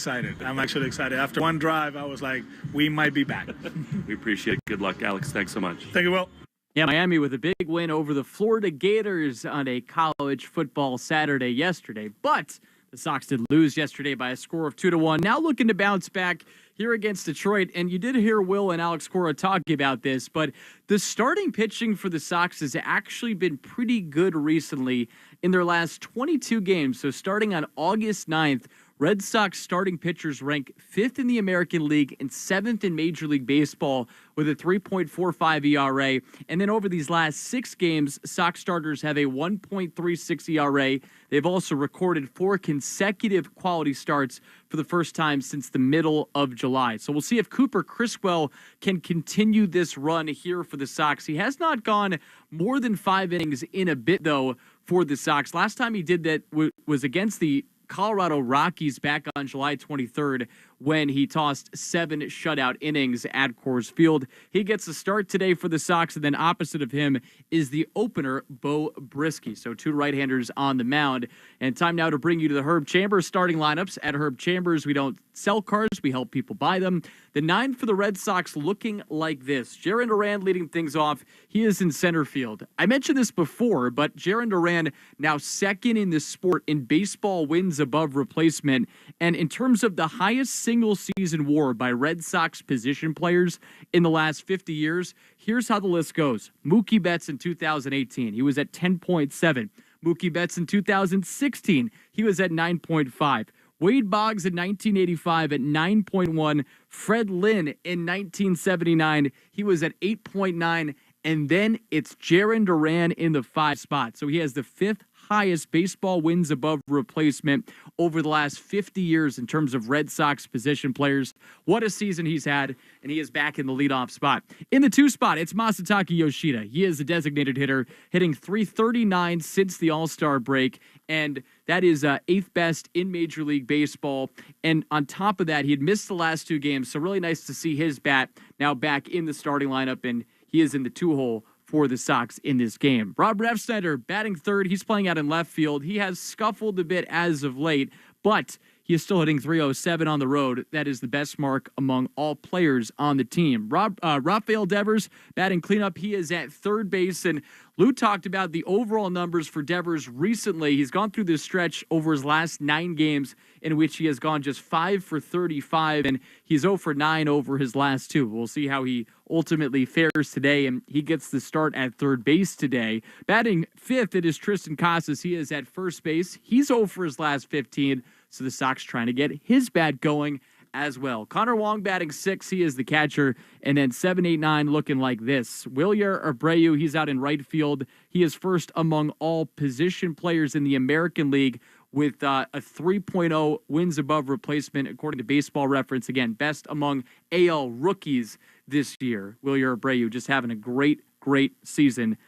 excited. I'm actually excited. After one drive, I was like, we might be back. We appreciate it. Good luck, Alex. Thanks so much. Thank you, Will. Yeah, Miami with a big win over the Florida Gators on a college football Saturday yesterday. But the Sox did lose yesterday by a score of 2-1. Now looking to bounce back here against Detroit. And you did hear Will and Alex Cora talking about this, but the starting pitching for the Sox has actually been pretty good recently in their last 22 games. So starting on August 9th, Red Sox starting pitchers rank 5th in the American League and 7th in Major League Baseball with a 3.45 ERA. And then over these last 6 games, Sox starters have a 1.36 ERA. They've also recorded 4 consecutive quality starts for the first time since the middle of July. So we'll see if Cooper Criswell can continue this run here for the Sox. He has not gone more than 5 innings in a bit, though, for the Sox. Last time he did that was against the Colorado Rockies back on July 23rd when he tossed 7 shutout innings at Coors Field. He gets a start today for the Sox, and then opposite of him is the opener, Bo Brisky. So 2 right-handers on the mound. And time now to bring you to the Herb Chambers starting lineups. At Herb Chambers, we don't sell cars, we help people buy them. The 9 for the Red Sox looking like this. Jarren Duran leading things off. He is in center field. I mentioned this before, but Jarren Duran now second in the sport in baseball wins above replacement. And in terms of the highest single-season WAR by Red Sox position players in the last 50 years, here's how the list goes. Mookie Betts in 2018, he was at 10.7. Mookie Betts in 2016, he was at 9.5. Wade Boggs in 1985 at 9.1. Fred Lynn in 1979, he was at 8.9. And then it's Jarren Duran in the 5 spot. So he has the 5th highest baseball wins above replacement over the last 50 years in terms of Red Sox position players. What a season he's had, and he is back in the leadoff spot. In the 2 spot, it's Masataka Yoshida. He is a designated hitter, hitting .339 since the All-Star break, and that is 8th best in Major League Baseball. And on top of that, he had missed the last 2 games, so really nice to see his bat now back in the starting lineup, and he is in the 2-hole for the Sox in this game. Rob Refsnyder batting 3rd. He's playing out in left field. He has scuffled a bit as of late, but he is still hitting .307 on the road. That is the best mark among all players on the team. Rafael Devers batting cleanup. He is at 3rd base, and Lou talked about the overall numbers for Devers recently. He's gone through this stretch over his last 9 games in which he has gone just 5 for 35, and he's 0 for 9 over his last 2. We'll see how he ultimately fares today, and he gets the start at 3rd base today. Batting 5th, it is Tristan Casas. He is at 1st base. He's 0 for his last 15, so the Sox trying to get his bat going as well. Connor Wong batting 6th. He is the catcher. And then 7, 8, 9 looking like this. Wilyer Abreu, he's out in right field. He is first among all position players in the American League with a 3.0 wins above replacement, according to Baseball Reference. Again, best among AL rookies this year. Wilyer Abreu just having a great season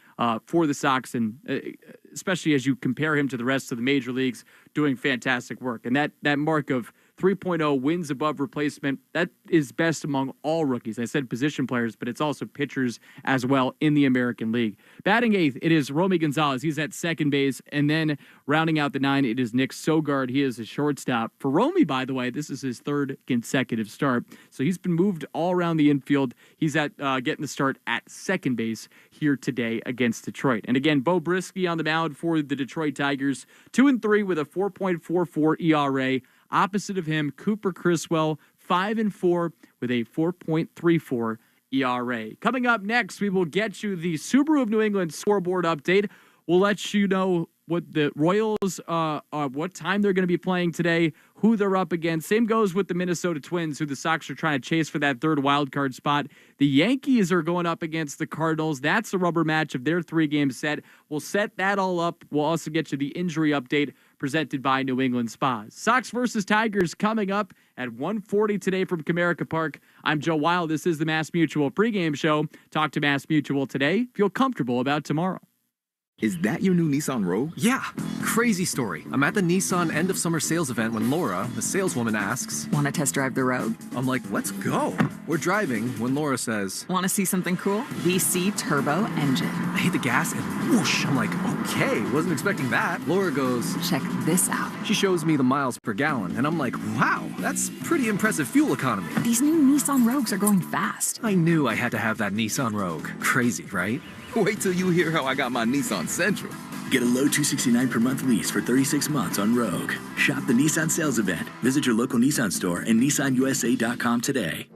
for the Sox, and especially as you compare him to the rest of the major leagues, doing fantastic work. And that mark of 3.0 wins above replacement, that is best among all rookies. I said position players, but it's also pitchers as well in the American League. Batting 8th, it is Romy Gonzalez. He's at 2nd base. And then rounding out the 9, it is Nick Sogard. He is a shortstop. For Romy, by the way, this is his 3rd consecutive start. So he's been moved all around the infield. He's at getting the start at 2nd base here today against Detroit. And again, Bo Brisky on the mound for the Detroit Tigers. 2-3 with a 4.44 ERA. Opposite of him, Cooper Criswell, 5-4 with a 4.34 ERA. Coming up next, we will get you the Subaru of New England scoreboard update. We'll let you know what the Royals, what time they're going to be playing today, who they're up against. Same goes with the Minnesota Twins, who the Sox are trying to chase for that 3rd wild card spot. The Yankees are going up against the Cardinals. That's a rubber match of their 3-game set. We'll set that all up. We'll also get you the injury update presented by New England Spas. Sox versus Tigers coming up at 1:40 today from Comerica Park. I'm Joe Wild. This is the Mass Mutual pregame show. Talk to Mass Mutual today. Feel comfortable about tomorrow. Is that your new Nissan Rogue? Yeah, crazy story. I'm at the Nissan end of summer sales event when Laura, the saleswoman, asks, Want to test drive the Rogue? I'm like, let's go. We're driving when Laura says, Want to see something cool? VC turbo engine. I hit the gas and whoosh. I'm like, okay, wasn't expecting that. Laura goes, Check this out. she shows me the miles per gallon, and I'm like, wow, that's pretty impressive fuel economy. These new Nissan Rogues are going fast. I knew I had to have that Nissan Rogue. Crazy, right? Wait till you hear how I got my Nissan Sentra. Get a low $269 per month lease for 36 months on Rogue. Shop the Nissan sales event. Visit your local Nissan store and nissanusa.com today.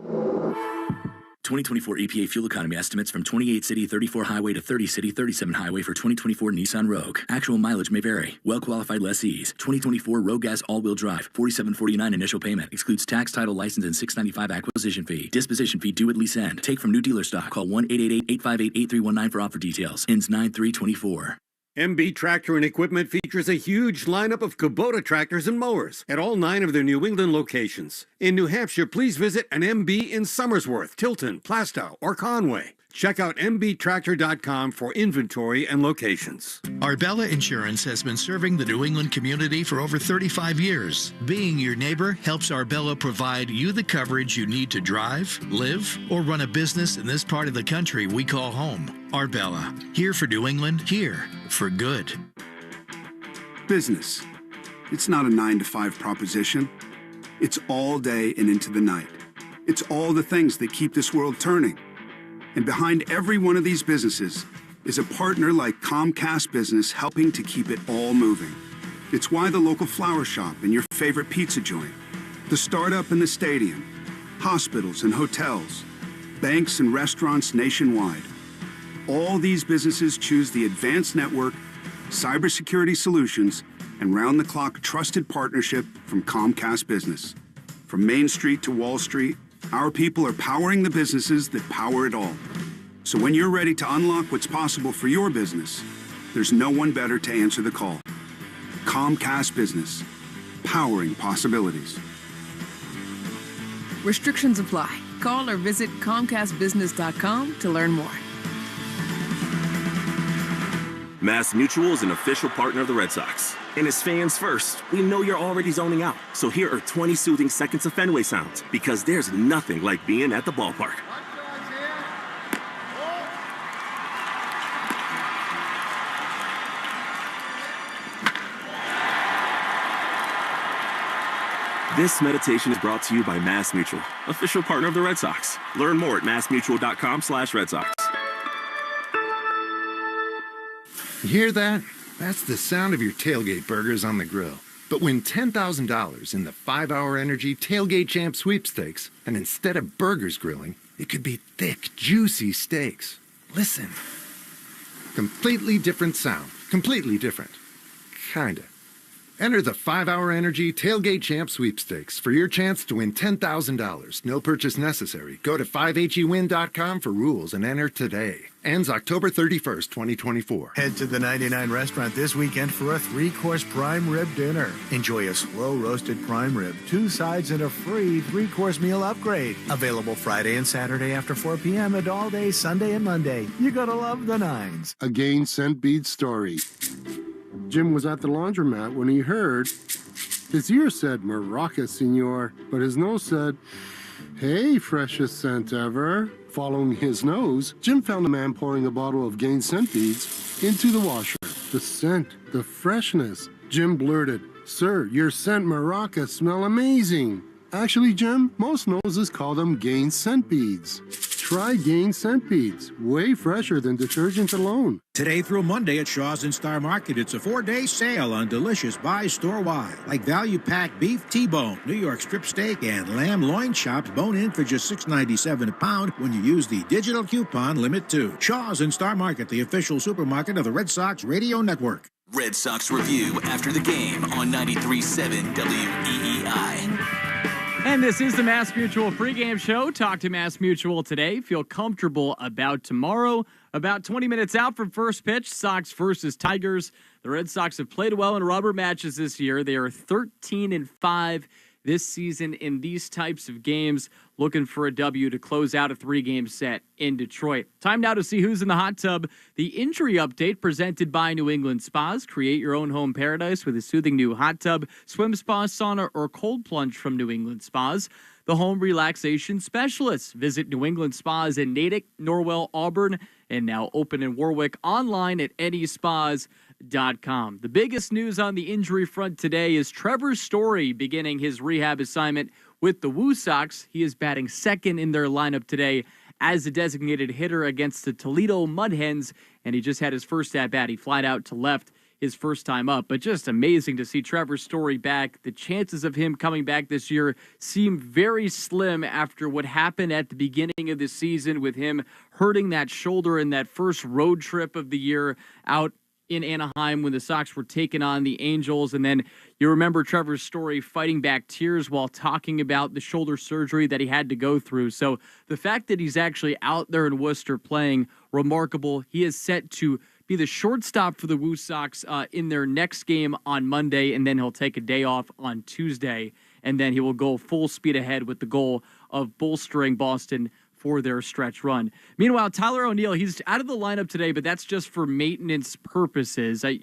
2024 EPA fuel economy estimates from 28 city 34 highway to 30 city 37 highway for 2024 Nissan Rogue. Actual mileage may vary. Well-qualified lessees. 2024 Rogue Gas all-wheel drive. $47.49 initial payment. Excludes tax, title, license, and $695 acquisition fee. Disposition fee due at lease end. Take from new dealer stock. Call 1-888-858-8319 for offer details. Ends 9/3/24. MB Tractor and Equipment features a huge lineup of Kubota tractors and mowers at all 9 of their New England locations. In New Hampshire, please visit an MB in Somersworth, Tilton, Plastow, or Conway. Check out mbtractor.com for inventory and locations. Arbella Insurance has been serving the New England community for over 35 years. Being your neighbor helps Arbella provide you the coverage you need to drive, live, or run a business in this part of the country we call home. Arbella, here for New England, here for good. Business. It's not a 9-to-5 proposition. It's all day and into the night. It's all the things that keep this world turning. And behind every one of these businesses is a partner like Comcast Business helping to keep it all moving. It's why the local flower shop and your favorite pizza joint, the startup and the stadium, hospitals and hotels, banks and restaurants nationwide. All these businesses choose the advanced network, cybersecurity solutions, and round-the-clock trusted partnership from Comcast Business. From Main Street to Wall Street, our people are powering the businesses that power it all. So when you're ready to unlock what's possible for your business, there's no one better to answer the call. Comcast Business, powering possibilities. Restrictions apply. Call or visit ComcastBusiness.com to learn more. Mass Mutual is an official partner of the Red Sox. And as fans first, we know you're already zoning out. So here are 20 soothing seconds of Fenway sounds, because there's nothing like being at the ballpark. This meditation is brought to you by Mass Mutual, official partner of the Red Sox. Learn more at massmutual.com/Red Sox. You hear that? That's the sound of your tailgate burgers on the grill. But win $10,000 in the 5-Hour Energy Tailgate Champ Sweepstakes, and instead of burgers grilling, it could be thick, juicy steaks. Listen. Completely different sound. Completely different. Kinda. Enter the 5-Hour Energy Tailgate Champ Sweepstakes for your chance to win $10,000. No purchase necessary. Go to 5hewin.com for rules and enter today. Ends October 31st, 2024. Head to the 99 restaurant this weekend for a 3-course prime rib dinner. Enjoy a slow-roasted prime rib, 2 sides, and a free 3-course meal upgrade. Available Friday and Saturday after 4 p.m. and all day Sunday and Monday. You're gonna love the Nines. A Gain Scent Bead story. Jim was at the laundromat when he heard his ear said Maraca, senor, but his nose said, hey, freshest scent ever. Following his nose, Jim found a man pouring a bottle of Gain scent beads into the washer. The scent, the freshness. Jim blurted, sir, your scent Maraca smell amazing. Actually, Jim, most noses call them Gain scent beads. Try Gain scent beads, way fresher than detergent alone. Today through Monday at Shaw's and Star Market, it's a 4-day sale on delicious buys store-wide, like value-packed beef T-bone, New York strip steak, and lamb loin chops bone-in for just $6.97 a pound when you use the digital coupon Limit 2. Shaw's and Star Market, the official supermarket of the Red Sox Radio Network. Red Sox Review after the game on 93.7 WEEI. And this is the Mass Mutual pregame show. Talk to Mass Mutual today. Feel comfortable about tomorrow. About 20 minutes out from first pitch, Sox versus Tigers. The Red Sox have played well in rubber matches this year. They are 13-5 this season in these types of games, looking for a W to close out a 3-game set in Detroit. Time now to see who's in the hot tub. The injury update presented by New England Spas. Create your own home paradise with a soothing new hot tub, swim spa, sauna, or cold plunge from New England Spas. The home relaxation specialists. Visit New England Spas in Natick, Norwell, Auburn, and now open in Warwick, online at nyspas.com. The biggest news on the injury front today is Trevor Story beginning his rehab assignment with the Woo Sox. He is batting second in their lineup today as a designated hitter against the Toledo Mud Hens, and he just had his first at-bat. He flied out to left his first time up, but just amazing to see Trevor Story back. The chances of him coming back this year seem very slim after what happened at the beginning of the season with him hurting that shoulder in that first road trip of the year out in Anaheim when the Sox were taking on the Angels. And then you remember Trevor Story fighting back tears while talking about the shoulder surgery that he had to go through. So the fact that he's actually out there in Worcester playing, remarkable. He is set to be the shortstop for the Woo Sox in their next game on Monday, and then he'll take a day off on Tuesday, and then he will go full speed ahead with the goal of bolstering Boston for their stretch run. Meanwhile, Tyler O'Neill, he's out of the lineup today, but that's just for maintenance purposes. I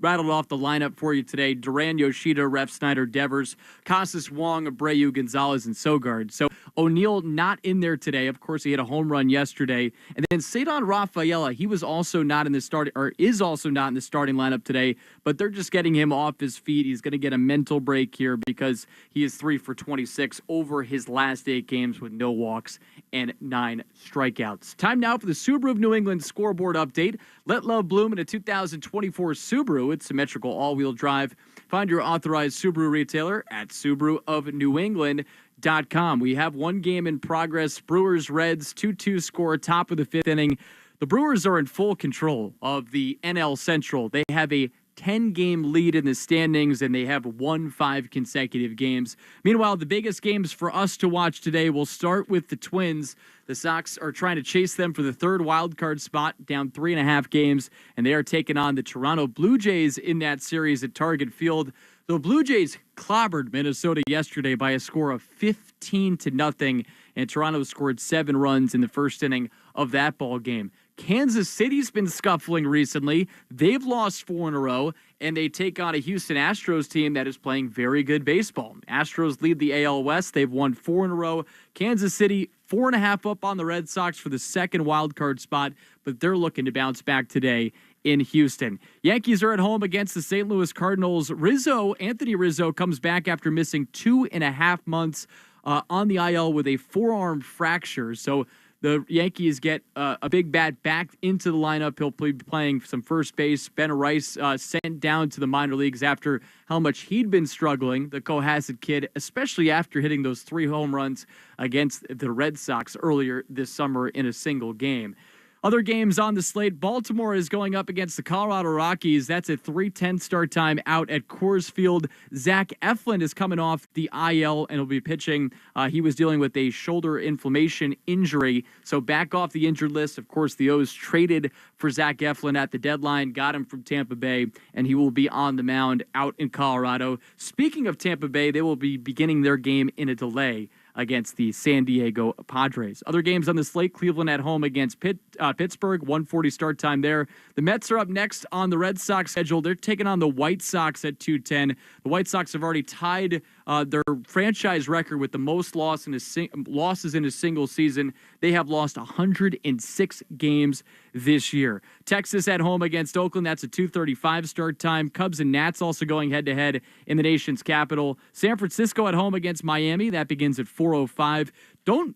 rattled off the lineup for you today. Duran, Yoshida, Ref Snyder, Devers, Casas, Wong, Abreu, Gonzalez, and Sogard. So O'Neill not in there today. Of course, he had a home run yesterday. And then Cedon Rafaela, he was also not in the starting, or is also not in the starting lineup today, but they're just getting him off his feet. He's going to get a mental break here because he is 3 for 26 over his last 8 games with no walks and 9 strikeouts. Time now for the Subaru of New England scoreboard update. Let love bloom in a 2024 Subaru. It's symmetrical all-wheel drive. Find your authorized Subaru retailer at SubaruofNewEngland.com. We have one game in progress. Brewers-Reds 2-2 score, top of the 5th inning. The Brewers are in full control of the NL Central. They have a 10-game lead in the standings, and they have won 5 consecutive games. Meanwhile, the biggest games for us to watch today will start with the Twins. The Sox are trying to chase them for the 3rd wild card spot, down 3.5 games, and they are taking on the Toronto Blue Jays in that series at Target Field. The Blue Jays clobbered Minnesota yesterday by a score of 15-0, and Toronto scored 7 runs in the first inning of that ball game. Kansas City's been scuffling recently. They've lost 4 in a row, and they take on a Houston Astros team that is playing very good baseball. Astros lead the AL West. They've won 4 in a row. Kansas City, 4.5 up on the Red Sox for the 2nd wild card spot, but they're looking to bounce back today in Houston. Yankees are at home against the St. Louis Cardinals. Anthony Rizzo comes back after missing 2.5 months on the IL with a forearm fracture. So the Yankees get a big bat back into the lineup. He'll be playing some first base. Ben Rice sent down to the minor leagues after how much he'd been struggling, the Cohasset kid, especially after hitting those 3 home runs against the Red Sox earlier this summer in a single game. Other games on the slate, Baltimore is going up against the Colorado Rockies. That's a 3:10 start time out at Coors Field. Zach Eflin is coming off the IL and will be pitching. He was dealing with a shoulder inflammation injury, so back off the injured list. Of course, the O's traded for Zach Eflin at the deadline, got him from Tampa Bay, and he will be on the mound out in Colorado. Speaking of Tampa Bay, they will be beginning their game in a delay against the San Diego Padres. Other games on the slate, Cleveland at home against Pittsburgh, 1:40 start time there. The Mets are up next on the Red Sox schedule. They're taking on the White Sox at 2:10. The White Sox have already tied their franchise record with the most losses in a single season. They have lost 106 games this year. Texas at home against Oakland. That's a 2:35 start time. Cubs and Nats also going head-to-head in the nation's capital. San Francisco at home against Miami. That begins at 4:05. Don't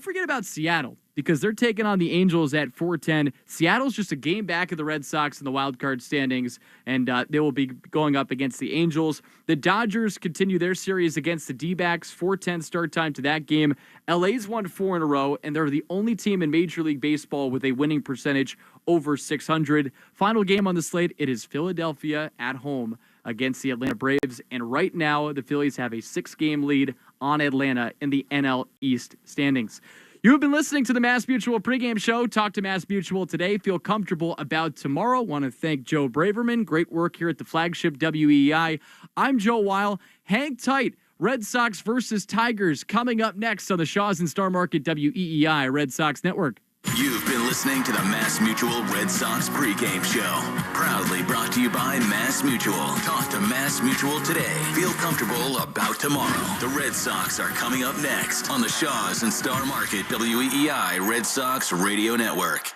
forget about Seattle, because they're taking on the Angels at 4:10. Seattle's just a game back of the Red Sox in the wild card standings, and they will be going up against the Angels. The Dodgers continue their series against the D-backs, 4:10 start time to that game. LA's won 4 in a row, and they're the only team in Major League Baseball with a winning percentage over 600. Final game on the slate, it is Philadelphia at home against the Atlanta Braves, and right now the Phillies have a 6-game lead on Atlanta in the NL East standings. You have been listening to the Mass Mutual pregame show. Talk to Mass Mutual today. Feel comfortable about tomorrow. Want to thank Joe Braverman. Great work here at the flagship WEEI. I'm Joe Weil. Hang tight. Red Sox versus Tigers coming up next on the Shaws and Star Market WEEI Red Sox Network. You've been listening to the Mass Mutual Red Sox pregame show. Proudly brought to you by Mass Mutual. Talk to Mass Mutual today. Feel comfortable about tomorrow. The Red Sox are coming up next on the Shaws and Star Market WEEI Red Sox Radio Network.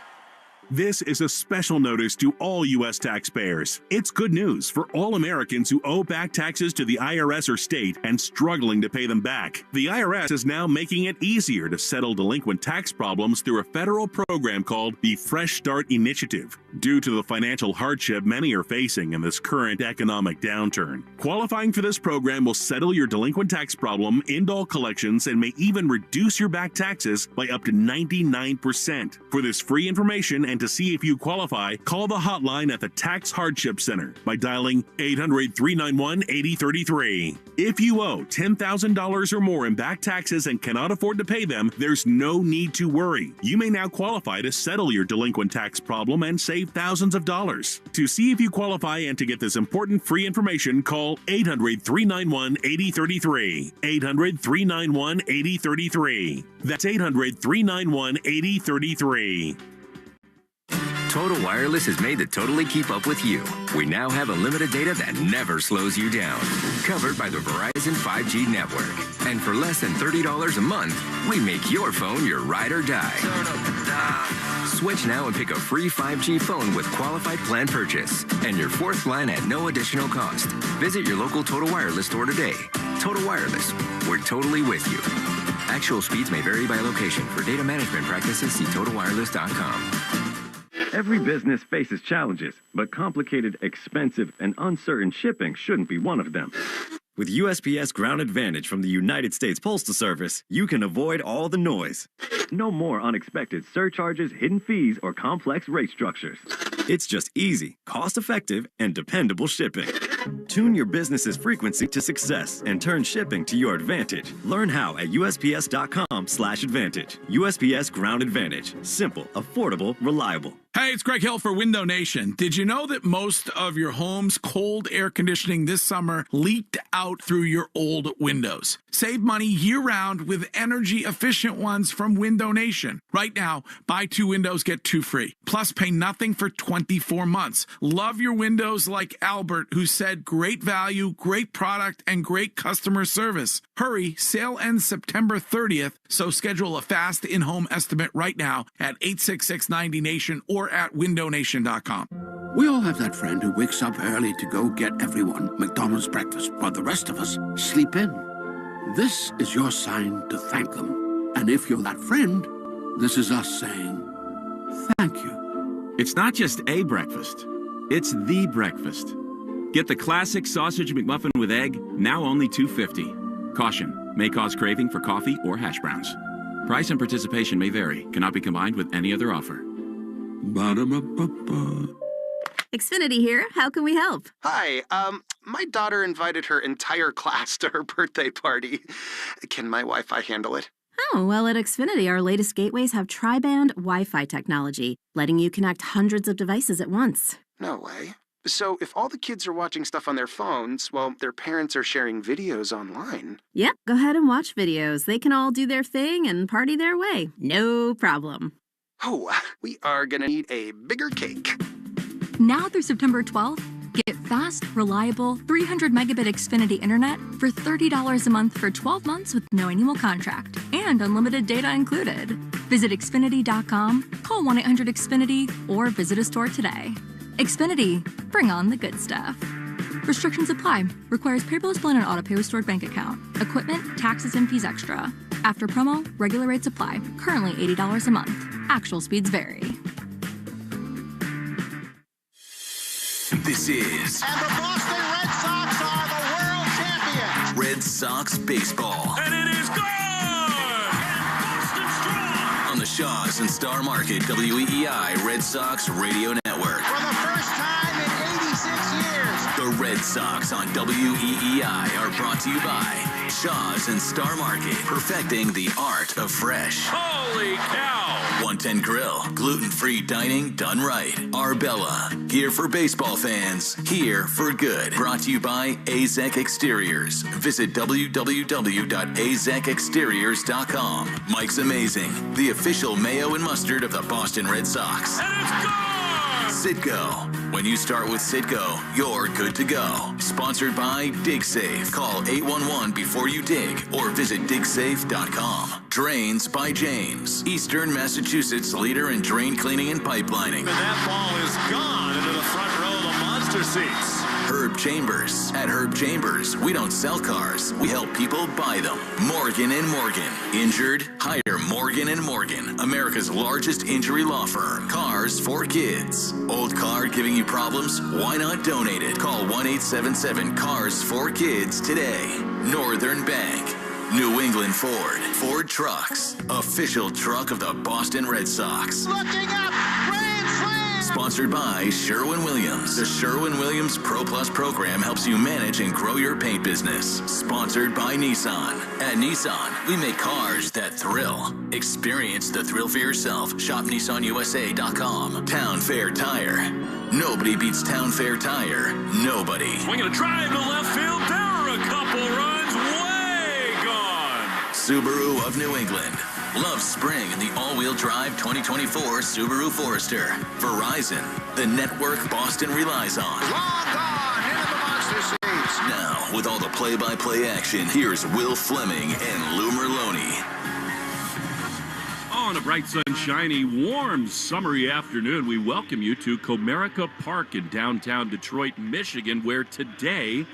This is a special notice to all U.S. taxpayers. It's good news for all Americans who owe back taxes to the IRS or state and struggling to pay them back. The IRS is now making it easier to settle delinquent tax problems through a federal program called the Fresh Start Initiative. Due to the financial hardship many are facing in this current economic downturn, qualifying for this program will settle your delinquent tax problem, end all collections, and may even reduce your back taxes by up to 99%. For this free information and to see if you qualify, call the hotline at the Tax Hardship Center by dialing 800-391-8033. If you owe $10,000 or more in back taxes and cannot afford to pay them, there's no need to worry. You may now qualify to settle your delinquent tax problem and save thousands of dollars. To see if you qualify and to get this important free information, call 800-391-8033. 800-391-8033. That's 800-391-8033. Total Wireless is made to totally keep up with you. We now have unlimited data that never slows you down. Covered by the Verizon 5G network. And for less than $30 a month, we make your phone your ride or die. Switch now and pick a free 5G phone with qualified plan purchase. And your fourth line at no additional cost. Visit your local Total Wireless store today. Total Wireless, we're totally with you. Actual speeds may vary by location. For data management practices, see TotalWireless.com. Every business faces challenges, but complicated, expensive, and uncertain shipping shouldn't be one of them. With USPS Ground Advantage from the United States Postal Service, you can avoid all the noise. No more unexpected surcharges, hidden fees, or complex rate structures. It's just easy, cost-effective, and dependable shipping. Tune your business's frequency to success and turn shipping to your advantage. Learn how at USPS.com/advantage. USPS Ground Advantage. Simple, affordable, reliable. Hey, it's Greg Hill for Window Nation. Did you know that most of your home's cold air conditioning this summer leaked out through your old windows? Save money year-round with energy-efficient ones from Window Nation. Right now, buy 2 windows, get 2 free. Plus, pay nothing for 24 months. Love your windows like Albert, who said great value, great product, and great customer service. Hurry, sale ends September 30th, so schedule a fast in-home estimate right now at 866-90-NATION or at windownation.com. We all have that friend who wakes up early to go get everyone McDonald's breakfast, while the rest of us sleep in. This is your sign to thank them. And if you're that friend, this is us saying thank you. It's not just a breakfast. It's the breakfast. Get the classic sausage McMuffin with egg, now only $2.50. Caution, may cause craving for coffee or hash browns. Price and participation may vary. Cannot be combined with any other offer. Ba-da-ba-ba-ba. Xfinity here. How can we help? Hi. My daughter invited her entire class to her birthday party. Can my Wi-Fi handle it? Oh, well, at Xfinity, our latest gateways have tri-band Wi-Fi technology, letting you connect hundreds of devices at once. No way. So if all the kids are watching stuff on their phones, well, their parents are sharing videos online. Yep, go ahead and watch videos. They can all do their thing and party their way. No problem. Oh, we are gonna need a bigger cake. Now through September 12th, get fast, reliable, 300 megabit Xfinity internet for $30 a month for 12 months with no annual contract and unlimited data included. Visit Xfinity.com, call 1-800-XFINITY, or visit a store today. Xfinity, bring on the good stuff. Restrictions apply. Requires payroll discipline and auto pay with stored bank account. Equipment, taxes, and fees extra. After promo, regular rates apply. Currently $80 a month. Actual speeds vary. This is... And the Boston Red Sox are the world champions! Red Sox Baseball. And it is gone! Boston strong! On the Shaws and Star Market WEEI Red Sox Radio Network. For the first time in 86 years! The Red Sox on WEEI are brought to you by Shaw's and Star Market, perfecting the art of fresh. Holy cow! 110 Grill, gluten-free dining done right. Arbella, here for baseball fans, here for good. Brought to you by AZEK Exteriors. Visit www.azekexteriors.com. Mike's Amazing, the official mayo and mustard of the Boston Red Sox. And it's gone! Citgo. When you start with Citgo, you're good to go. Sponsored by DigSafe. Call 811 before you dig or visit digsafe.com. Drains by James. Eastern Massachusetts leader in drain cleaning and pipelining. And that ball is gone into the front row of the monster seats. Herb Chambers. At Herb Chambers, we don't sell cars. We help people buy them. Morgan & Morgan. Injured? Hire Morgan & Morgan. America's largest injury law firm. Cars for kids. Old car giving you problems? Why not donate it? Call 1-877-CARS-4-KIDS today. Northern Bank. New England Ford. Ford Trucks. Official truck of the Boston Red Sox. Looking up, grand slam! Sponsored by Sherwin-Williams. The Sherwin-Williams Pro Plus program helps you manage and grow your paint business. Sponsored by Nissan. At Nissan, we make cars that thrill. Experience the thrill for yourself. Shop NissanUSA.com. Town Fair Tire. Nobody beats Town Fair Tire. Nobody. Swinging a drive to left field. There are a couple runs. Way gone. Subaru of New England. Love spring in the all-wheel drive 2024 Subaru Forester. Verizon, the network Boston relies on. Long gone into the monster seats. Now, with all the play-by-play action, here's Will Fleming and Lou Merlone. On a bright, sunshiny, warm, summery afternoon, we welcome you to Comerica Park in downtown Detroit, Michigan, where today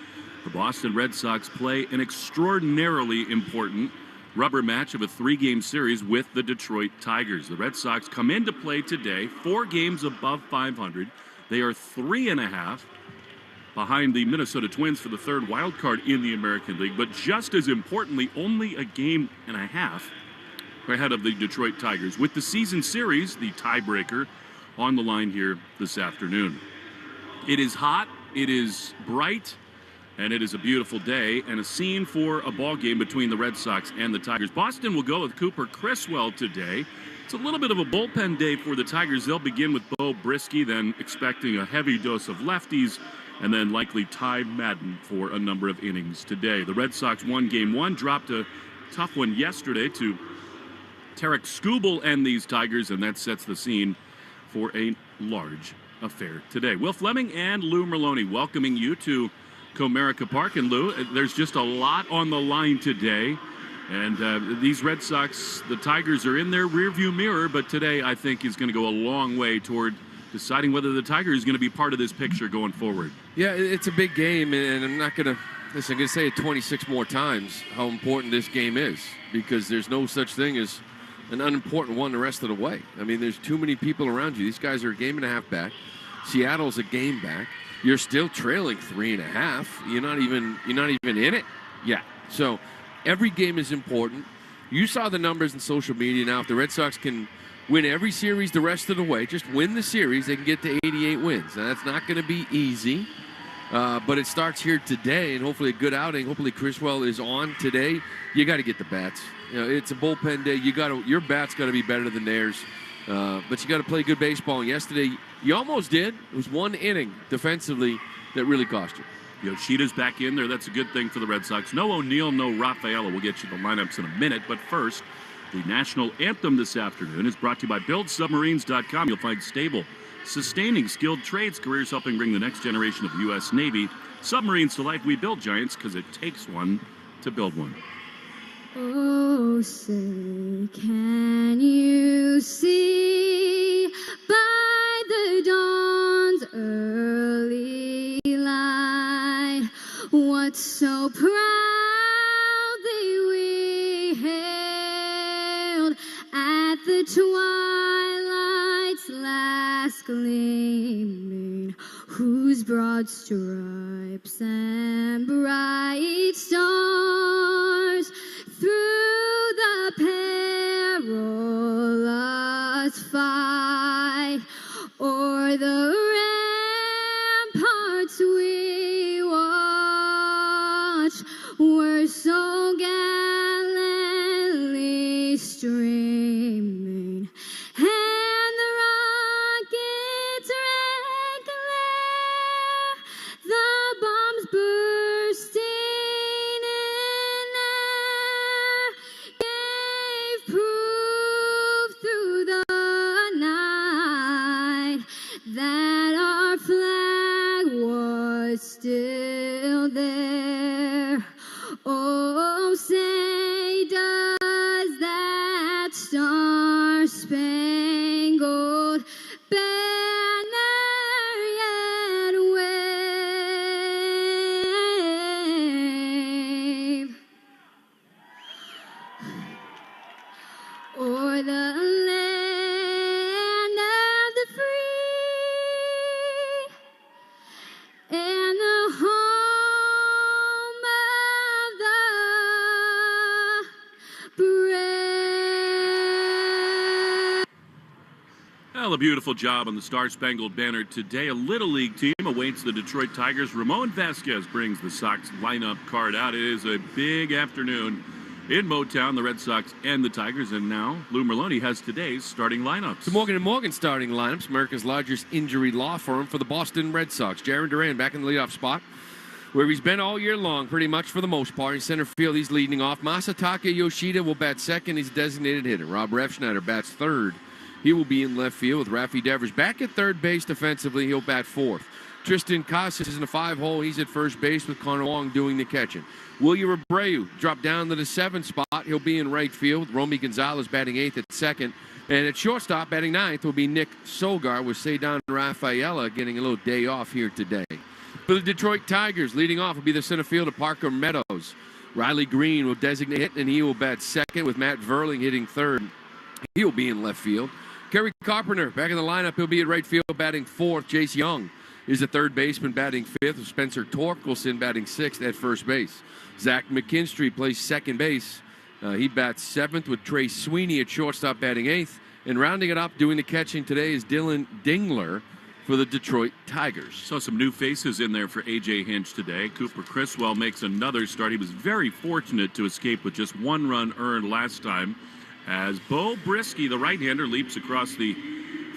the Boston Red Sox play an extraordinarily important rubber match of a 3-game series with the Detroit Tigers. The Red Sox come into play today, 4 games above 500. They are 3.5 behind the Minnesota Twins for the third wild card in the American League, but just as importantly, only a game and a half ahead of the Detroit Tigers, with the season series, the tiebreaker, on the line here this afternoon. It is hot, it is bright, and it is a beautiful day and a scene for a ball game between the Red Sox and the Tigers. Boston will go with Cooper Criswell today. It's a little bit of a bullpen day for the Tigers. They'll begin with Bo Brisky, then expecting a heavy dose of lefties, and then likely Ty Madden for a number of innings today. The Red Sox won Game 1, dropped a tough one yesterday to Tarek Skubal and these Tigers, and that sets the scene for a large affair today. Will Fleming and Lou Merlone welcoming you to Comerica Park. And Lou, there's just a lot on the line today. And these Red Sox, the Tigers are in their rearview mirror, but today I think is going to go a long way toward deciding whether the Tigers is going to be part of this picture going forward. Yeah, it's a big game, and I'm not going to, listen, I'm going to say it 26 more times how important this game is, because there's no such thing as an unimportant one the rest of the way. I mean, there's too many people around you. These guys are a game and a half back. Seattle's a game back. You're still trailing 3.5. You're not even in it yet. So every game is important. You saw the numbers in social media now. If the Red Sox can win every series the rest of the way, just win the series, they can get to 88 wins. Now, that's not going to be easy, but it starts here today, and hopefully a good outing. Hopefully Criswell is on today. You got to get the bats. You know, it's a bullpen day. Your bats got to be better than theirs, but you got to play good baseball. And yesterday, you almost did. It was one inning defensively that really cost you. Yoshida's back in there. That's a good thing for the Red Sox. No O'Neill, no Rafaela. We'll get you the lineups in a minute. But first, the national anthem this afternoon is brought to you by BuildSubmarines.com. You'll find stable, sustaining, skilled trades careers helping bring the next generation of the U.S. Navy submarines to life. We build giants because it takes one to build one. Oh, say, can you see by the dawn's early light what so proudly we hailed at the twilight's last gleaming, whose broad stripes and bright stars through the perilous fight o'er the ramparts we watched were so for the land of the free and the home of the brave. Well, a beautiful job on the Star-Spangled Banner today. A Little League team awaits the Detroit Tigers. Ramon Vasquez brings the Sox lineup card out. It is a big afternoon in Motown, the Red Sox and the Tigers. And now Lou Merlone has today's starting lineups. The Morgan & Morgan starting lineups, America's largest injury law firm for the Boston Red Sox. Jarren Duran back in the leadoff spot, where he's been all year long, pretty much for the most part. In center field, he's leading off. Masataka Yoshida will bat second. He's a designated hitter. Rob Refschneider bats third. He will be in left field with Rafi Devers back at third base defensively. He'll bat fourth. Tristan Casas is in a 5-hole. He's at first base with Connor Wong doing the catching. William Abreu dropped down to the 7th spot. He'll be in right field. Romy Gonzalez batting 8th at second. And at shortstop, batting 9th, will be Nick Solgar with Cedar Rafaela getting a little day off here today. For the Detroit Tigers, leading off will be the center fielder Parker Meadows. Riley Green will designate hit, and he will bat second with Matt Verling hitting third. He'll be in left field. Kerry Carpenter back in the lineup. He'll be at right field batting fourth. Jace Young is the third baseman batting fifth, with Spencer Torkelson batting sixth at first base. Zach McKinstry plays second base. He bats seventh with Trey Sweeney at shortstop batting eighth. And rounding it up, doing the catching today is Dylan Dingler for the Detroit Tigers. Saw some new faces in there for A.J. Hinch today. Cooper Criswell makes another start. He was very fortunate to escape with just one run earned last time, as Bo Brisky, the right-hander, leaps across the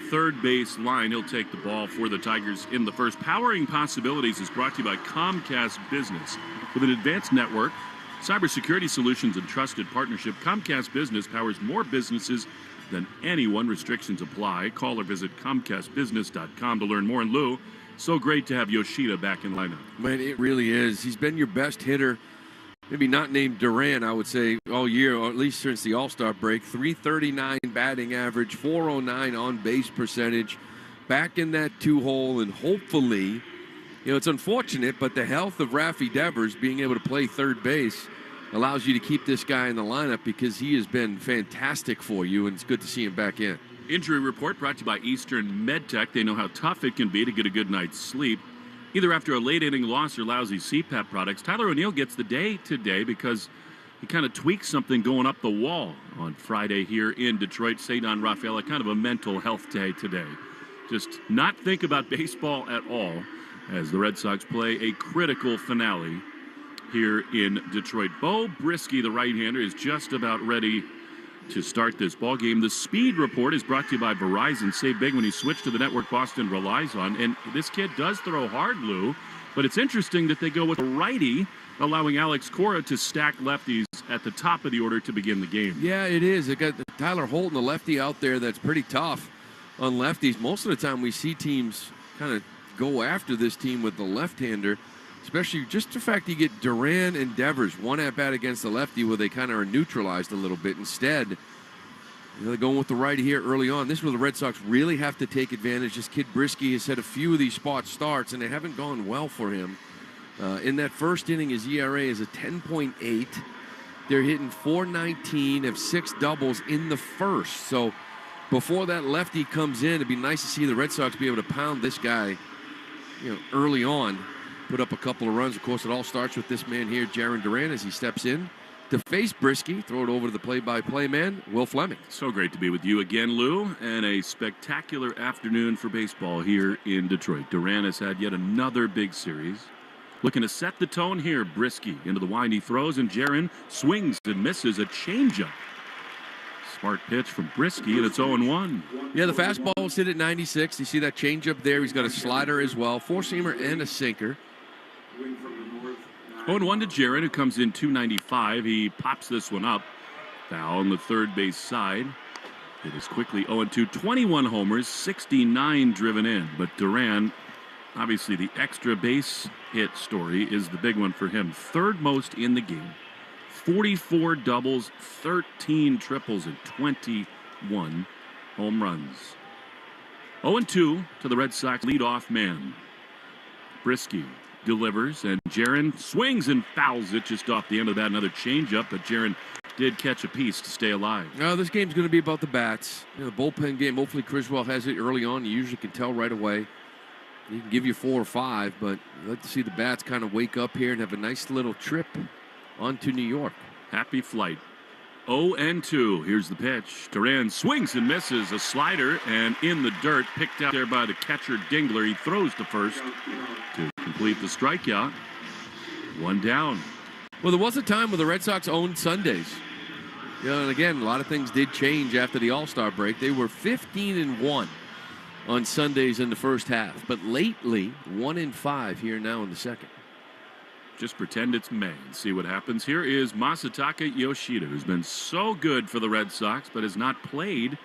third base line. He'll take the ball for the Tigers in the first. Powering Possibilities is brought to you by Comcast Business. With an advanced network, cybersecurity solutions, and trusted partnership, Comcast Business powers more businesses than anyone. Restrictions apply. Call or visit ComcastBusiness.com to learn more. And Lou, so great to have Yoshida back in lineup. Man, it really is. He's been your best hitter, maybe not named Duran, I would say, all year, or at least since the All-Star break. 339 batting average, 409 on-base percentage, back in that two-hole, and hopefully, you know, it's unfortunate, but the health of Rafi Devers being able to play third base allows you to keep this guy in the lineup, because he has been fantastic for you, and it's good to see him back in. Injury report brought to you by Eastern MedTech. They know how tough it can be to get a good night's sleep, either after a late-inning loss or lousy CPAP products. Tyler O'Neill gets the day today because he kind of tweaked something going up the wall on Friday here in Detroit. Cedar Rafaela, kind of a mental health day today. Just not think about baseball at all as the Red Sox play a critical finale here in Detroit. Bo Brisky, the right-hander, is just about ready to start this ball game. The Speed Report is brought to you by Verizon. Save big when you switch to the network Boston relies on. And this kid does throw hard, Lou, but it's interesting that they go with a righty, allowing Alex Cora to stack lefties at the top of the order to begin the game. Yeah, it is. They got Tyler Holton, the lefty out there that's pretty tough on lefties. Most of the time we see teams kind of go after this team with the left-hander, especially just the fact you get Duran and Devers one at-bat against the lefty where they kind of are neutralized a little bit. Instead, you know, they're going with the righty here early on. This is where the Red Sox really have to take advantage. This kid Brisky has had a few of these spot starts, and they haven't gone well for him. In that first inning, his ERA is a 10.8. They're hitting .419, have 6 doubles in the first. So before that lefty comes in, it'd be nice to see the Red Sox be able to pound this guy, you know, early on, put up a couple of runs. Of course, it all starts with this man here, Jarren Duran, as he steps in to face Brisky. Throw it over to the play-by-play man, Will Fleming. So great to be with you again, Lou, and a spectacular afternoon for baseball here in Detroit. Duran has had yet another big series. Looking to set the tone here. Brisky into the wind, he throws, and Jarren swings and misses a changeup. Smart pitch from Brisky, and it's 0-1. Yeah, the fastball was hit at 96. You see that changeup there. He's got a slider as well, four-seamer and a sinker. 0-1 to Jarren, who comes in 295. He pops this one up. Foul on the third base side. It is quickly 0-2. 21 homers, 69 driven in. But Duran, obviously the extra base hit story is the big one for him. Third most in the game. 44 doubles, 13 triples, and 21 home runs. 0-2 to the Red Sox leadoff man. Brisky delivers, and Jaron swings and fouls it just off the end of that. Another changeup, but Jaron did catch a piece to stay alive. No, this game's going to be about the bats. The bullpen game, hopefully Criswell has it early on. You usually can tell right away. He can give you 4 or 5, but I'd like to see the bats kind of wake up here and have a nice little trip onto New York. Happy flight. 0-2. Here's the pitch. Duran swings and misses a slider, and in the dirt, picked out there by the catcher Dingler. He throws to first to complete the strikeout. 1 down. Well, there was a time when the Red Sox owned Sundays. And again, a lot of things did change after the All-Star break. They were 15-1 on Sundays in the first half, but lately 1-5 here now in the second. Just pretend it's May and see what happens. Here is Masataka Yoshida, who's been so good for the Red Sox, but has not played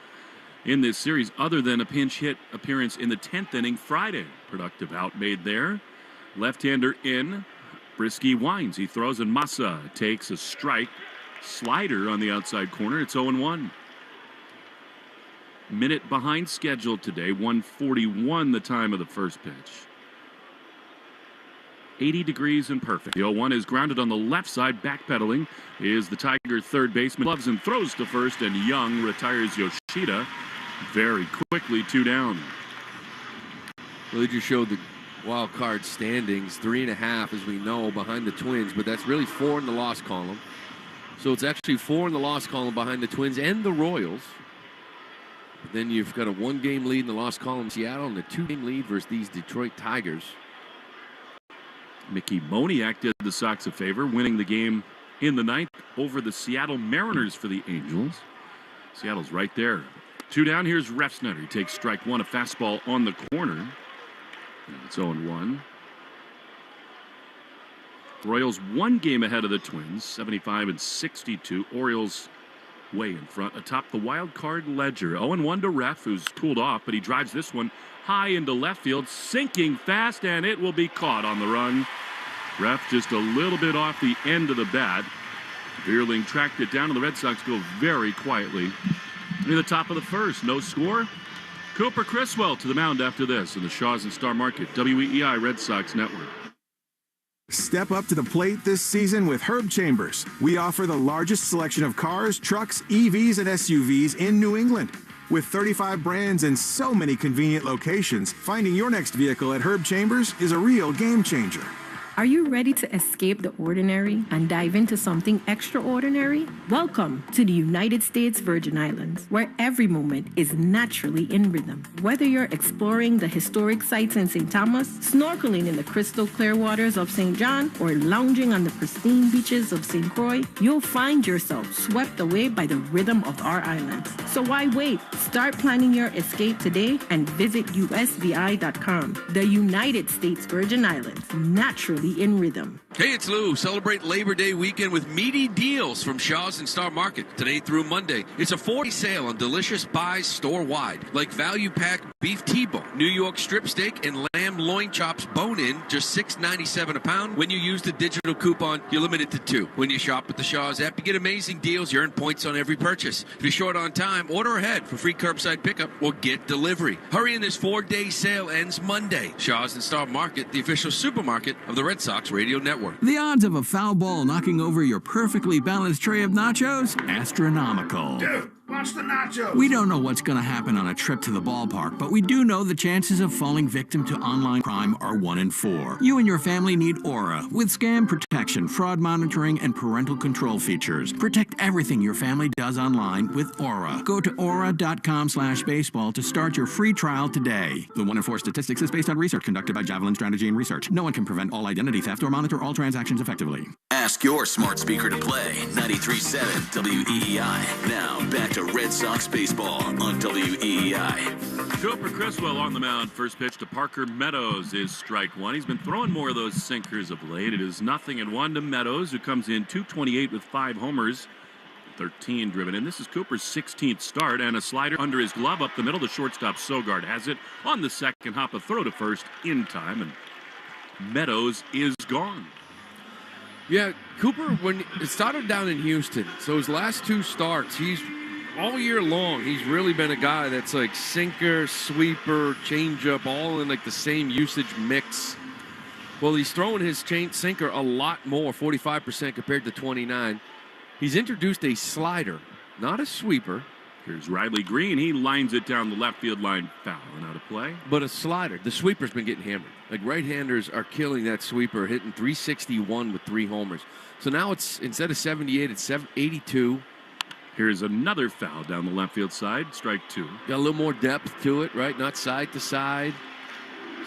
in this series other than a pinch hit appearance in the 10th inning Friday. Productive out made there. Left-hander in. Brisky winds. He throws, and Massa takes a strike. Slider on the outside corner. It's 0-1. Minute behind schedule today. 1:41 the time of the first pitch. 80 degrees and perfect. The 0-1 is grounded on the left side. Backpedaling is the Tiger third baseman. Gloves and throws to first, and Young retires Yoshida very quickly. 2 down. Well, they just showed the wild card standings. 3.5, as we know, behind the Twins, but that's really 4 in the loss column. So it's actually 4 in the loss column behind the Twins and the Royals. But then you've got a 1-game lead in the loss column, Seattle, and a 2-game lead versus these Detroit Tigers. Mickey Moniak did the Sox a favor, winning the game in the 9th over the Seattle Mariners for the Angels. Seattle's right there. 2 down. Here's Refsnyder. He takes strike 1, a fastball on the corner. And it's 0-1. Royals 1 game ahead of the Twins, 75-62. Orioles way in front atop the wild card ledger. 0-1 to Ref, who's cooled off, but he drives this one high into left field, sinking fast, and it will be caught on the run. Ref just a little bit off the end of the bat. Beerling tracked it down, and the Red Sox go very quietly near the top of the first. No score. Cooper Criswell to the mound after this in the Shaws and Star Market WEEI Red Sox Network. Step up to the plate this season with Herb Chambers. We offer the largest selection of cars, trucks, EVs, and SUVs in New England. With 35 brands and so many convenient locations, finding your next vehicle at Herb Chambers is a real game changer. Are you ready to escape the ordinary and dive into something extraordinary? Welcome to the United States Virgin Islands, where every moment is naturally in rhythm. Whether you're exploring the historic sites in St. Thomas, snorkeling in the crystal clear waters of St. John, or lounging on the pristine beaches of St. Croix, you'll find yourself swept away by the rhythm of our islands. So why wait? Start planning your escape today and visit usvi.com. The United States Virgin Islands, naturally in rhythm. Hey, it's Lou. Celebrate Labor Day weekend with meaty deals from Shaws and Star Market today through Monday. It's a 40 sale on delicious buys store-wide, like value pack beef T-bone, New York strip steak, and lamb loin chops bone-in, just $6.97 a pound. When you use the digital coupon, you're limited to 2. When you shop with the Shaws app, you get amazing deals. You earn points on every purchase. If you're short on time, order ahead for free curbside pickup or get delivery. Hurry in, this 4-day sale ends Monday. Shaws and Star Market, the official supermarket of the Red Sox Radio Network. The odds of a foul ball knocking over your perfectly balanced tray of nachos? Astronomical. Dude, watch the nachos. We don't know what's going to happen on a trip to the ballpark, but we do know the chances of falling victim to online crime are 1 in 4. You and your family need Aura with scam protection, fraud monitoring, and parental control features. Protect everything your family does online with Aura. Go to aura.com/baseball to start your free trial today. The 1 in 4 statistics is based on research conducted by Javelin Strategy and Research. No one can prevent all identity theft or monitor all transactions effectively. Ask your smart speaker to play 93.7 WEEI. Now back to Red Sox baseball on WEEI. Cooper Criswell on the mound. First pitch to Parker Meadows is strike 1. He's been throwing more of those sinkers of late. It is 0-1 to Meadows, who comes in .228 with 5 homers, 13 driven in. This is Cooper's 16th start, and a slider under his glove up the middle. The shortstop Sogard has it on the second hop. A throw to first in time, and Meadows is gone. Yeah, Cooper, when it started down in Houston, so his last 2 starts, he's all year long, he's really been a guy that's like sinker, sweeper, changeup, all in like the same usage mix. Well, he's throwing his chain sinker a lot more, 45% compared to 29. He's introduced a slider, not a sweeper. Here's Riley Green. He lines it down the left field line, foul and out of play. But a slider. The sweeper's been getting hammered. Like, right-handers are killing that sweeper, hitting 361 with 3 homers. So now it's, instead of 78, it's 82. Here's another foul down the left field side, strike 2. Got a little more depth to it, right? Not side to side.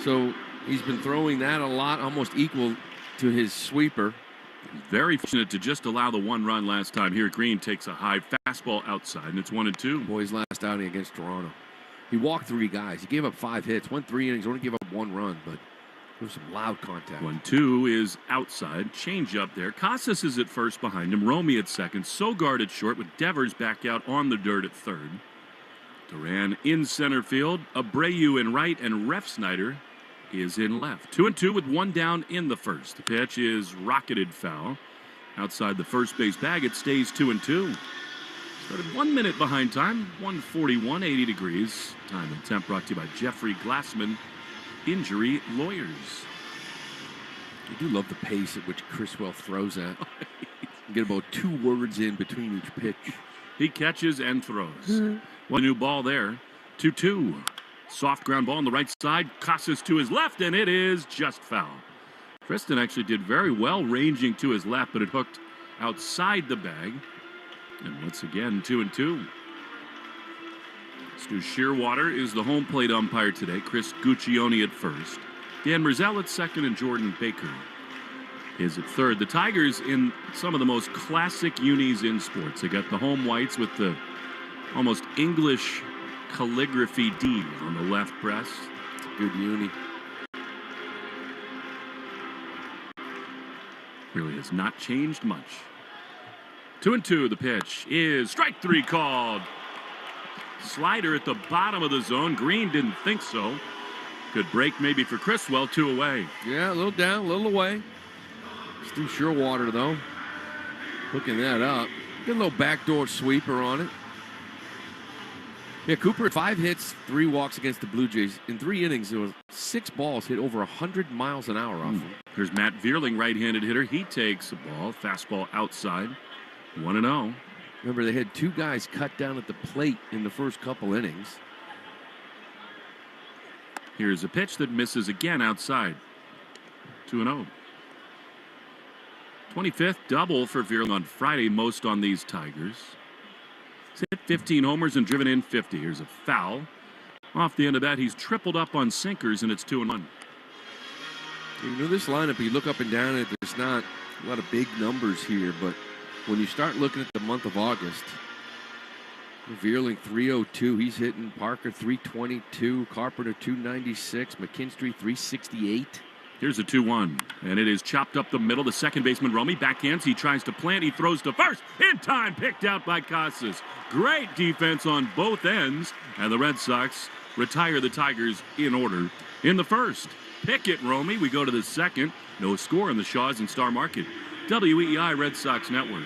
So he's been throwing that a lot, almost equal to his sweeper. Very fortunate to just allow the 1 run last time. Here, Green takes a high fastball outside, and it's 1-2. Boy's last outing against Toronto. He walked 3 guys. He gave up 5 hits, went 3 innings, only gave up 1 run, but there was some loud contact. 1-2 is outside. Change up there. Casas is at first behind him. Romy at second. Sogard at short with Devers back out on the dirt at third. Duran in center field. Abreu in right, and Refsnyder is in left. 2-2 with 1 down in the first. The pitch is rocketed foul. Outside the first base bag, it stays 2-2. Started 1 minute behind time. 1:41, 80 degrees. Time and temp brought to you by Jeffrey Glassman Injury Lawyers. I do love the pace at which Criswell throws at. You get about 2 words in between each pitch. He catches and throws. One new ball there. 2-2. Soft ground ball on the right side. Casas to his left, and it is just foul. Tristan actually did very well ranging to his left, but it hooked outside the bag. And once again, 2-2. Stu Shearwater is the home plate umpire today. Chris Guccione at first. Dan Merzell at second, and Jordan Baker is at third. The Tigers in some of the most classic unis in sports. They got the home whites with the almost English calligraphy D on the left breast. Good uni. Really has not changed much. 2-2. The pitch is strike 3 called. Slider at the bottom of the zone. Green didn't think so. Good break maybe for Criswell. 2 away. Yeah, a little down, a little away. Stu Shearwater, though, hooking that up. Get a little backdoor sweeper on it. Yeah, Cooper had 5 hits, 3 walks against the Blue Jays. In 3 innings, there was 6 balls hit over 100 miles an hour off him. Here's Matt Vierling, right-handed hitter. He takes a ball, fastball outside. 1-0. Remember, they had 2 guys cut down at the plate in the first couple innings. Here's a pitch that misses again outside. 2-0. 25th double for Vierling on Friday, most on these Tigers. He's hit 15 homers and driven in 50. Here's a foul. Off the end of that, he's tripled up on sinkers, and it's 2-1. You know, this lineup, you look up and down it, there's not a lot of big numbers here, but when you start looking at the month of August, Vierling 302, he's hitting. Parker 322, Carpenter 296, McKinstry 368. Here's a 2-1, and it is chopped up the middle. The second baseman, Romy, backhands. He tries to plant. He throws to first. In time, picked out by Casas. Great defense on both ends, and the Red Sox retire the Tigers in order in the first. Pick it, Romy. We go to the second. No score in the Shaws and Star Market. WEEI Red Sox Network.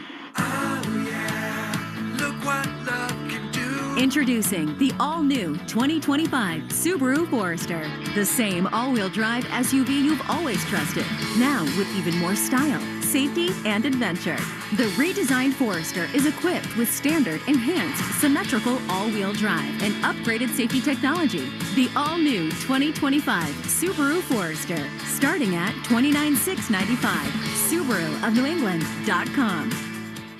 Introducing the all-new 2025 Subaru Forester. The same all-wheel drive SUV you've always trusted. Now with even more style, safety, and adventure. The redesigned Forester is equipped with standard, enhanced, symmetrical all-wheel drive and upgraded safety technology. The all-new 2025 Subaru Forester. Starting at $29,695. SubaruofNewEngland.com.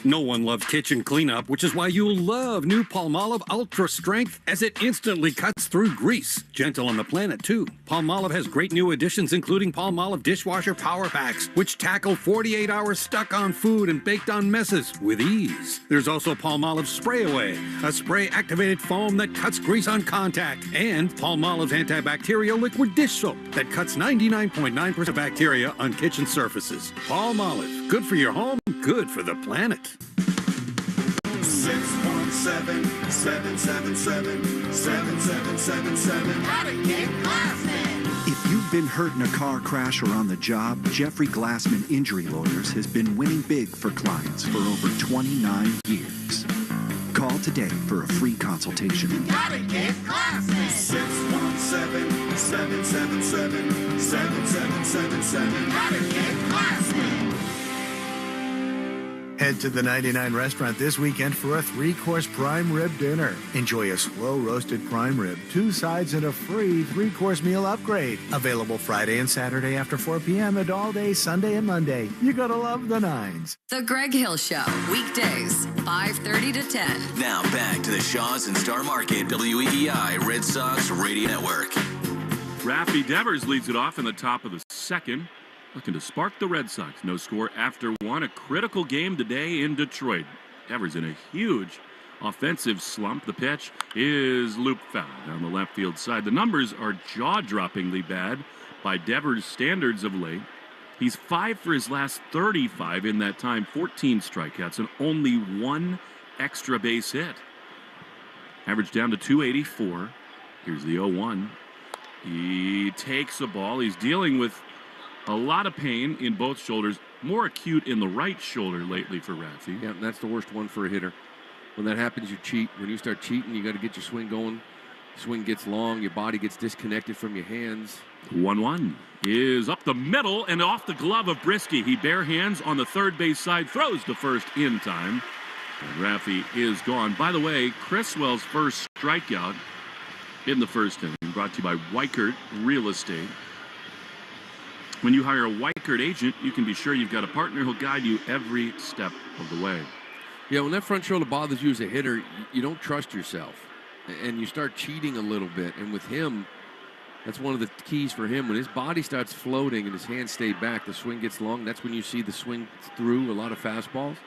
No one loves kitchen cleanup, which is why you'll love new Palmolive Ultra Strength, as it instantly cuts through grease. Gentle on the planet, too. Palmolive has great new additions, including Palmolive Dishwasher Power Packs, which tackle 48 hours stuck on food and baked on messes with ease. There's also Palmolive Spray Away, a spray-activated foam that cuts grease on contact, and Palmolive's antibacterial liquid dish soap that cuts 99.9% bacteria on kitchen surfaces. Palmolive, good for your home, good for the planet. 617-777-7777. Gotta get Glassman. If you've been hurt in a car crash or on the job, Jeffrey Glassman Injury Lawyers has been winning big for clients for over 29 years. Call today for a free consultation. Gotta get classy. 617-777-7777. Gotta get classy. Head to the 99 restaurant this weekend for a 3-course prime rib dinner. Enjoy a slow roasted prime rib, 2 sides, and a free 3-course meal upgrade. Available Friday and Saturday after 4 p.m. and all day Sunday and Monday. You gotta love the nines. The Greg Hill Show, weekdays, 5:30 to 10. Now back to the Shaws and Star Market WEEI Red Sox Radio Network. Rafi Devers leads it off in the top of the second, looking to spark the Red Sox. No score after 1. A critical game today in Detroit. Devers in a huge offensive slump. The pitch is loop foul down the left field side. The numbers are jaw-droppingly bad by Devers' standards of late. He's 5 for his last 35 in that time, 14 strikeouts, and only 1 extra base hit. Average down to 284. Here's the 0-1. He takes a ball. He's dealing with a lot of pain in both shoulders, more acute in the right shoulder lately for Rafi. Yeah, that's the worst one for a hitter. When that happens, you cheat. When you start cheating, you got to get your swing going. Swing gets long, your body gets disconnected from your hands. 1-1 is up the middle and off the glove of Brisky. He bare hands on the third base side, throws to first in time. And Rafi is gone. By the way, Criswell's first strikeout in the first inning, brought to you by Weichert Real Estate. When you hire a Weichert agent, you can be sure you've got a partner who'll guide you every step of the way. Yeah, when that front shoulder bothers you as a hitter, you don't trust yourself. And you start cheating a little bit. And with him, that's one of the keys for him. When his body starts floating and his hands stay back, the swing gets long. That's when you see the swing through a lot of fastballs.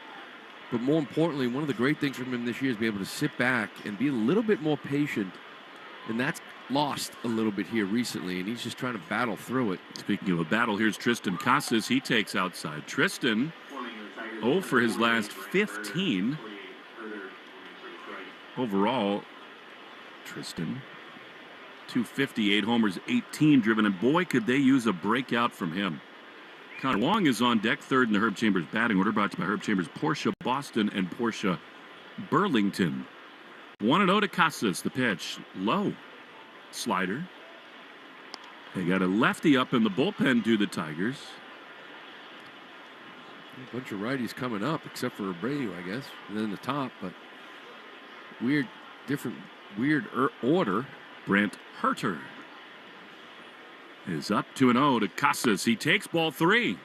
But more importantly, one of the great things from him this year is be able to sit back and be a little bit more patient. And that's lost a little bit here recently, and he's just trying to battle through it. Speaking of a battle, here's Tristan Casas. He takes outside. Tristan, 0 for his last 15. Overall, Tristan, 258 homers, 18 driven, and boy, could they use a breakout from him. Connor Wong is on deck, third in the Herb Chambers batting order, brought to you by Herb Chambers, Porsche Boston, and Porsche Burlington. 1-0 to Casas. The pitch, low. Slider. They got a lefty up in the bullpen to the Tigers. A bunch of righties coming up, except for Abreu, I guess, and then the top, but weird order. Brent Herter is up 2-0 to Casas. He takes ball 3.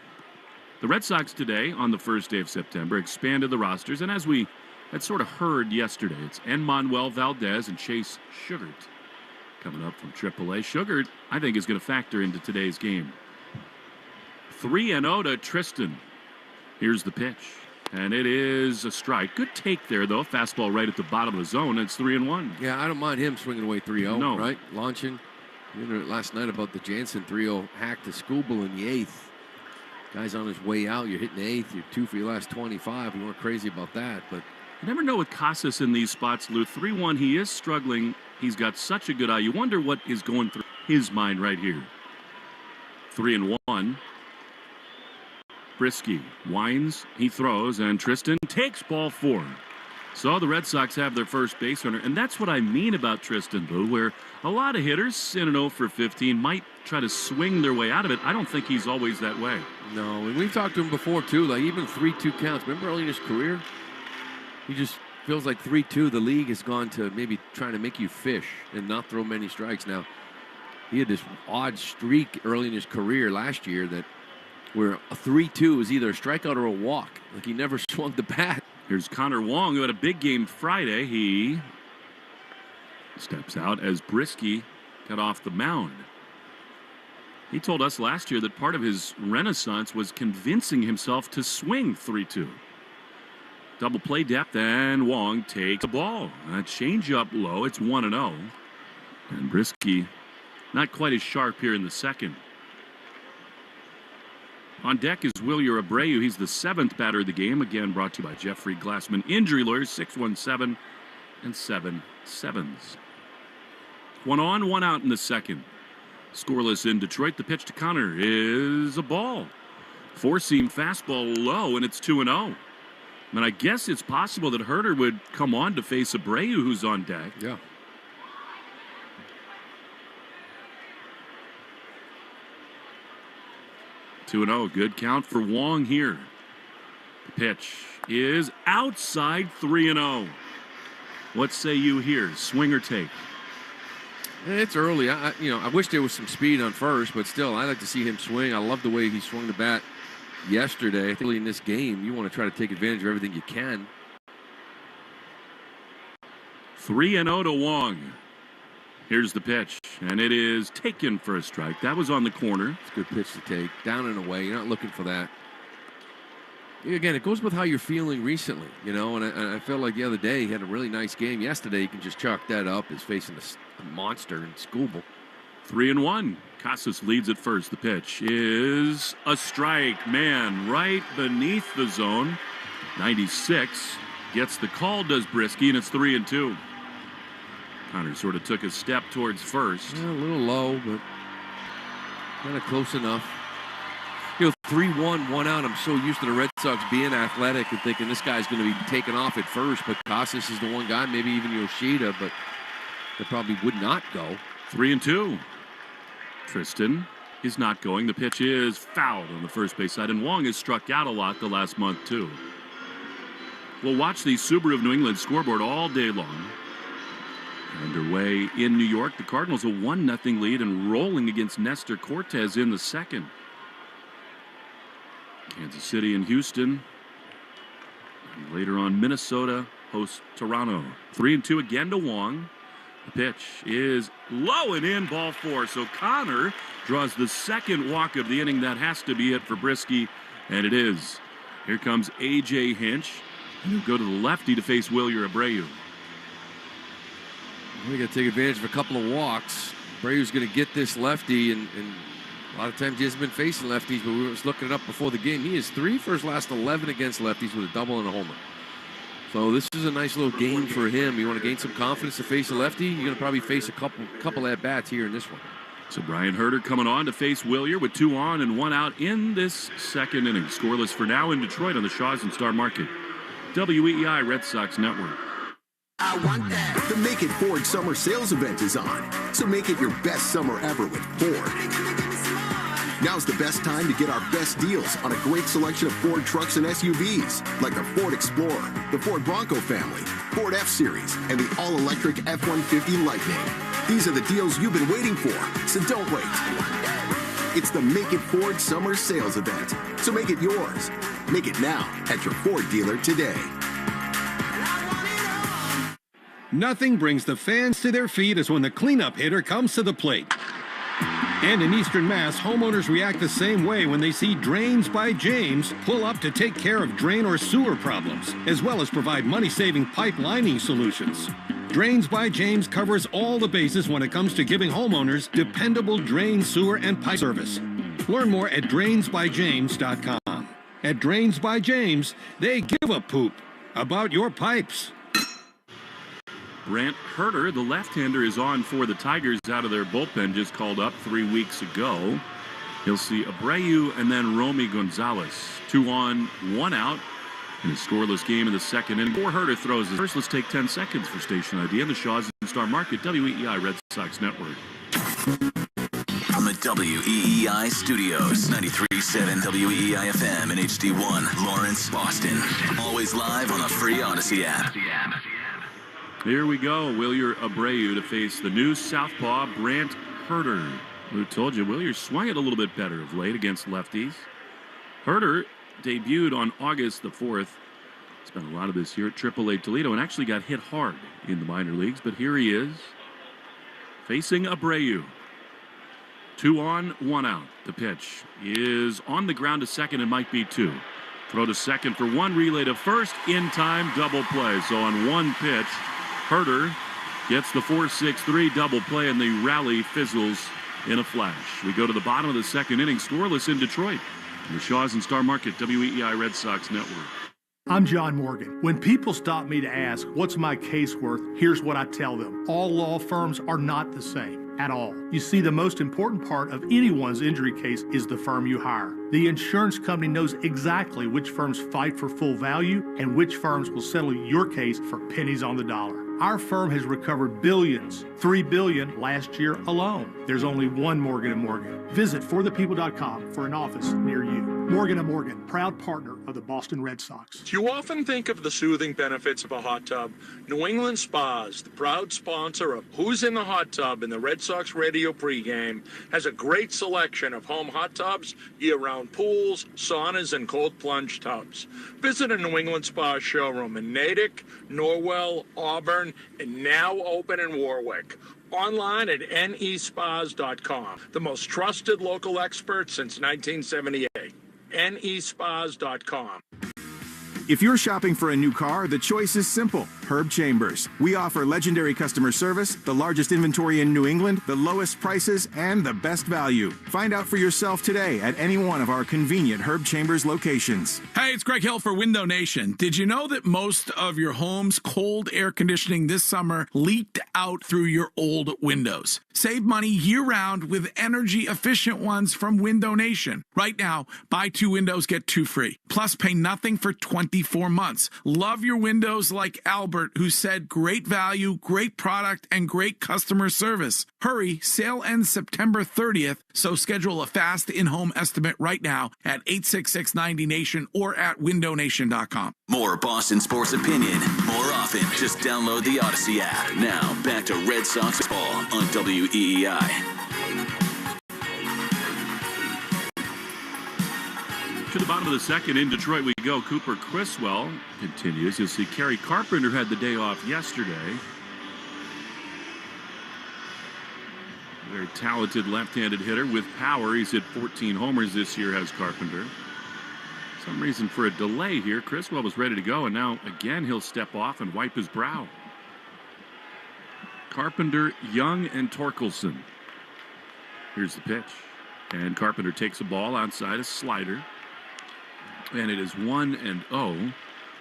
The Red Sox today, on the first day of September, expanded the rosters, and as we had sort of heard yesterday, it's Enmanuel Valdez and Chase Sugart coming up from AAA. Sugart, I think, is going to factor into today's game. 3-0 to Tristan. Here's the pitch, and it is a strike. Good take there, though. Fastball right at the bottom of the zone, and it's 3-1. Yeah, I don't mind him swinging away 3-0, no. Right? Launching. You know, last night about the Jansen 3-0 hack to Skubal in the 8th. Guy's on his way out. You're hitting the 8th. You're 2 for your last 25. We weren't crazy about that, but you never know with Casas in these spots, Lou. 3-1, he is struggling. He's got such a good eye. You wonder what is going through his mind right here. 3-1. Brisky winds, he throws, and Tristan takes ball 4. So the Red Sox have their first base runner, and that's what I mean about Tristan, Lou, where a lot of hitters in an 0 for 15 might try to swing their way out of it. I don't think he's always that way. No, and we've talked to him before, too, like even 3-2 counts. Remember early in his career? He just feels like 3-2. The league has gone to maybe trying to make you fish and not throw many strikes. Now, he had this odd streak early in his career last year that where a 3-2 is either a strikeout or a walk. Like he never swung the bat. Here's Connor Wong, who had a big game Friday. He steps out as Brisky got off the mound. He told us last year that part of his renaissance was convincing himself to swing 3-2. Double play depth, and Wong takes the ball. A change up low. It's 1-0. And Brisky not quite as sharp here in the second. On deck is Wilyer Abreu. He's the 7th batter of the game. Again, brought to you by Jeffrey Glassman Injury Lawyers, 617 and 7 sevens. 1 on, 1 out in the second. Scoreless in Detroit. The pitch to Connor is a ball. Four-seam fastball low, and it's 2-0. And I guess it's possible that Herter would come on to face Abreu, who's on deck. Yeah. Two 2-0. Good count for Wong here. The pitch is outside 3-0. What say you here? Swing or take? It's early. I wish there was some speed on first, but still, I like to see him swing. I love the way he swung the bat yesterday. I think in this game, you want to try to take advantage of everything you can. 3-0 to Wong. Here's the pitch, and it is taken for a strike. That was on the corner. It's a good pitch to take. Down and away. You're not looking for that. Again, it goes with how you're feeling recently, and I felt like the other day he had a really nice game. Yesterday, you can just chalk that up as facing a monster in Scooble. 3-1. Casas leads at first. The pitch is a strike. Man, right beneath the zone. 96 gets the call, does Brisky, and it's 3-2. Connor sort of took a step towards first. Yeah, a little low, but kind of close enough. 3-1, 1 out. I'm so used to the Red Sox being athletic and thinking this guy's going to be taken off at first, but Casas is the one guy, maybe even Yoshida, but that probably would not go. 3-2. Tristan is not going. The pitch is fouled on the first base side, and Wong has struck out a lot the last month, too. We'll watch the Subaru of New England scoreboard all day long. Underway in New York, the Cardinals a 1-0 lead and rolling against Nestor Cortez in the second. Kansas City and Houston. And later on, Minnesota hosts Toronto. 3-2 again to Wong. The pitch is low and in, ball 4. So Connor draws the second walk of the inning. That has to be it for Brisky, and it is. Here comes A.J. Hinch. And he'll go to the lefty to face Wilyer Abreu. We got to take advantage of a couple of walks. Abreu's going to get this lefty, and a lot of times he hasn't been facing lefties, but we were looking it up before the game. He is 3 for his last 11 against lefties with a double and a homer. So this is a nice little game for him. You want to gain some confidence to face a lefty, you're going to probably face a couple at-bats here in this one. So Brian Herter coming on to face Wilyer with 2 on and 1 out in this second inning. Scoreless for now in Detroit on the Shaws and Star Market. WEEI Red Sox Network. I want that. The Make It Ford Summer Sales Event is on. So make it your best summer ever with Ford. Now's the best time to get our best deals on a great selection of Ford trucks and SUVs, like the Ford Explorer, the Ford Bronco family, Ford F-Series, and the all-electric F-150 Lightning. These are the deals you've been waiting for, so don't wait. It's the Make It Ford Summer Sales Event. So make it yours. Make it now at your Ford dealer today. Nothing brings the fans to their feet as when the cleanup hitter comes to the plate. And in Eastern Mass, homeowners react the same way when they see Drains by James pull up to take care of drain or sewer problems, as well as provide money-saving pipe lining solutions. Drains by James covers all the bases when it comes to giving homeowners dependable drain, sewer, and pipe service. Learn more at drainsbyjames.com. At Drains by James, they give a poop about your pipes. Brant Herter, the left-hander, is on for the Tigers out of their bullpen, just called up 3 weeks ago. He'll see Abreu and then Romy Gonzalez. 2 on, 1 out in a scoreless game in the second inning. Before Herter throws his first, let's take 10 seconds for station ID and the Shaws and Star Market, WEEI Red Sox Network. From the WEEI studios, 93.7 WEEI FM and HD1, Lawrence, Boston. Always live on the free Odyssey app. Here we go. Wilyer Abreu to face the new southpaw, Brant Herter. Who told you, Wilyer swung it a little bit better of late against lefties. Herter debuted on August the 4th. Spent a lot of this year at AAA Toledo and actually got hit hard in the minor leagues. But here he is, facing Abreu. 2 on, 1 out. The pitch is on the ground to second and might be 2. Throw to second for 1, relay to first, in time, double play. So on 1 pitch, Herter gets the 4-6-3 double play, and the rally fizzles in a flash. We go to the bottom of the second inning, scoreless in Detroit. The Shaws and Star Market, WEEI Red Sox Network. I'm John Morgan. When people stop me to ask, what's my case worth, here's what I tell them. All law firms are not the same. at all. You see, the most important part of anyone's injury case is the firm you hire. The insurance company knows exactly which firms fight for full value and which firms will settle your case for pennies on the dollar. Our firm has recovered billions, $3 billion last year alone. There's only one Morgan & Morgan. Visit forthepeople.com for an office near you. Morgan & Morgan, proud partner of the Boston Red Sox. Do you often think of the soothing benefits of a hot tub? New England Spas, the proud sponsor of Who's in the Hot Tub in the Red Sox radio pregame, has a great selection of home hot tubs, year-round pools, saunas, and cold plunge tubs. Visit a New England Spa showroom in Natick, Norwell, Auburn, and now open in Warwick. Online at nespas.com. The most trusted local expert since 1978. nespas.com. If you're shopping for a new car, the choice is simple. Herb Chambers. We offer legendary customer service, the largest inventory in New England, the lowest prices, and the best value. Find out for yourself today at any one of our convenient Herb Chambers locations. Hey, it's Greg Hill for Window Nation. Did you know that most of your home's cold air conditioning this summer leaked out through your old windows? Save money year-round with energy-efficient ones from Window Nation. Right now, buy 2 windows, get 2 free. Plus, pay nothing for 24 months. Love your windows like Albert, who said great value, great product, and great customer service. Hurry, sale ends September 30th, so schedule a fast in-home estimate right now at 866-90-NATION or at windownation.com. More Boston sports opinion, more often. Just download the Odyssey app. Now, back to Red Sox ball on WEEI. To the bottom of the second, in Detroit we go. Cooper Criswell continues. You'll see Kerry Carpenter had the day off yesterday. Very talented left-handed hitter with power. He's hit 14 homers this year, has Carpenter. Some reason for a delay here. Criswell was ready to go, and now again he'll step off and wipe his brow. Carpenter, Young, and Torkelson. Here's the pitch. And Carpenter takes a ball outside a slider. And it is 1-0.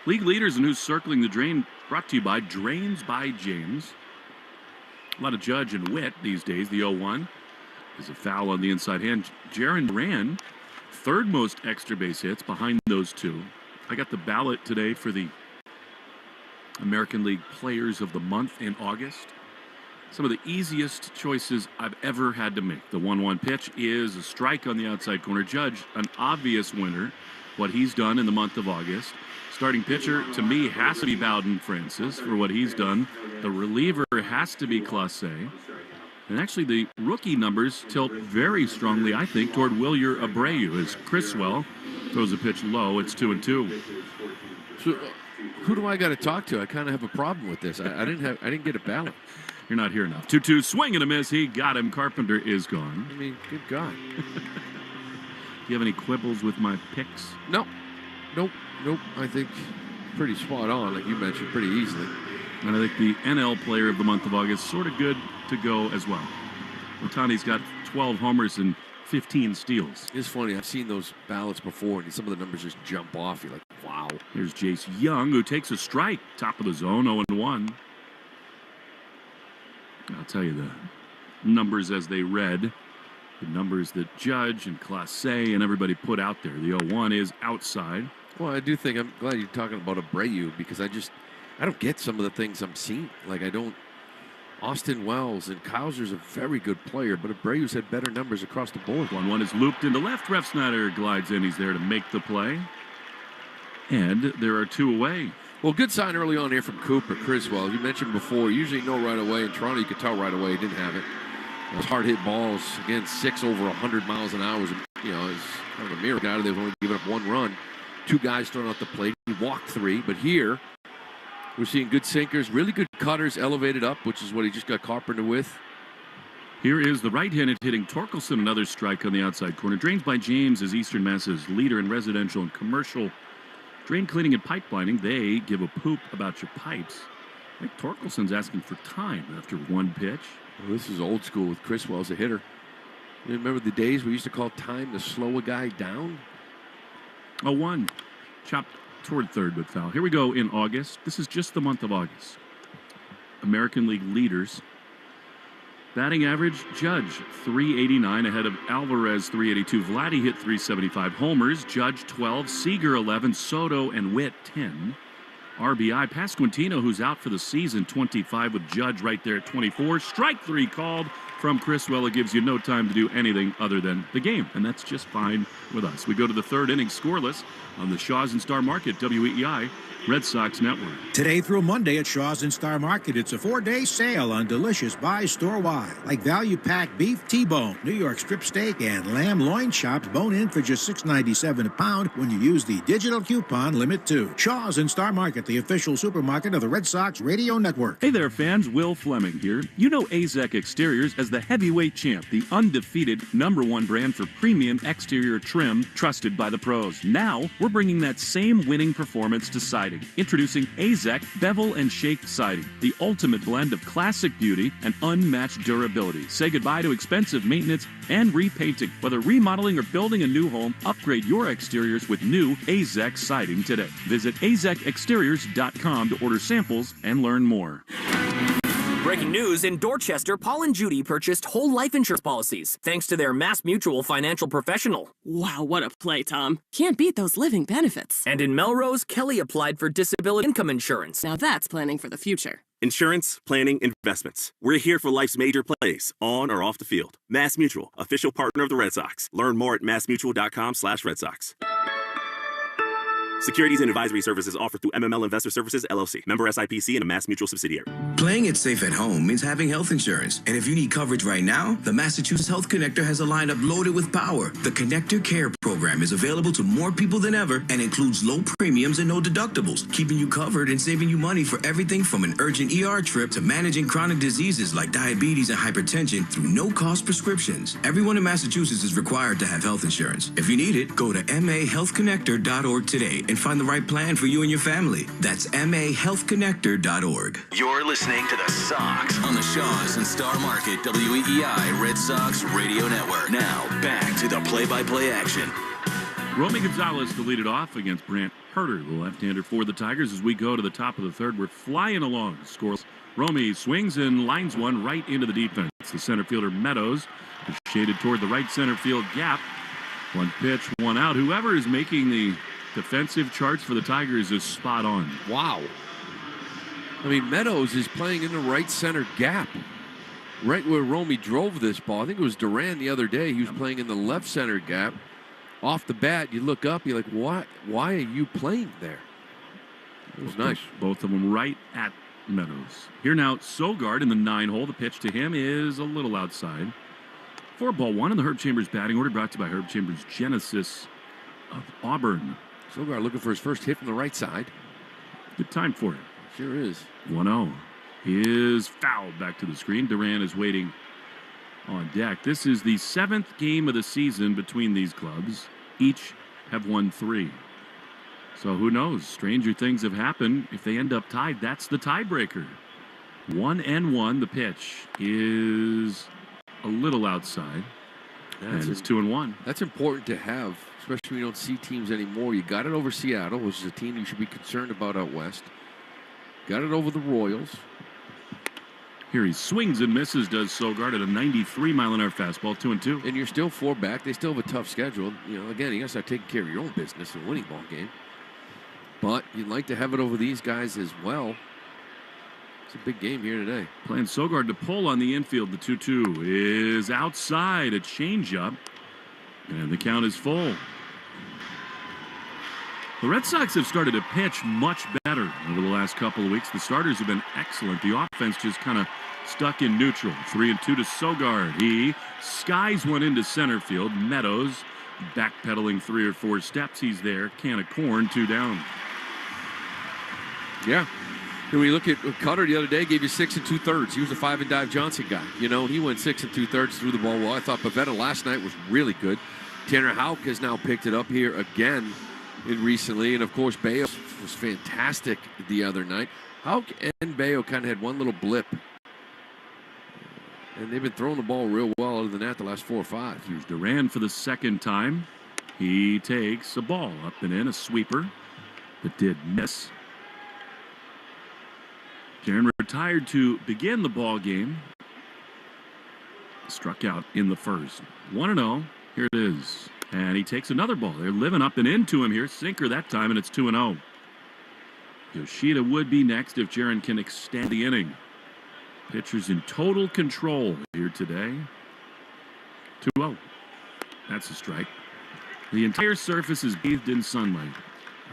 League leaders and who's circling the drain, brought to you by Drains by James. A lot of Judge and Witt these days. The 0-1 is a foul on the inside hand. Jaron Moran, third most extra base hits behind those two. I got the ballot today for the American League Players of the Month in August. Some of the easiest choices I've ever had to make. The 1-1 pitch is a strike on the outside corner. Judge, an obvious winner. What he's done in the month of August. Starting pitcher, to me, has to be Bowden Francis for what he's done. The reliever has to be Clase. And actually, the rookie numbers tilt very strongly, I think, toward Wilyer Abreu as Criswell throws a pitch low. It's 2-2. So, who do I got to talk to? I kind of have a problem with this. I didn't get a ballot. You're not here enough. 2-2, swing and a miss. He got him. Carpenter is gone. I mean, good God. Do you have any quibbles with my picks? No. Nope. I think pretty spot on, like you mentioned, pretty easily. And I think the NL Player of the Month of August, sort of good to go as well. Otani's got 12 homers and 15 steals. It's funny. I've seen those ballots before, and some of the numbers just jump off. You're like, wow. Here's Jace Young, who takes a strike. Top of the zone, 0-1. I'll tell you the numbers as they read. The numbers that Judge and Clase and everybody put out there. The 0-1 is outside. Well, I do think, I'm glad you're talking about Abreu, because I don't get some of the things I'm seeing. Like, I don't. Austin Wells and Kauser's a very good player, but Abreu's had better numbers across the board. 1-1 is looped into left. Ref Snyder glides in. He's there to make the play. And there are 2 away. Well, good sign early on here from Cooper Criswell. You mentioned before, usually know right away. In Toronto, you could tell right away he didn't have it. Those hard-hit balls, again, 6 over 100 miles an hour. You know, it's kind of a miracle. They've only given up 1 run. 2 guys throwing out the plate. He walked 3, but here we're seeing good sinkers, really good cutters elevated up, which is what he just got Carpenter with. Here is the right-handed hitting Torkelson, another strike on the outside corner. Drains by James is Eastern Mass's leader in residential and commercial drain cleaning and pipelining. They give a poop about your pipes. I think Torkelson's asking for time after 1 pitch. Well, this is old school with Criswell as a hitter. You remember the days we used to call time to slow a guy down? 0-1. Chopped toward third, but foul. Here we go in August. This is just the month of August. American League leaders. Batting average, Judge 389 ahead of Alvarez 382. Vladdy hit 375 homers. Judge 12, Seager 11, Soto and Witt 10. RBI, Pasquantino, who's out for the season, 25 with Judge right there at 24. Strike 3 called from Criswell. It gives you no time to do anything other than the game, and that's just fine with us. We go to the third inning scoreless on the Shaw's and Star Market, WEEI Red Sox Network. Today through Monday at Shaw's and Star Market, it's a 4-day sale on delicious buys store-wide, like value pack beef T-bone, New York strip steak, and lamb loin chops bone-in for just $6.97 a pound when you use the digital coupon Limit 2. Shaw's and Star Market, the official supermarket of the Red Sox Radio Network. Hey there, fans. Will Fleming here. You know AZEK Exteriors as the heavyweight champ, the undefeated #1 brand for premium exterior trim trusted by the pros. Now, we're bringing that same winning performance to siding. Introducing AZEK Bevel and Shake Siding, the ultimate blend of classic beauty and unmatched durability. Say goodbye to expensive maintenance and repainting. Whether remodeling or building a new home, upgrade your exteriors with new AZEK Siding today. Visit azekexteriors.com to order samples and learn more. Breaking news, in Dorchester, Paul and Judy purchased whole life insurance policies thanks to their Mass Mutual financial professional. Wow, what a play, Tom. Can't beat those living benefits. And in Melrose, Kelly applied for disability income insurance. Now that's planning for the future. Insurance, planning, investments. We're here for life's major plays, on or off the field. Mass Mutual, official partner of the Red Sox. Learn more at massmutual.com/Red Sox. Securities and advisory services offered through MML Investor Services, LLC. Member SIPC and a Mass Mutual subsidiary. Playing it safe at home means having health insurance. And if you need coverage right now, the Massachusetts Health Connector has a lineup loaded with power. The Connector Care program is available to more people than ever and includes low premiums and no deductibles, keeping you covered and saving you money for everything from an urgent ER trip to managing chronic diseases like diabetes and hypertension through no-cost prescriptions. Everyone in Massachusetts is required to have health insurance. If you need it, go to mahealthconnector.org today and find the right plan for you and your family. That's mahealthconnector.org. You're listening to the Sox on the Shaw's and Star Market WEEI Red Sox Radio Network. Now, back to the play-by-play action. Romy Gonzalez to lead it off against Brant Herter, the left-hander for the Tigers. As we go to the top of the third, we're flying along. Scores. Romy swings and lines one right into the defense. The center fielder Meadows is shaded toward the right center field gap. One pitch, one out. Whoever is making the defensive charts for the Tigers is spot on. Wow. I mean, Meadows is playing in the right center gap, right where Romy drove this ball. I think it was Duran the other day. He was playing in the left center gap. Off the bat, you look up, you're like, what? Why are you playing there? It was nice. Both of them right at Meadows. Here now, Sogard in the 9-hole. The pitch to him is a little outside. 4-1 in the Herb Chambers batting order, brought to you by Herb Chambers Genesis of Auburn. Sogard looking for his first hit from the right side. Good time for it. Sure is. 1-0. Is fouled back to the screen. Duran is waiting on deck. This is the 7th game of the season between these clubs. Each have won 3. So who knows? Stranger things have happened. If they end up tied, that's the tiebreaker. 1-1. The pitch is a little outside. And it's 2-1. That's important to have, especially when you don't see teams anymore. You got it over Seattle, which is a team you should be concerned about out west. Got it over the Royals. Here he swings and misses, does Sogard at a 93-mile-an-hour fastball, 2-2. And you're still 4 back. They still have a tough schedule. You know, again, you got to start taking care of your own business in a winning ball game. But you'd like to have it over these guys as well. It's a big game here today. Playing Sogard to pull on the infield. The 2-2 is outside, a changeup. And the count is full. The Red Sox have started to pitch much better over the last couple of weeks. The starters have been excellent. The offense just kind of stuck in neutral. 3-2 to Sogard. He skies one into center field. Meadows backpedaling 3 or 4 steps. He's there. Can of corn, 2 down. Yeah. When you look at Cutter the other day, gave you 6 2/3. He was a 5-and-dive Johnson guy. You know, he went 6 2/3 through the ball well. I thought Pavetta last night was really good. Tanner Houck has now picked it up here again recently. And, of course, Bayo was fantastic the other night. Houck and Bayo kind of had one little blip. And they've been throwing the ball real well other than that the last 4 or 5. Here's Duran for the second time. He takes a ball up and in, a sweeper, but did miss. Jaron retired to begin the ball game. Struck out in the first. 1-0. Here it is. And he takes another ball. They're living up and into him here. Sinker that time, and it's 2-0. Yoshida would be next if Jaron can extend the inning. Pitchers in total control here today. 2-0. That's a strike. The entire surface is bathed in sunlight.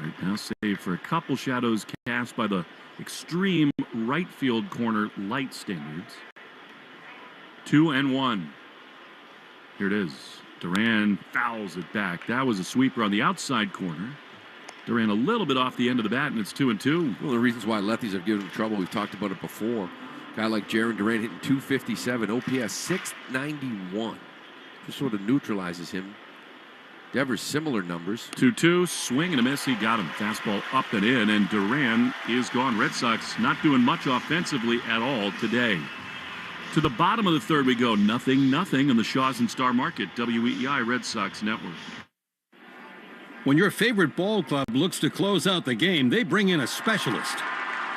Right now, save for a couple shadows cast by the extreme right field corner light standards. 2-1. Here it is. Duran fouls it back. That was a sweeper on the outside corner. Duran a little bit off the end of the bat, and it's 2-2. One of the reasons why lefties have given him trouble, we've talked about it before. A guy like Jaron Duran hitting .257, OPS 691. Just sort of neutralizes him. Devers similar numbers. 2-2, swing and a miss. He got him. Fastball up and in, and Duran is gone. Red Sox not doing much offensively at all today. To the bottom of the third we go. 0-0 in the Shaws and Star Market. WEEI Red Sox Network. When your favorite ball club looks to close out the game, they bring in a specialist.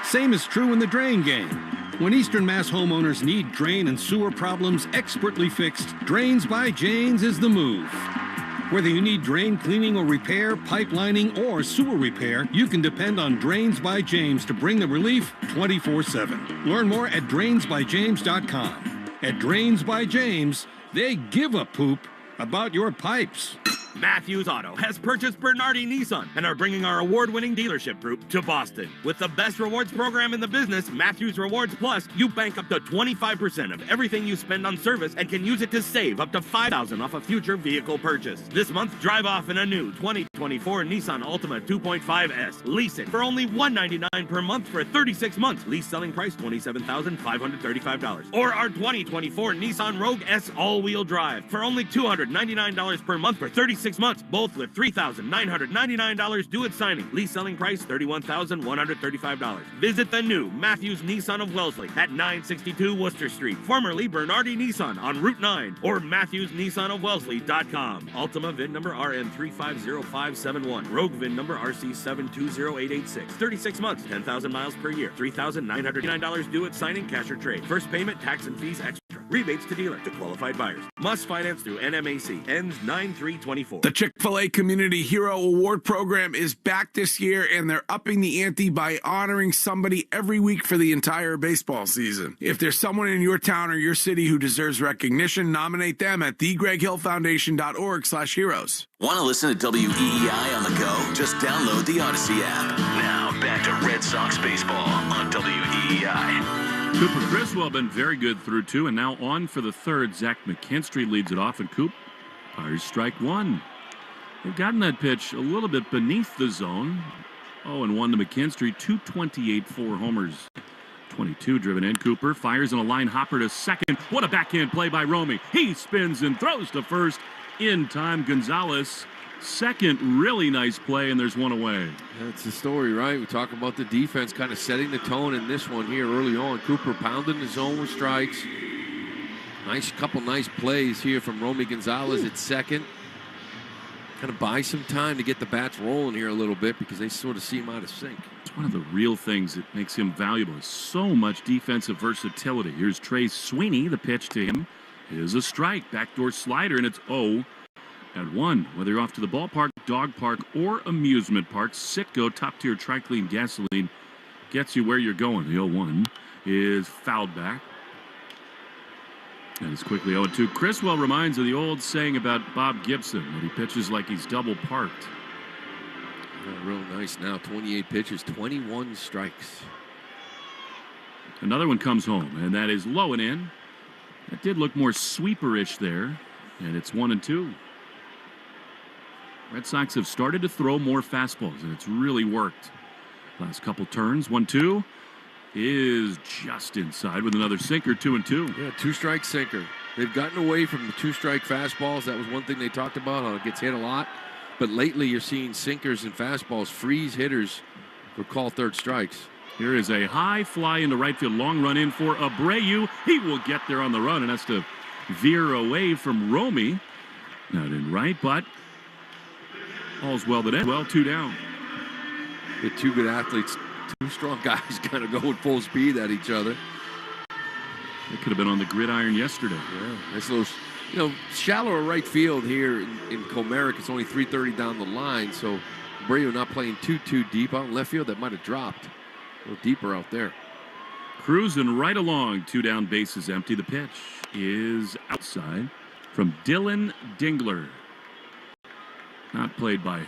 Same is true in the drain game. When Eastern Mass homeowners need drain and sewer problems expertly fixed, Drains by James is the move. Whether you need drain cleaning or repair, pipelining, or sewer repair, you can depend on Drains by James to bring the relief 24/7. Learn more at drainsbyjames.com. At Drains by James, they give a poop about your pipes. Matthews Auto has purchased Bernardi Nissan and are bringing our award-winning dealership group to Boston. With the best rewards program in the business, Matthews Rewards Plus, you bank up to 25% of everything you spend on service and can use it to save up to $5,000 off a future vehicle purchase. This month, drive off in a new 2024 Nissan Altima 2.5S. Lease it for only $199 per month for 36 months. Lease selling price $27,535. Or our 2024 Nissan Rogue S all-wheel drive for only $299 per month for 36 months, both with $3,999 due at signing. Lease selling price $31,135. Visit the new Matthews Nissan of Wellesley at 962 Worcester Street, formerly Bernardi Nissan on Route 9, or MatthewsNissanofWellesley.com. Ultima VIN number RN350571. Rogue VIN number RC720886. 36 months, 10,000 miles per year. $3,999 due at signing, cash or trade. First payment, tax and fees extra. Rebates to dealer to qualified buyers. Must finance through NMAC. Ends 9/3/24. The Chick-fil-A Community Hero Award Program is back this year, and they're upping the ante by honoring somebody every week for the entire baseball season. If there's someone in your town or your city who deserves recognition, nominate them at thegreghillfoundation.org/heroes. Want to listen to WEEI on the go? Just download the Odyssey app. Now, back to Red Sox baseball on WEEI. Cooper Criswell been very good through two, and now on for the third. Zach McKinstry leads it off, and Coop fires strike one. They've gotten that pitch a little bit beneath the zone. 0-1 to McKinstry, 228, 4 homers. 22 driven in. Cooper fires on a line hopper to second. What a backhand play by Romy. He spins and throws to first. In time, Gonzalez. Second really nice play, and there's one away. That's the story, right? We talk about the defense kind of setting the tone in this one here early on. Cooper pounding the zone with strikes. Couple nice plays here from Romy Gonzalez at second. Kind of buy some time to get the bats rolling here a little bit because they sort of seem out of sync. It's one of the real things that makes him valuable. Is so much defensive versatility. Here's Trey Sweeney. The pitch to him is a strike. Backdoor slider, and it's 0-1. Whether you're off to the ballpark, dog park, or amusement park, Citgo top-tier tri-clean gasoline gets you where you're going. The 0-1 is fouled back. And it's quickly 0-2. Criswell reminds of the old saying about Bob Gibson, that he pitches like he's double parked. Real nice now. 28 pitches, 21 strikes. Another one comes home, and that is low and in. That did look more sweeperish there, and it's 1-2. Red Sox have started to throw more fastballs, and it's really worked. Last couple turns, 1-2 is just inside with another sinker, 2-2. Yeah, two-strike sinker. They've gotten away from the two-strike fastballs. That was one thing they talked about, how it gets hit a lot. But lately you're seeing sinkers and fastballs freeze hitters for call third strikes. Here is a high fly into right field, long run in for Abreu. He will get there on the run and has to veer away from Romy. Not in right, but all's well that ends well, 2 down. The two good athletes, two strong guys kind of going full speed at each other. It could have been on the gridiron yesterday. Yeah, it's those, shallower right field here in Comerica. It's only 330 down the line, so Abreu not playing too deep out in left field. That might have dropped a little deeper out there. Cruising right along, 2 down, bases empty. The pitch is outside from Dylan Dingler. Not played by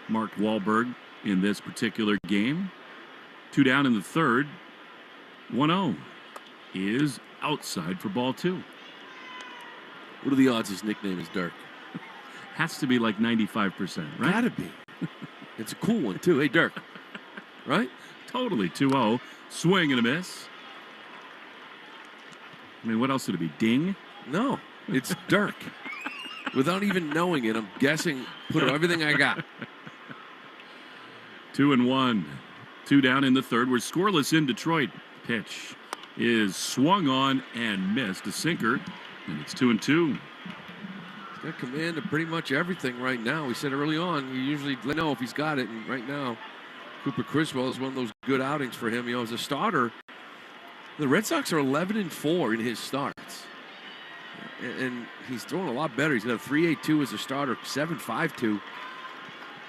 Mark Wahlberg in this particular game. 2 down in the third. 1-0 is outside for ball 2. What are the odds his nickname is Dirk? Has to be like 95%, right? Gotta be. It's a cool one, too. Hey, Dirk. Right? Totally. 2-0. Swing and a miss. I mean, what else would it be? Ding? No, it's Dirk. Without even knowing it, I'm guessing, put everything I got. 2-1. 2 down in the third. We're scoreless in Detroit. Pitch is swung on and missed. A sinker, and it's 2-2. He's got command of pretty much everything right now. We said early on, you usually let know if he's got it, and right now, Cooper Criswell is one of those good outings for him. As a starter, the Red Sox are 11-4 in his starts. And he's throwing a lot better. He's got a 3.82 as a starter, 7.52,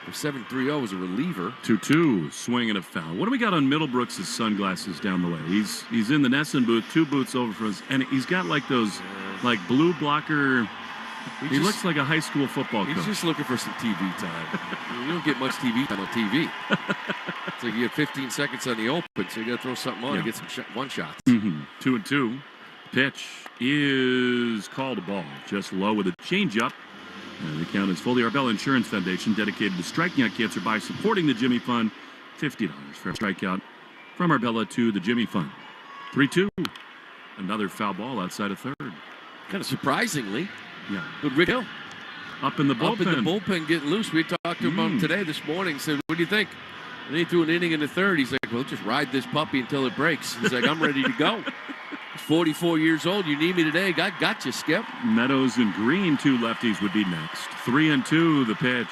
or 7.30 as a reliever. 2-2, swing and a foul. What do we got on Middlebrooks' sunglasses down the way? He's in the Nesson booth, 2 booths over from us, and he's got like those blue blocker. He looks like a high school football coach. He's just looking for some TV time. You don't get much TV time on TV. It's like you get 15 seconds on the open, so you got to throw something on and get some one-shots. 2-2. Pitch is called a ball, just low with a changeup. And the count is full. The Arbella Insurance Foundation, dedicated to striking out cancer by supporting the Jimmy Fund. $50 for a strikeout from Arbella to the Jimmy Fund. 3-2. Another foul ball outside of third. Kind of surprisingly. Yeah. But Rick Hill. Up in the bullpen. Up in the bullpen getting loose. We talked to him about today, this morning. Said, what do you think? And he threw an inning in the third. He's like, well, just ride this puppy until it breaks. He's like, I'm ready to go. He's 44 years old. You need me today. Got you, Skip. Meadows and Green, 2 lefties would be next. 3-2, the pitch.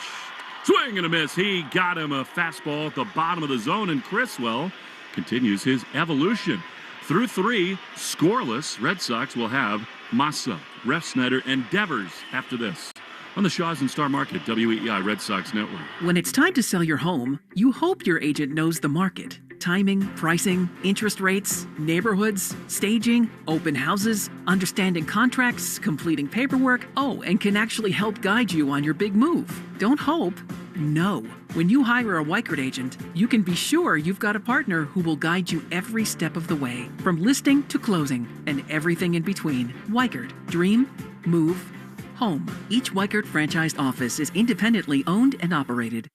Swing and a miss. He got him a fastball at the bottom of the zone, and Criswell continues his evolution. Through 3, scoreless, Red Sox will have Massa, Refsnyder, and Devers after this. On the Shaws and Star Market at WEI Red Sox Network. When it's time to sell your home, you hope your agent knows the market. Timing, pricing, interest rates, neighborhoods, staging, open houses, understanding contracts, completing paperwork, and can actually help guide you on your big move. Don't hope. No. When you hire a Weichert agent, you can be sure you've got a partner who will guide you every step of the way, from listing to closing, and everything in between. Weichert. Dream. Move. Home. Each Weichert franchised office is independently owned and operated.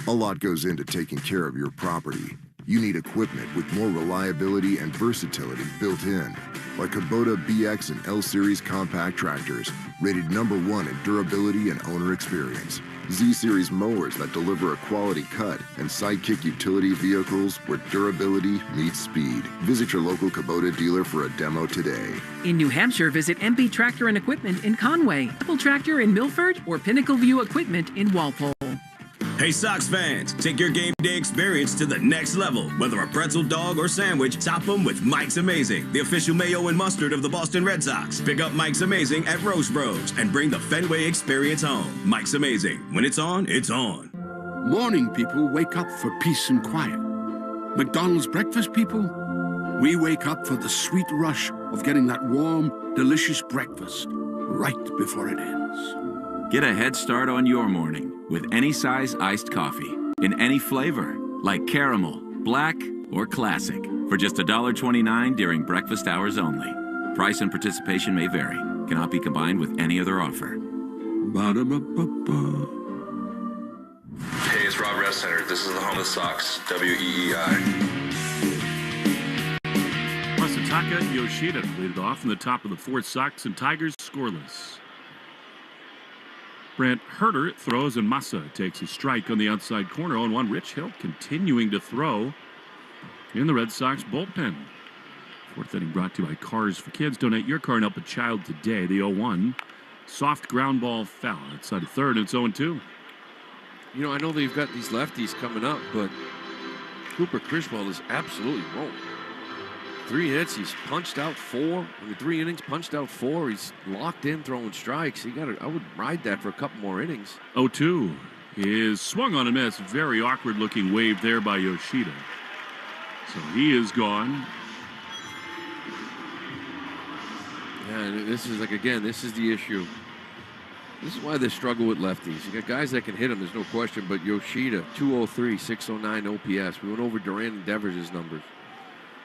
A lot goes into taking care of your property. You need equipment with more reliability and versatility built in, like Kubota BX and L Series compact tractors, rated #1 in durability and owner experience. Z-Series mowers that deliver a quality cut, and Sidekick utility vehicles where durability meets speed. Visit your local Kubota dealer for a demo today. In New Hampshire, visit MB Tractor and Equipment in Conway, Apple Tractor in Milford, or Pinnacle View Equipment in Walpole. Hey Sox fans, take your game day experience to the next level. Whether a pretzel, dog, or sandwich, top them with Mike's Amazing, the official mayo and mustard of the Boston Red Sox. Pick up Mike's Amazing at Roast Bros and bring the Fenway experience home. Mike's Amazing. When it's on, it's on. Morning people wake up for peace and quiet. McDonald's breakfast people, we wake up for the sweet rush of getting that warm, delicious breakfast right before it ends. Get a head start on your morning with any size iced coffee in any flavor, like caramel, black, or classic, for just $1.29 during breakfast hours only. Price and participation may vary. Cannot be combined with any other offer. Ba-da-ba-ba-ba. Hey, it's Rob Center. This is the home of the Sox, WEEI. Masataka Yoshida leaded off in the top of the fourth. Sox and Tigers scoreless. Brant Herter throws, and Massa takes a strike on the outside corner. 0-1. Rich Hill continuing to throw in the Red Sox bullpen. Fourth inning brought to you by Cars for Kids. Donate your car and help a child today. The 0-1. Soft ground ball foul outside of third, and it's 0-2. You know, I know they've got these lefties coming up, but Cooper Criswell is absolutely rolling. 3 hits. He's punched out 4. In the 3 innings, punched out 4. He's locked in throwing strikes. I would ride that for a couple more innings. 0-2 is swung on a miss. Very awkward looking wave there by Yoshida. So he is gone. Yeah, and this is this is the issue. This is why they struggle with lefties. You got guys that can hit them, there's no question, but Yoshida, 203, 609 OPS. We went over Duran and Devers' numbers.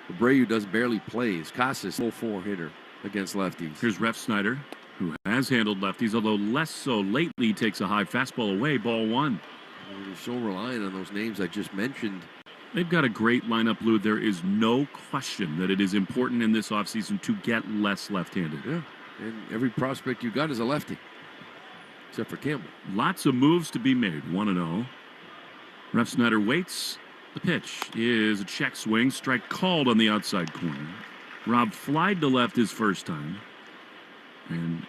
Abreu does barely plays. Casas, 0-4 hitter against lefties. Here's Ref Snyder, who has handled lefties, although less so lately. Takes a high fastball away, ball 1. You're so reliant on those names I just mentioned. They've got a great lineup, Lou. There is no question that it is important in this offseason to get less left-handed. Yeah, and every prospect you got is a lefty, except for Campbell. Lots of moves to be made, 1-0. Ref Snyder waits. The pitch is a check swing. Strike called on the outside corner. Rob flied to left his first time. And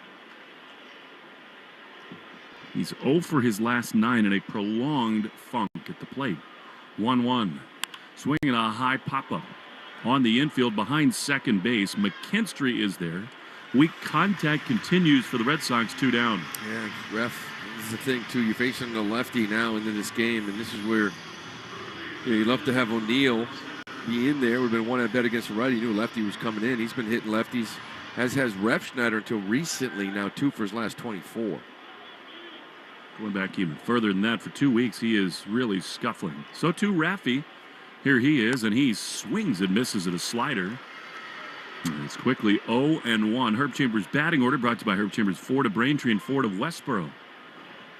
he's 0 for his last 9 in a prolonged funk at the plate. 1-1. Swinging a high pop-up on the infield behind second base. McKinstry is there. Weak contact continues for the Red Sox, 2 down. Yeah, ref, this is the thing, too. You're facing the lefty now into this game, and this is where you'd love to have O'Neill be in there. Would have been one at bet against the righty. He knew lefty was coming in. He's been hitting lefties, as has Ref Schneider until recently, now 2 for his last 24. Going back even further than that, for 2 weeks, he is really scuffling. So too Raffy. Here he is, and he swings and misses at a slider. And it's quickly 0-1. Herb Chambers' batting order brought to you by Herb Chambers, 4 to Braintree and 4 to Westboro.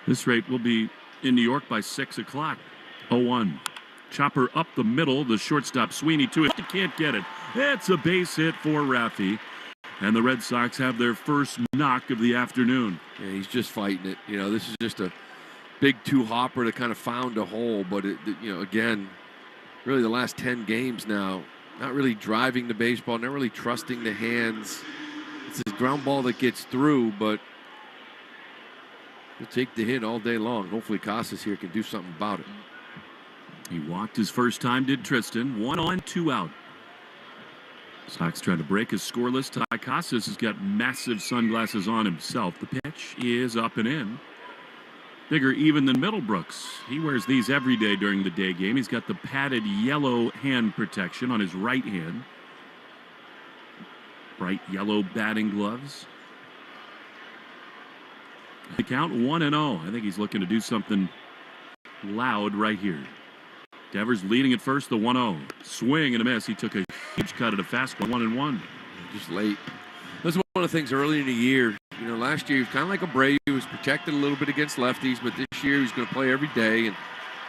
This rate will be in New York by 6 o'clock. 0-1. Chopper up the middle. The shortstop Sweeney to it. He can't get it. It's a base hit for Raffy. And the Red Sox have their first knock of the afternoon. Yeah, he's just fighting it. This is just a big 2-hopper that kind of found a hole. But, again, really the last 10 games now, not really driving the baseball, not really trusting the hands. It's a ground ball that gets through, but he'll take the hit all day long. Hopefully Casas here can do something about it. He walked his first time, did Tristan. 1 on, 2 out. Sox trying to break his scoreless tie. Casas has got massive sunglasses on himself. The pitch is up and in. Bigger even than Middlebrooks. He wears these every day during the day game. He's got the padded yellow hand protection on his right hand. Bright yellow batting gloves. The count 1-0. I think he's looking to do something loud right here. Devers leading at first, the 1-0. Swing and a miss. He took a huge cut at a fastball, 1-1. Just late. That's one of the things early in the year. Last year he was kind of like Abreu. He was protected a little bit against lefties, but this year he's going to play every day. And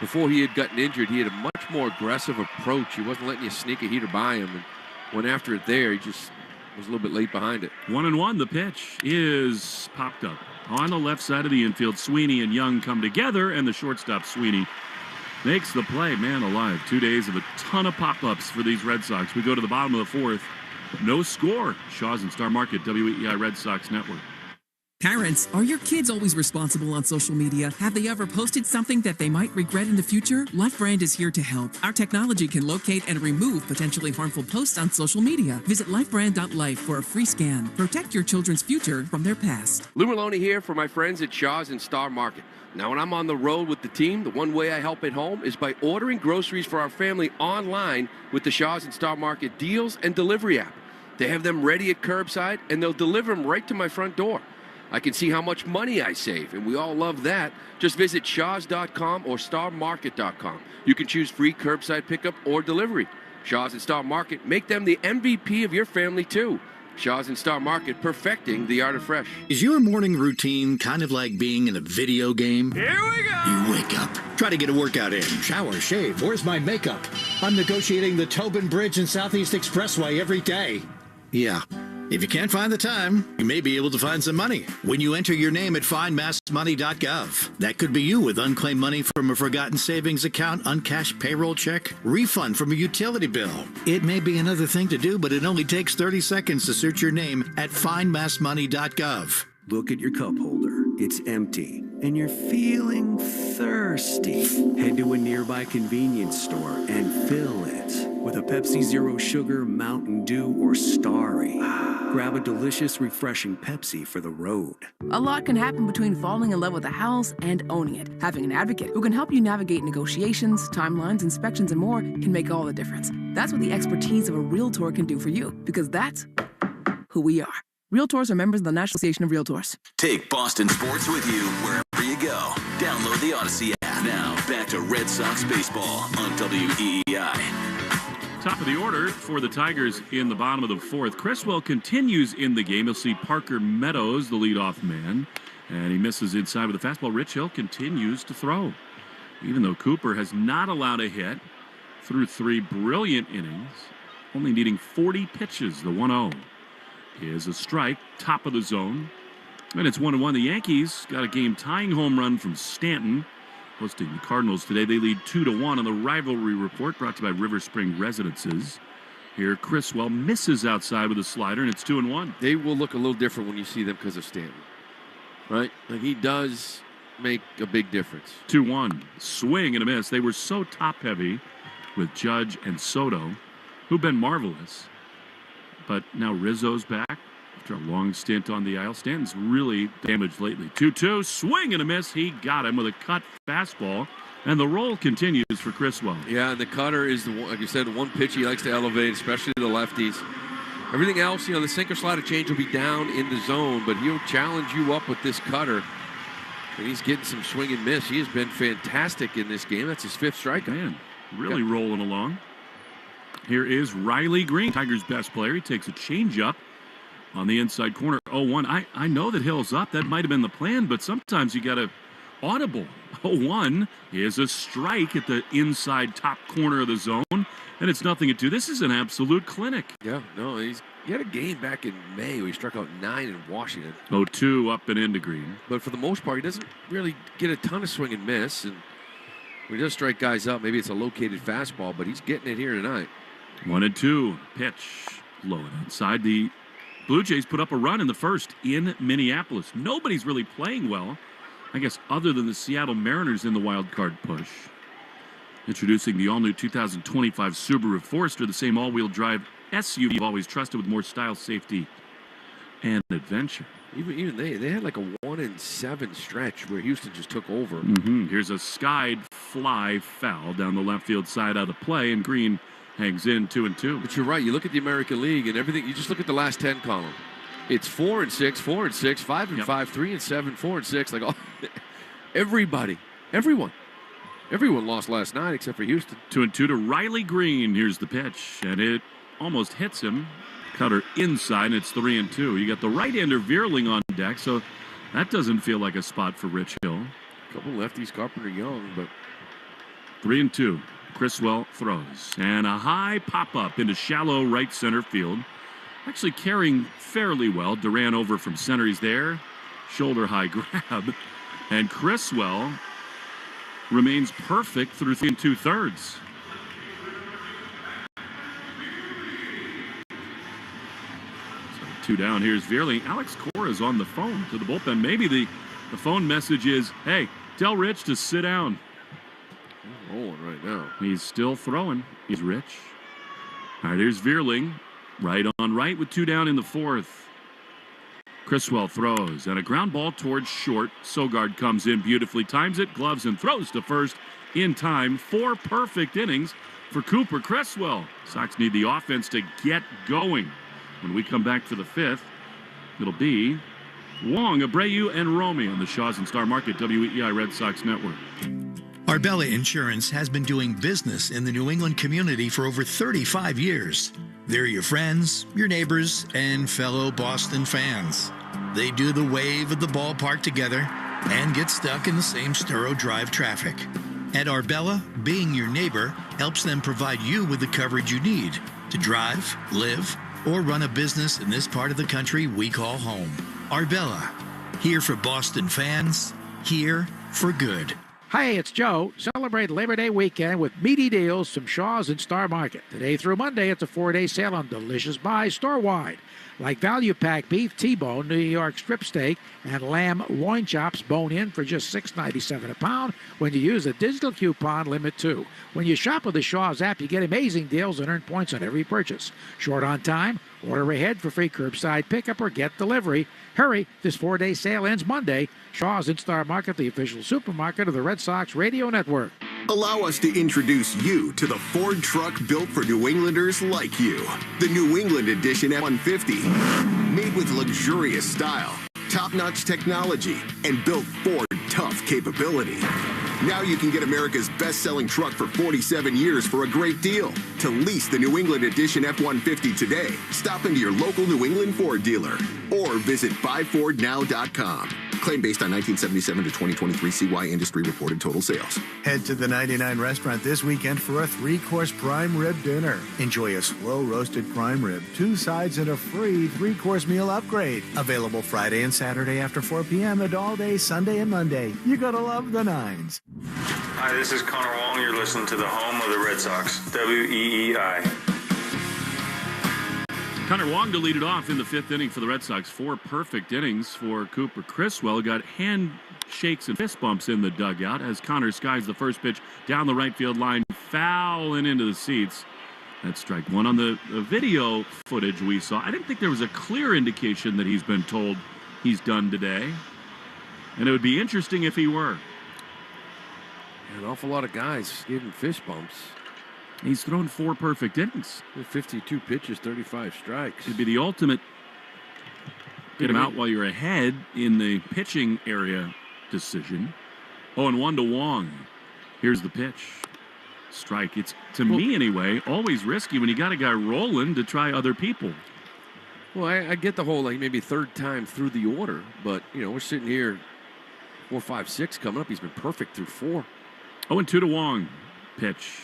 before he had gotten injured, he had a much more aggressive approach. He wasn't letting you sneak a heater by him. And went after it there. He just was a little bit late behind it. 1-1. The pitch is popped up. On the left side of the infield, Sweeney and Young come together, and the shortstop, Sweeney, makes the play. Man alive. 2 days of a ton of pop-ups for these Red Sox. We go to the bottom of the 4th. No score. Shaw's and Star Market, WEEI Red Sox Network. Parents, are your kids always responsible on social media? Have they ever posted something that they might regret in the future? LifeBrand is here to help. Our technology can locate and remove potentially harmful posts on social media. Visit lifebrand.life for a free scan. Protect your children's future from their past. Lou Maloney here for my friends at Shaw's and Star Market. Now, when I'm on the road with the team, the one way I help at home is by ordering groceries for our family online with the Shaw's and Star Market deals and delivery app. They have them ready at curbside, and they'll deliver them right to my front door. I can see how much money I save, and we all love that. Just visit shaws.com or starmarket.com. You can choose free curbside pickup or delivery. Shaw's and Star Market, make them the MVP of your family, too. Shaw's and Star Market, perfecting the art of fresh. Is your morning routine kind of like being in a video game? Here we go! You wake up, try to get a workout in, shower, shave, where's my makeup? I'm negotiating the Tobin Bridge and Southeast Expressway every day. Yeah. If you can't find the time, you may be able to find some money when you enter your name at findmassmoney.gov. That could be you with unclaimed money from a forgotten savings account, uncashed payroll check, refund from a utility bill. It may be another thing to do, but it only takes 30 seconds to search your name at findmassmoney.gov. Look at your cup holder. It's empty, and you're feeling thirsty. Head to a nearby convenience store and fill it with a Pepsi Zero Sugar, Mountain Dew, or Starry. Grab a delicious, refreshing Pepsi for the road. A lot can happen between falling in love with a house and owning it. Having an advocate who can help you navigate negotiations, timelines, inspections, and more can make all the difference. That's what the expertise of a Realtor can do for you, because that's who we are. Realtors are members of the National Association of Realtors. Take Boston sports with you wherever you go. Download the Odyssey app. Now, back to Red Sox baseball on WEEI. Top of the order for the Tigers in the bottom of the fourth. Criswell continues in the game. You'll see Parker Meadows, the leadoff man, and he misses inside with a fastball. Rich Hill continues to throw. Even though Cooper has not allowed a hit through 3 brilliant innings, only needing 40 pitches, the 1-0 is a strike, top of the zone. And it's 1-1. The Yankees got a game-tying home run from Stanton. Hosting the Cardinals today, they lead 2-1 on the rivalry report brought to you by River Spring Residences. Here, Criswell misses outside with a slider, and it's 2-1. They will look a little different when you see them because of Stanton, right? Like, he does make a big difference. 2-1. Swing and a miss. They were so top-heavy with Judge and Soto, who've been marvelous. But now Rizzo's back after a long stint on the aisle. Stanton's really damaged lately. 2-2, swing and a miss. He got him with a cut fastball. And the roll continues for Criswell. Yeah, and the cutter is, like you said, the one pitch he likes to elevate, especially the lefties. Everything else, the sinker slider change will be down in the zone, but he'll challenge you up with this cutter. And he's getting some swing and miss. He has been fantastic in this game. That's his 5th strikeout. Man, really rolling along. Here is Riley Green, Tigers' best player. He takes a changeup on the inside corner. 0-1. I know that Hill's up. That might have been the plan, but sometimes you got to audible. 0-1 is a strike at the inside top corner of the zone, and it's 0-2. This is an absolute clinic. Yeah, no, he had a game back in May where he struck out 9 in Washington. 0-2 up and into Green. But for the most part, he doesn't really get a ton of swing and miss, and when he does strike guys out, maybe it's a located fastball, but he's getting it here tonight. 1-2, pitch low and outside. The Blue Jays put up a run in the first in Minneapolis. Nobody's really playing well, I guess, other than the Seattle Mariners in the wild card push. Introducing the all-new 2025 Subaru Forester, the same all-wheel drive SUV you've always trusted with more style, safety, and adventure. Even they had like a 1-7 stretch where Houston just took over. Here's a skied fly foul down the left field side out of play, and Green hangs in 2-2. But you're right. You look at the American League and everything. You just look at the last 10 column. It's 4-6, 4-6, 5-5, 3-7, 4-6. Like everyone lost last night except for Houston. 2-2 to Riley Green. Here's the pitch, and it almost hits him. Cutter inside, and it's 3-2. You got the right-hander Veerling on deck, so that doesn't feel like a spot for Rich Hill. A couple lefties, Carpenter Young, but 3-2. Criswell throws, and a high pop-up into shallow right center field. Actually carrying fairly well. Duran over from center. He's there. Shoulder high grab. And Criswell remains perfect through 3 2/3. So 2 down. Here's Veerling. Alex Cora's on the phone to the bullpen. Maybe the phone message is, hey, tell Rich to sit down. Rolling right now. He's still throwing. He's Rich. All right, here's Veerling. Right on right with 2 down in the 4th. Criswell throws, and a ground ball towards short. Sogard comes in beautifully, times it, gloves, and throws to first in time. 4 perfect innings for Cooper Criswell. Sox need the offense to get going. When we come back for the 5th, it'll be Wong, Abreu, and Romy on the Shaws and Star Market WEEI Red Sox Network. Arbella Insurance has been doing business in the New England community for over 35 years. They're your friends, your neighbors, and fellow Boston fans. They do the wave at the ballpark together and get stuck in the same Sturo Drive traffic. At Arbella, being your neighbor helps them provide you with the coverage you need to drive, live, or run a business in this part of the country we call home. Arbella, here for Boston fans, here for good. Hi, it's Joe. Celebrate Celebrate Labor Day weekend with meaty deals from Shaw's and Star Market. Today through Monday, it's a 4-day sale on delicious buys store-wide, like value pack beef T-bone, New York strip steak, and lamb loin chops bone-in for just $6.97 a pound when you use a digital coupon limit 2. When you shop with the Shaw's app, you get amazing deals and earn points on every purchase. Short on time? Order ahead for free curbside pickup or get delivery. Hurry, this 4-day sale ends Monday. Shaw's and Star Market, the official supermarket of the Red Sox Radio Network. Allow us to introduce you to the Ford truck built for New Englanders like you. The New England Edition F-150. Made with luxurious style, top-notch technology, and built Ford tough capability. Now you can get America's best-selling truck for 47 years for a great deal. To lease the New England Edition F-150 today, stop into your local New England Ford dealer or visit buyfordnow.com. Claim based on 1977 to 2023 CY industry reported total sales. Head to the 99 restaurant this weekend for a 3-course prime rib dinner. Enjoy a slow roasted prime rib, 2 sides, and a free 3-course meal upgrade. Available Friday and Saturday after 4 p.m. and all day Sunday and Monday. You're gonna love the 9s. Hi, this is Connor Wong. You're listening to the home of the Red Sox, WEEI. Connor Wong to lead it off in the 5th inning for the Red Sox. 4 perfect innings for Cooper Criswell. Got handshakes and fist bumps in the dugout as Connor skies the first pitch down the right field line, fouling into the seats. That's strike 1 on the video footage we saw. I didn't think there was a clear indication that he's been told he's done today. And it would be interesting if he were. An awful lot of guys gave him fist bumps. He's thrown 4 perfect innings. 52 pitches, 35 strikes. It'd be the ultimate get him out while you're ahead in the pitching area decision. 0-1 to Wong. Here's the pitch. Strike. It's, to me anyway, always risky when you got a guy rolling to try other people. Well, I get the whole, like, maybe third time through the order, but, you know, we're sitting here 4, 5, 6 coming up. He's been perfect through 4. 0-2 to Wong. Pitch.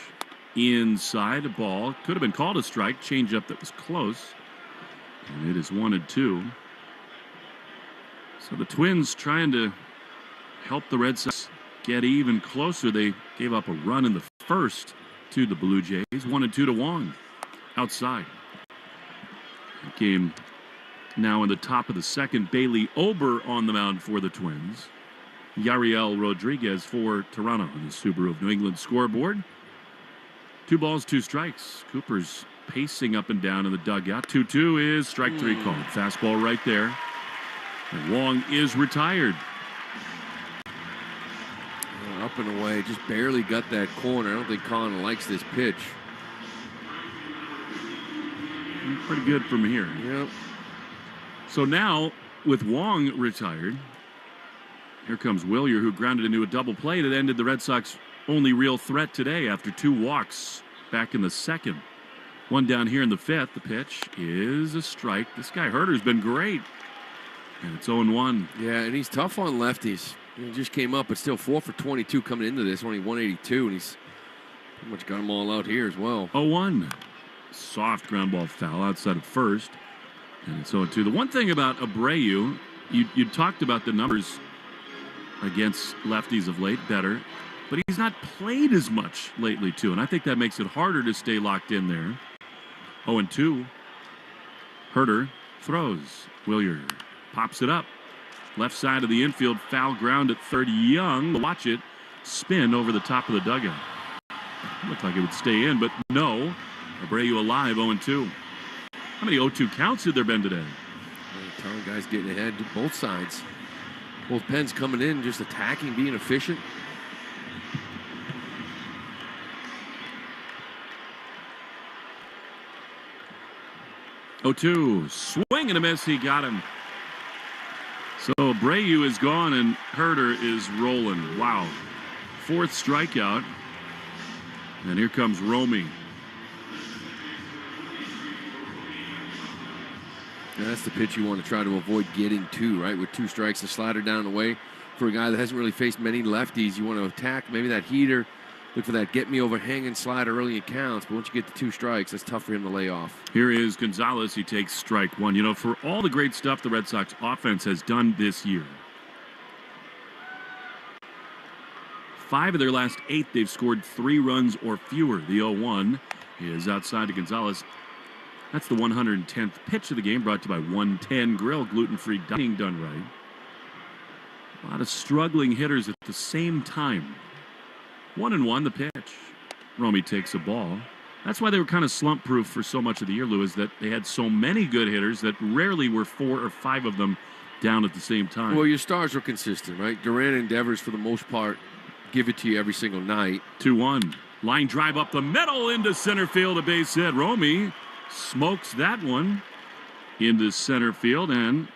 Inside a ball. Could have been called a strike. Changeup that was close. And it is 1-2. So the Twins trying to help the Red Sox get even closer. They gave up a run in the first to the Blue Jays. 1-2 to Wong. Outside. Game now in the top of the 2nd. Bailey Ober on the mound for the Twins. Yariel Rodriguez for Toronto on the Subaru of New England scoreboard. 2 balls, 2 strikes. Cooper's pacing up and down in the dugout. 2-2 is strike 3 called. Fastball right there. And Wong is retired. Up and away, just barely got that corner. I don't think Connor likes this pitch. Pretty good from here. Yep. So now, with Wong retired, here comes Willier, who grounded into a double play that ended the Red Sox' only real threat today after 2 walks back in the 2nd. 1 down here in the 5th. The pitch is a strike. This guy Herter's been great. And it's 0-1. Yeah, and he's tough on lefties. He just came up, but still 4 for 22 coming into this. Only 182, and he's pretty much got them all out here as well. 0-1. Soft ground ball foul outside of first. And it's 0-2. The one thing about Abreu, you talked about the numbers against lefties of late, better. But he's not played as much lately, too. And I think that makes it harder to stay locked in there. 0-2. Herter throws. Willier pops it up. Left side of the infield, foul ground at third. Young, watch it, spin over the top of the dugout. Looked like it would stay in, but no. Abreu alive, 0-2. How many 0-2 counts had there been today? Ton of guys getting ahead to both sides. Both pens coming in, just attacking, being efficient. Swing and a miss. He got him. So Abreu is gone and Herter is rolling. Wow. 4th strikeout. And here comes Romy. Yeah, that's the pitch you want to try to avoid getting to, right? With 2 strikes, a slider down and away. For a guy that hasn't really faced many lefties, you want to attack maybe that heater. Look for that get me over hanging slider early in counts. But once you get to 2 strikes, that's tough for him to lay off. Here is Gonzalez. He takes strike 1. You know, for all the great stuff the Red Sox offense has done this year, 5 of their last 8, they've scored 3 runs or fewer. The 0-1 is outside to Gonzalez. That's the 110th pitch of the game, brought to you by 110 Grill, gluten-free dining done right. A lot of struggling hitters at the same time. 1-1 the pitch. Romy takes a ball. That's why they were kind of slump-proof for so much of the year, Lou, is that they had so many good hitters that rarely were 4 or 5 of them down at the same time. Well, your stars were consistent, right? Duran and Devers, for the most part, give it to you every single night. 2-1. Line drive up the middle into center field, a base hit. Romy smokes that one into center field, and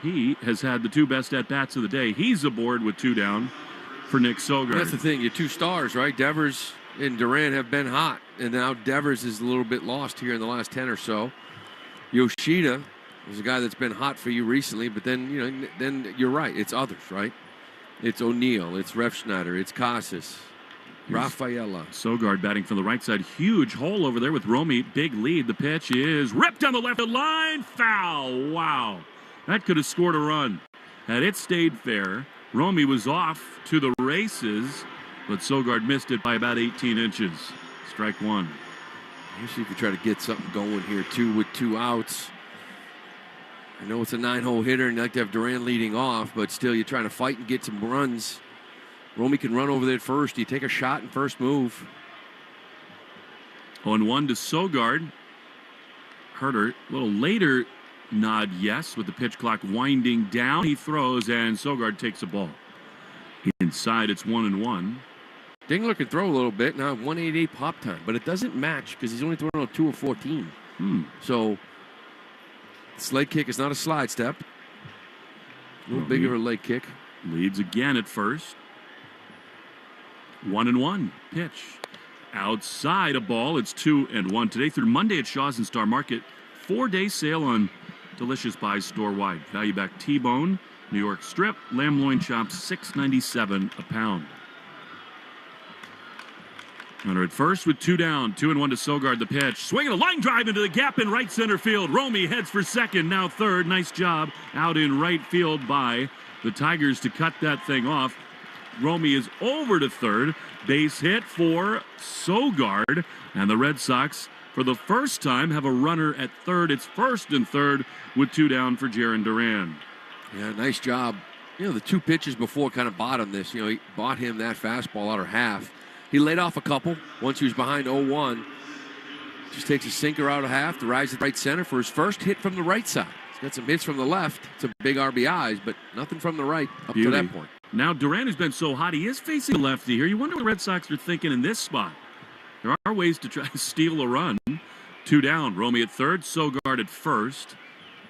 he has had the 2 best at-bats of the day. He's aboard with 2 down for Nick Sogard. That's the thing. Your 2 stars, right? Devers and Duran have been hot, and now Devers is a little bit lost here in the last 10 or so. Yoshida is a guy that's been hot for you recently, but then, then you're right. It's others, right? It's O'Neill. It's Refschneider. It's Casas. Rafaela. Sogard batting from the right side. Huge hole over there with Romy. Big lead. The pitch is ripped down the left line. Foul. Wow. That could have scored a run. Had it stayed fair, Romy was off to the races, but Sogard missed it by about 18 inches. Strike 1. Usually if you try to get something going here, 2 with 2 outs. I know it's a 9-hole hitter and you like to have Duran leading off, but still you're trying to fight and get some runs. Romy can run over there at first. You take a shot in first move. 0-1 to Sogard. Herter, a little later nod yes with the pitch clock winding down. He throws and Sogard takes a ball. Inside it's 1-1. Dingler can throw a little bit. Now 188 pop time, but it doesn't match because he's only throwing on 2 of 14. So this leg kick is not a slide step. A little bigger of a leg kick. Leads again at first. 1-1 pitch. Outside a ball. It's 2-1 today through Monday at Shaw's and Star Market. 4-day sale on delicious buys store-wide. Value back T-bone, New York strip, lamb loin chops, $6.97 a pound. Runner at first with 2 down. 2-1 to Sogard. The pitch. Swinging a line drive into the gap in right center field. Romy heads for second. Now third. Nice job out in right field by the Tigers to cut that thing off. Romy is over to third. Base hit for Sogard. And the Red Sox, for the first time, have a runner at third. It's first and third with 2 down for Jarren Duran. Yeah, nice job. The 2 pitches before kind of bottomed this. He bought him that fastball out of half. He laid off a couple once he was behind 0-1. Just takes a sinker out of half to rise to right center for his first hit from the right side. He's got some hits from the left, some big RBIs, but nothing from the right up to that point. Now Duran has been so hot, he is facing a lefty here. You wonder what the Red Sox are thinking in this spot. There are ways to try to steal a run. 2 down. Romy at third, Sogard at first.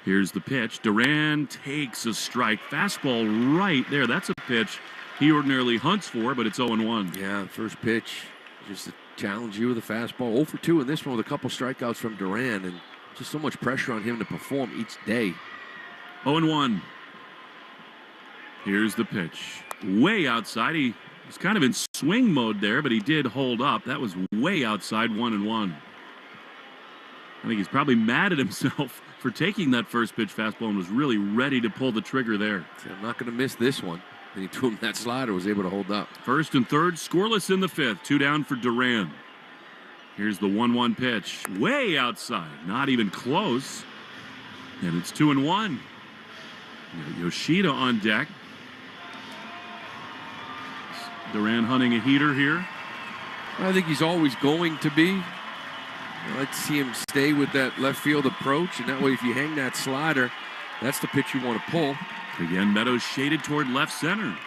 Here's the pitch. Duran takes a strike. Fastball right there. That's a pitch he ordinarily hunts for, but it's 0-1. Yeah, first pitch, just to challenge you with a fastball. 0 for 2 in this one with a couple strikeouts from Duran, and just so much pressure on him to perform each day. 0-1. Here's the pitch. Way outside. He was kind of in swing mode there, but he did hold up. That was way outside, 1-1. I think he's probably mad at himself for taking that first pitch fastball and was really ready to pull the trigger there. So I'm not going to miss this one. And he threw him that slider, was able to hold up. First and third, scoreless in the 5th. 2 down for Duran. Here's the 1-1 pitch. Way outside. Not even close. And it's 2-1. Yoshida on deck. Duran hunting a heater here. I think he's always going to be. I like to see him stay with that left field approach. And that way, if you hang that slider, that's the pitch you want to pull. Again, Meadows shaded toward left center.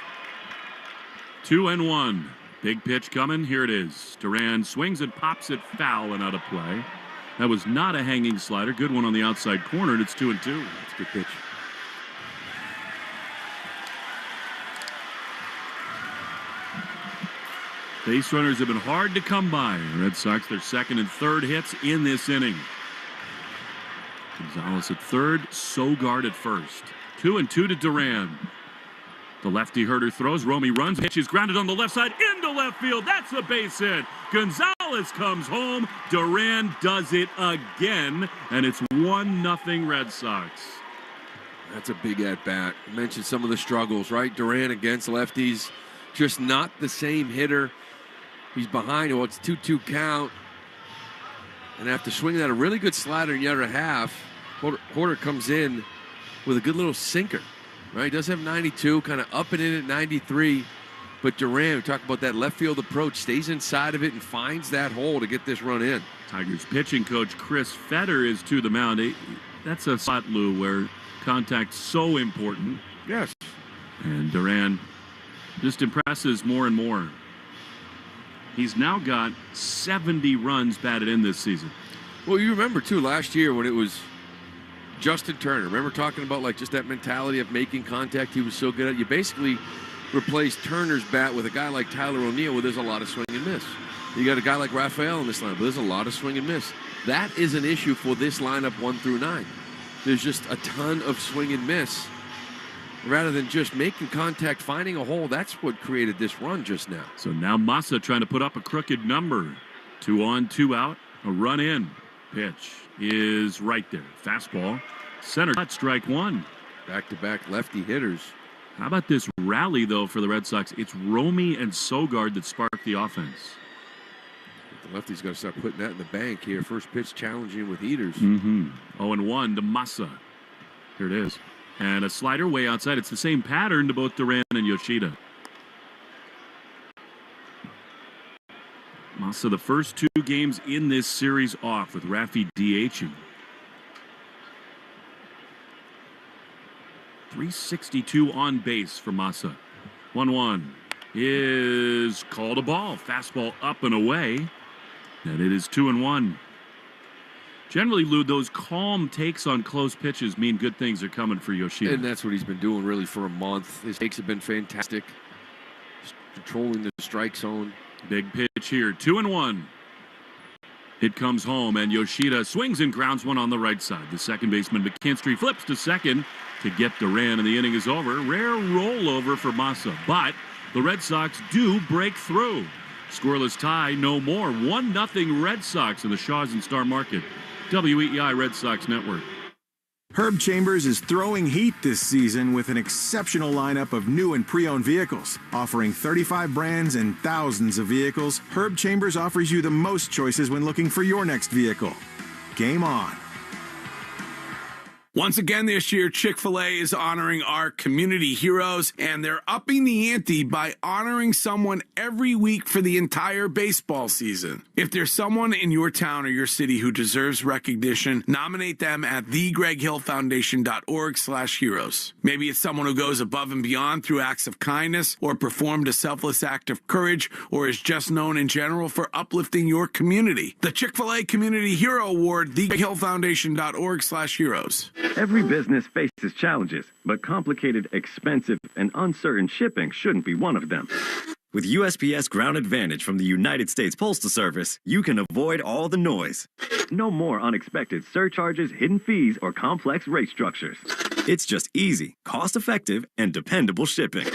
2-1. Big pitch coming. Here it is. Duran swings and pops it foul and out of play. That was not a hanging slider. Good one on the outside corner, and it's 2-2. That's a good pitch. Base runners have been hard to come by. The Red Sox, their second and third hits in this inning. Gonzalez at third, Sogard at first. 2-2 to Duran. The lefty herder throws. Romy runs. Pitch is grounded on the left side into left field. That's a base hit. Gonzalez comes home. Duran does it again. And it's 1-0 Red Sox. That's a big at-bat. I mentioned some of the struggles, right? Duran against lefties. just not the same hitter. He's behind. Well, it's 2-2 count. And after swinging at a really good slider in the other half, Porter comes in with a good little sinker. Right? He does have 92, kind of up and in at 93. But Duran, we talked about that left field approach, stays inside of it and finds that hole to get this run in. Tigers pitching coach Chris Fetter is to the mound. That's a spot, Lou, where contact's so important. Yes. And Duran just impresses more and more. He's now got 70 runs batted in this season. Well, you remember, too, last year when it was Justin Turner. Remember talking about like just that mentality of making contact he was so good at? You basically replaced Turner's bat with a guy like Tyler O'Neill where there's a lot of swing and miss. You got a guy like Rafael in this lineup, but there's a lot of swing and miss. That is an issue for this lineup 1 through 9. There's just a ton of swing and miss. Rather than just making contact, finding a hole, that's what created this run just now. So now Massa trying to put up a crooked number. 2 on, 2 out, a run in. Pitch is right there. Fastball, center cut, strike 1. Back-to-back lefty hitters. How about this rally, though, for the Red Sox? It's Romy and Sogard that spark the offense. The lefty's got to start putting that in the bank here. First pitch challenging with heaters. 0-1 to Massa. Here it is. And a slider way outside. It's the same pattern to both Duran and Yoshida. Massa, the first 2 games in this series off with Rafi DHing. 362 on base for Massa. 1-1 is called a ball. Fastball up and away. And it is 2-1. Generally, Lou, those calm takes on close pitches mean good things are coming for Yoshida. And that's what he's been doing really for a month. His takes have been fantastic. Just controlling the strike zone. Big pitch here. 2-1. It comes home, and Yoshida swings and grounds one on the right side. The second baseman, McKinstry, flips to second to get Duran, and the inning is over. Rare rollover for Massa, but the Red Sox do break through. Scoreless tie, no more. 1-0 Red Sox in the Shaws and Star Market. WEEI Red Sox Network. Herb Chambers is throwing heat this season with an exceptional lineup of new and pre-owned vehicles. Offering 35 brands and thousands of vehicles, Herb Chambers offers you the most choices when looking for your next vehicle. Game on. Once again this year, Chick-fil-A is honoring our community heroes, and they're upping the ante by honoring someone every week for the entire baseball season. If there's someone in your town or your city who deserves recognition, nominate them at thegreghillfoundation.org/heroes. Maybe it's someone who goes above and beyond through acts of kindness or performed a selfless act of courage or is just known in general for uplifting your community. The Chick-fil-A Community Hero Award, thegreghillfoundation.org/heroes. Every business faces challenges, but complicated, expensive, and uncertain shipping shouldn't be one of them. With USPS Ground Advantage from the United States Postal Service, you can avoid all the noise. No more unexpected surcharges, hidden fees, or complex rate structures. It's just easy, cost-effective, and dependable shipping.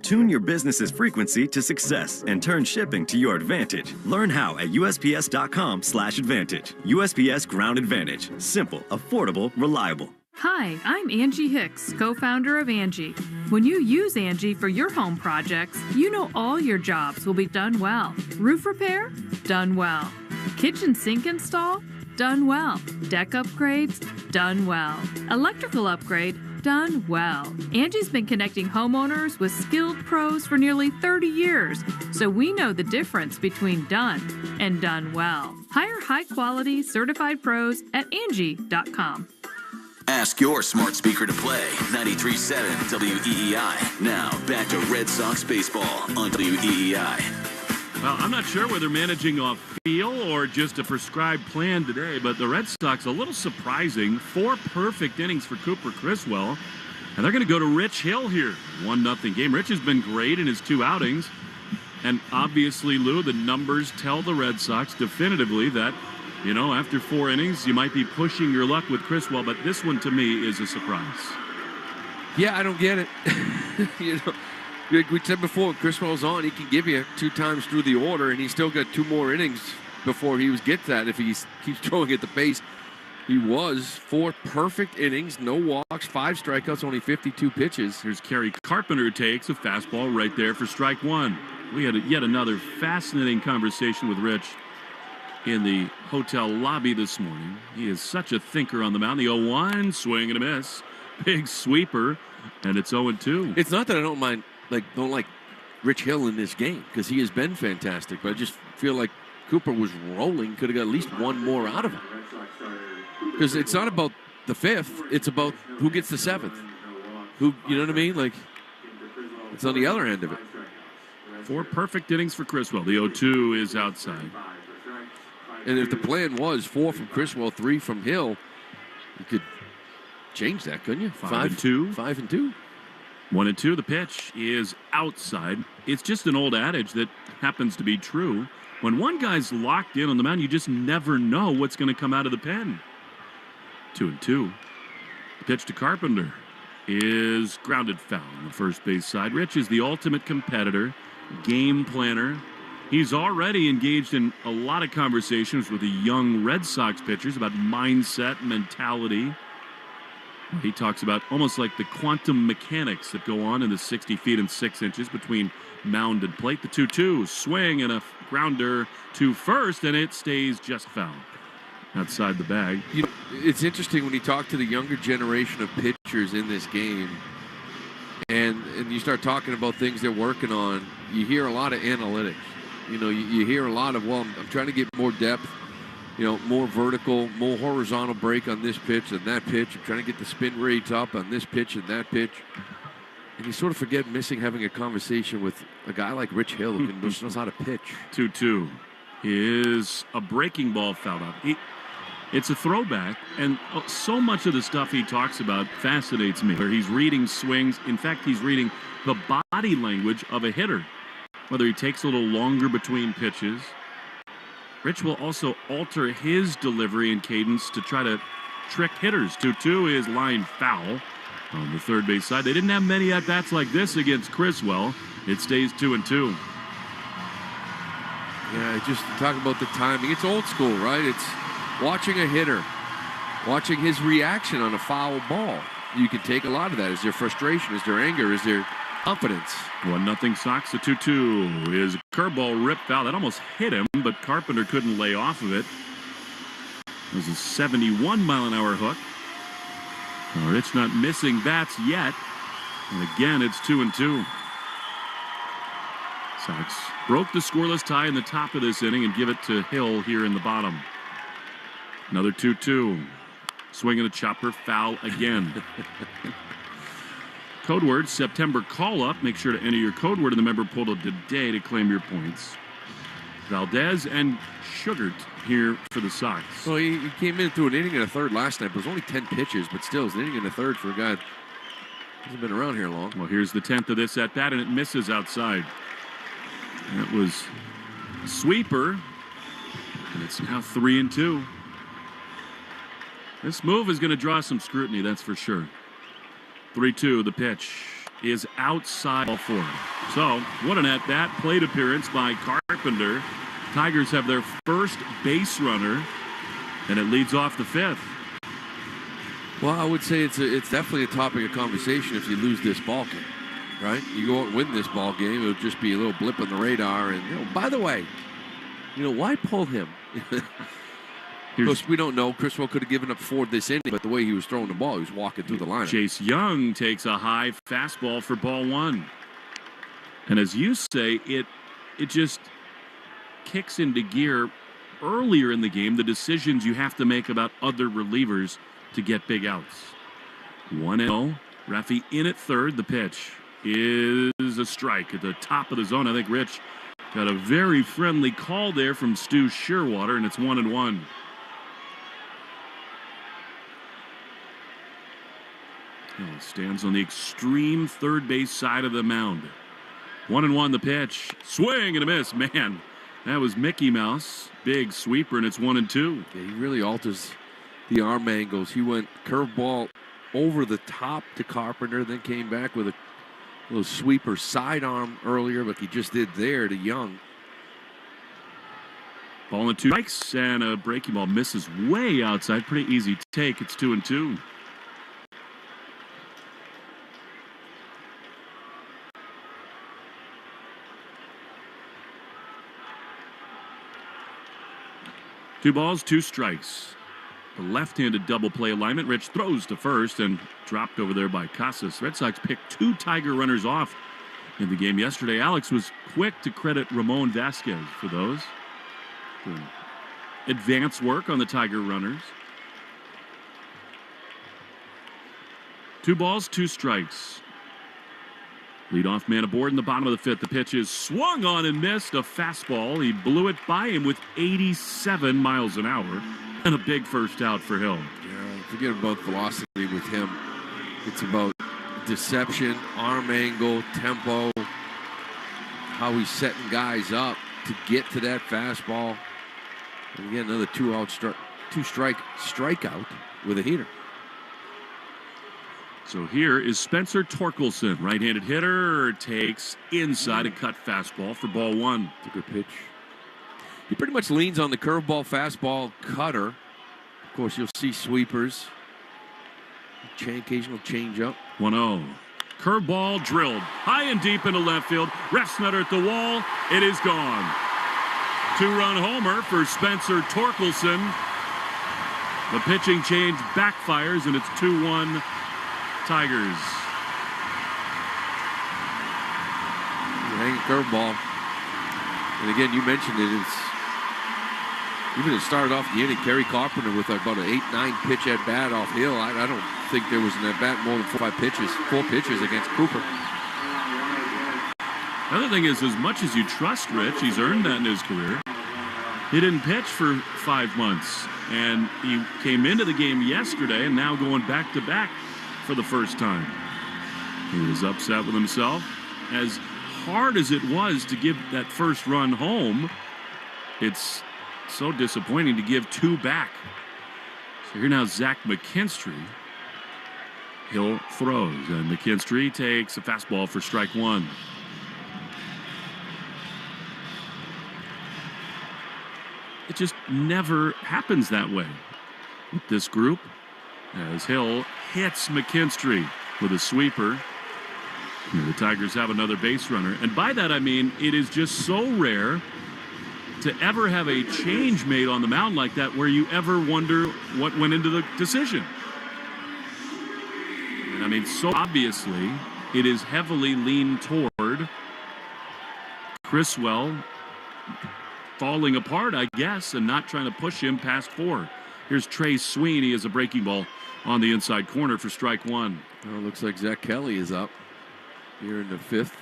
Tune your business's frequency to success and turn shipping to your advantage. Learn how at USPS.com/advantage. USPS Ground Advantage. Simple, affordable, reliable. Hi, I'm Angie Hicks, co-founder of Angie. When you use Angie for your home projects, you know all your jobs will be done well. Roof repair? Done well. Kitchen sink install? Done well. Deck upgrades? Done well. Electrical upgrade? Done well. Angie's been connecting homeowners with skilled pros for nearly 30 years, so we know the difference between done and done well. Hire high-quality, certified pros at Angie.com. Ask your smart speaker to play 93.7 WEEI. Now, back to Red Sox baseball on WEEI. Well, I'm not sure whether managing off feel or just a prescribed plan today, but the Red Sox, a little surprising. 4 perfect innings for Cooper Criswell, and they're going to go to Rich Hill here. 1-0 game. Rich has been great in his 2 outings, and obviously, Lou, the numbers tell the Red Sox definitively that, you know, after 4 innings, you might be pushing your luck with Criswell, but this one, to me, is a surprise. Yeah, I don't get it. You know, like we said before, Criswell's on. He can give you 2 times through the order, and he's still got 2 more innings before he gets that if he keeps throwing at the pace He was 4 perfect innings, no walks, 5 strikeouts, only 52 pitches. Here's Kerry Carpenter takes a fastball right there for strike one. We had yet another fascinating conversation with Rich in the hotel lobby this morning. He is such a thinker on the mound. The 0-1, swing and a miss. Big sweeper, and it's 0-2. It's not that I don't like Rich Hill in this game, because he has been fantastic, but I just feel like Cooper was rolling, could have got at least one more out of him. Because it's not about the 5th, it's about who gets the 7th. Who, you know what I mean? Like, it's on the other end of it. 4 perfect innings for Criswell. The 0-2 is outside. And if the plan was 4 from Criswell, 3 from Hill, you could change that, couldn't you? 5-2. 5-2. 1-2. The pitch is outside. It's just an old adage that happens to be true. When one guy's locked in on the mound, you just never know what's going to come out of the pen. 2-2. The pitch to Carpenter is grounded foul on the first base side. Rich is the ultimate competitor, game planner. He's already engaged in a lot of conversations with the young Red Sox pitchers about mindset, mentality. He talks about almost like the quantum mechanics that go on in the 60 feet and 6 inches between mound and plate. The 2-2, swing and a grounder to first, and it stays just foul outside the bag. You know, it's interesting when you talk to the younger generation of pitchers in this game, and you start talking about things they're working on, you hear a lot of analytics. You know, you hear a lot of, well, I'm trying to get more depth, more vertical, more horizontal break on this pitch and that pitch. I'm trying to get the spin rates up on this pitch and that pitch. And you sort of forget having a conversation with a guy like Rich Hill who knows how to pitch. 2-2 is a breaking ball fouled up. It's a throwback, and so much of the stuff he talks about fascinates me. Where he's reading swings. In fact, he's reading the body language of a hitter. Whether he takes a little longer between pitches. Rich will also alter his delivery and cadence to try to trick hitters. 2-2 is line foul on the third base side. They didn't have many at-bats like this against Criswell. It stays 2-2. Yeah, just talk about the timing. It's old school, right? It's watching a hitter, watching his reaction on a foul ball. You can take a lot of that. Is there frustration? Is there anger? Is there confidence? 1-0 Sox. The 2-2 is a curveball rip foul. That almost hit him, but Carpenter couldn't lay off of it. It was a 71-mile-an-hour hook. Rich not missing bats yet. And again, it's 2-2. Sox broke the scoreless tie in the top of this inning and give it to Hill here in the bottom. Another 2-2. Swinging a chopper, foul again. Code word, September call-up. Make sure to enter your code word in the member portal today to claim your points. Valdez and Sugart here for the Sox. Well, he came in through an inning and a third last night. It was only 10 pitches, but still, it's an inning and a third for a guy that hasn't been around here long. Well, here's the 10th of this at-bat, and it misses outside. That was a sweeper, and it's now 3-2. This move is going to draw some scrutiny, that's for sure. 3-2, the pitch is outside all 4. So, what an at-bat plate appearance by Carpenter. Tigers have their first base runner, and it leads off the 5th. Well, I would say it's definitely a topic of conversation if you lose this ball game, right? You go out and win this ball game, it would just be a little blip on the radar. And, by the way, why pull him? Of course, we don't know. Criswell could have given up 4 this inning, but the way he was throwing the ball, he was walking through the line. Chase Young takes a high fastball for ball 1. And as you say, it just kicks into gear earlier in the game, the decisions you have to make about other relievers to get big outs. 1-0. Rafi in at third. The pitch is a strike at the top of the zone. I think Rich got a very friendly call there from Stu Shearwater, and it's 1-1. Hill stands on the extreme third base side of the mound. 1-1 the pitch. Swing and a miss. Man, that was Mickey Mouse. Big sweeper, and it's 1-2. Yeah, he really alters the arm angles. He went curveball over the top to Carpenter, then came back with a little sweeper sidearm earlier, like he just did there to Young. Ball and 2 strikes, and a breaking ball misses way outside. Pretty easy take. It's 2-2. Two balls, 2 strikes. The left-handed double play alignment. Rich throws to first and dropped over there by Casas. Red Sox picked 2 Tiger runners off in the game yesterday. Alex was quick to credit Ramon Vasquez for those. Advanced work on the Tiger runners. 2 balls, 2 strikes. Leadoff man aboard in the bottom of the 5th. The pitch is swung on and missed. A fastball. He blew it by him with 87 miles an hour. And a big first out for Hill. Yeah, forget about velocity with him. It's about deception, arm angle, tempo, how he's setting guys up to get to that fastball. And again, another 2-strike strikeout with a heater. So here is Spencer Torkelson, right-handed hitter, takes inside a cut fastball for ball 1. It's a good pitch. He pretty much leans on the curveball, fastball, cutter. Of course, you'll see sweepers. Occasional changeup. 1-0. Curveball drilled high and deep into left field. Refsnyder at the wall. It is gone. 2-run homer for Spencer Torkelson. The pitching change backfires, and it's 2-1 Tigers. Hanging curveball. And again, you mentioned it. Even it started off the inning, Kerry Carpenter with about an 8-9 pitch at bat off Hill. I don't think there was an at bat more than 4 pitches against Cooper. The other thing is, as much as you trust Rich, he's earned that in his career. He didn't pitch for 5 months, and he came into the game yesterday and now going back-to-back for the first time. He was upset with himself. As hard as it was to give that first run home, it's so disappointing to give 2 back. So here now Zach McKinstry. Hill throws, and McKinstry takes a fastball for strike 1. It just never happens that way with this group, as Hill hits McKinstry with a sweeper. The Tigers have another base runner. And by that I mean it is just so rare to ever have a change made on the mound like that where you ever wonder what went into the decision. And I mean, so obviously it is heavily leaned toward Criswell falling apart, I guess, and not trying to push him past 4. Here's Trey Sweeney as a breaking ball on the inside corner for strike 1. Well, it looks like Zach Kelly is up here in the 5th.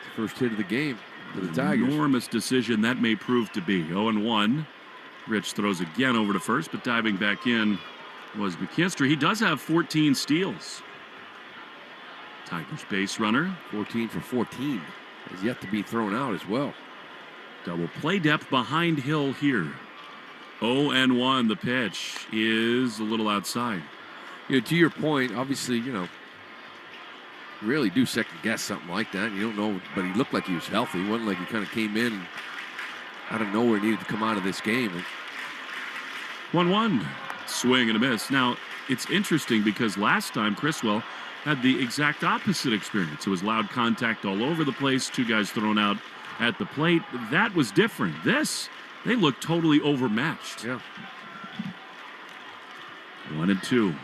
The first hit of the game for the Tigers. Enormous decision that may prove to be. 0-1. Rich throws again over to first, but diving back in was McKinstry. He does have 14 steals. Tigers base runner. 14 for 14. Has yet to be thrown out as well. Double play depth behind Hill here. 0-1. The pitch is a little outside. To your point, obviously, really do second guess something like that. You don't know, but he looked like he was healthy. It wasn't like he kind of came in and out of nowhere needed to come out of this game. 1-1. Swing and a miss. Now, it's interesting because last time Criswell had the exact opposite experience. It was loud contact all over the place, 2 guys thrown out at the plate. That was different. This, they look totally overmatched. Yeah. 1-2.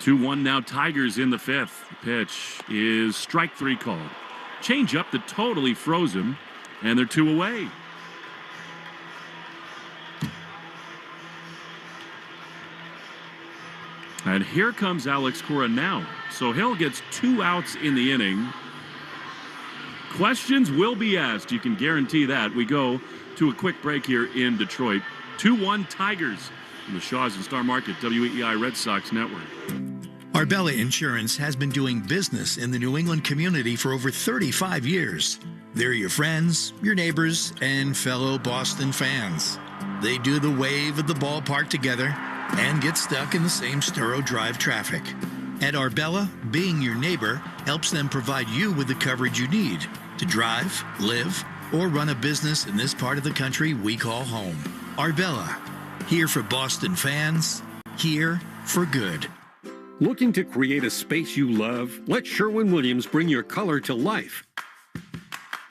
2-1 now, Tigers in the 5th. The pitch is strike 3 called. Change up that totally froze him, and they're 2 away. And here comes Alex Cora now. So Hill gets 2 outs in the inning. Questions will be asked. You can guarantee that. We go to a quick break here in Detroit. 2-1 Tigers from the Shaws and Star Market, WEEI Red Sox Network. Arbella Insurance has been doing business in the New England community for over 35 years. They're your friends, your neighbors, and fellow Boston fans. They do the wave at the ballpark together and get stuck in the same Storrow Drive traffic. At Arbella, being your neighbor helps them provide you with the coverage you need to drive, live, or run a business in this part of the country we call home. Arbella, here for Boston fans, here for good. Looking to create a space you love? Let Sherwin-Williams bring your color to life.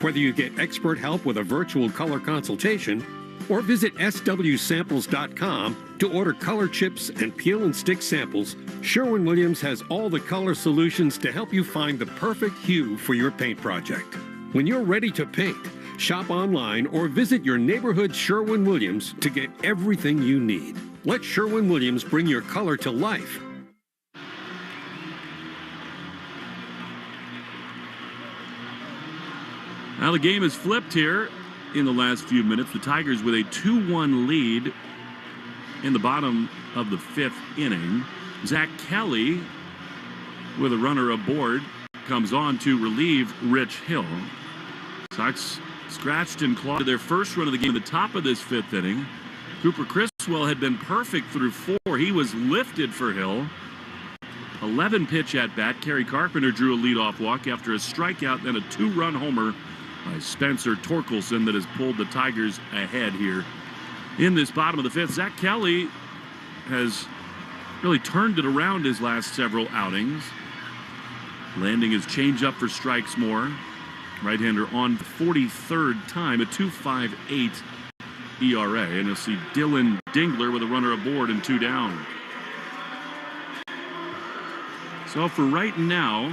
Whether you get expert help with a virtual color consultation or visit swsamples.com to order color chips and peel and stick samples, Sherwin-Williams has all the color solutions to help you find the perfect hue for your paint project. When you're ready to paint, shop online or visit your neighborhood Sherwin-Williams to get everything you need. Let Sherwin-Williams bring your color to life. Now the game is flipped here in the last few minutes. The Tigers with a 2-1 lead in the bottom of the 5th inning. Zach Kelly, with a runner aboard, comes on to relieve Rich Hill. Sox scratched and clawed their first run of the game at the top of this 5th inning. Cooper Criswell had been perfect through 4. He was lifted for Hill. 11 pitch at bat. Kerry Carpenter drew a leadoff walk after a strikeout, then a 2-run homer by Spencer Torkelson that has pulled the Tigers ahead here in this bottom of the 5th. Zach Kelly has really turned it around his last several outings, landing his changeup for strikes more. Right-hander on 43rd time, a 2.58 ERA, and you'll see Dylan Dingler with a runner aboard and 2 down. So for right now,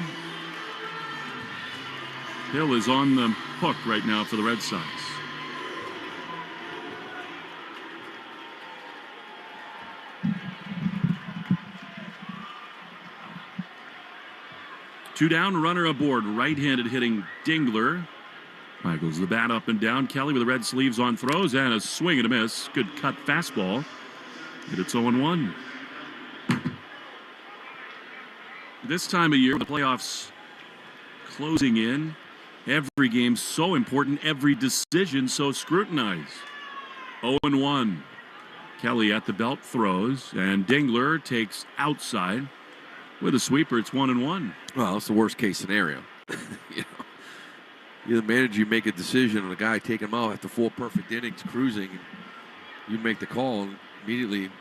Hill is on the hook right now for the Red Sox. Two down, runner aboard, right-handed hitting Dingler. Michaels the bat up and down. Kelly with the red sleeves on throws and a swing and a miss. Good cut fastball. And it's 0-1. This time of year, the playoffs closing in. Every game so important, every decision so scrutinized. 0-1. Kelly at the belt throws, and Dingler takes outside with a sweeper. It's 1-1. Well, it's the worst case scenario. You're the manager, you make a decision, and the guy taking him out after 4 perfect innings cruising. You make the call, and immediately the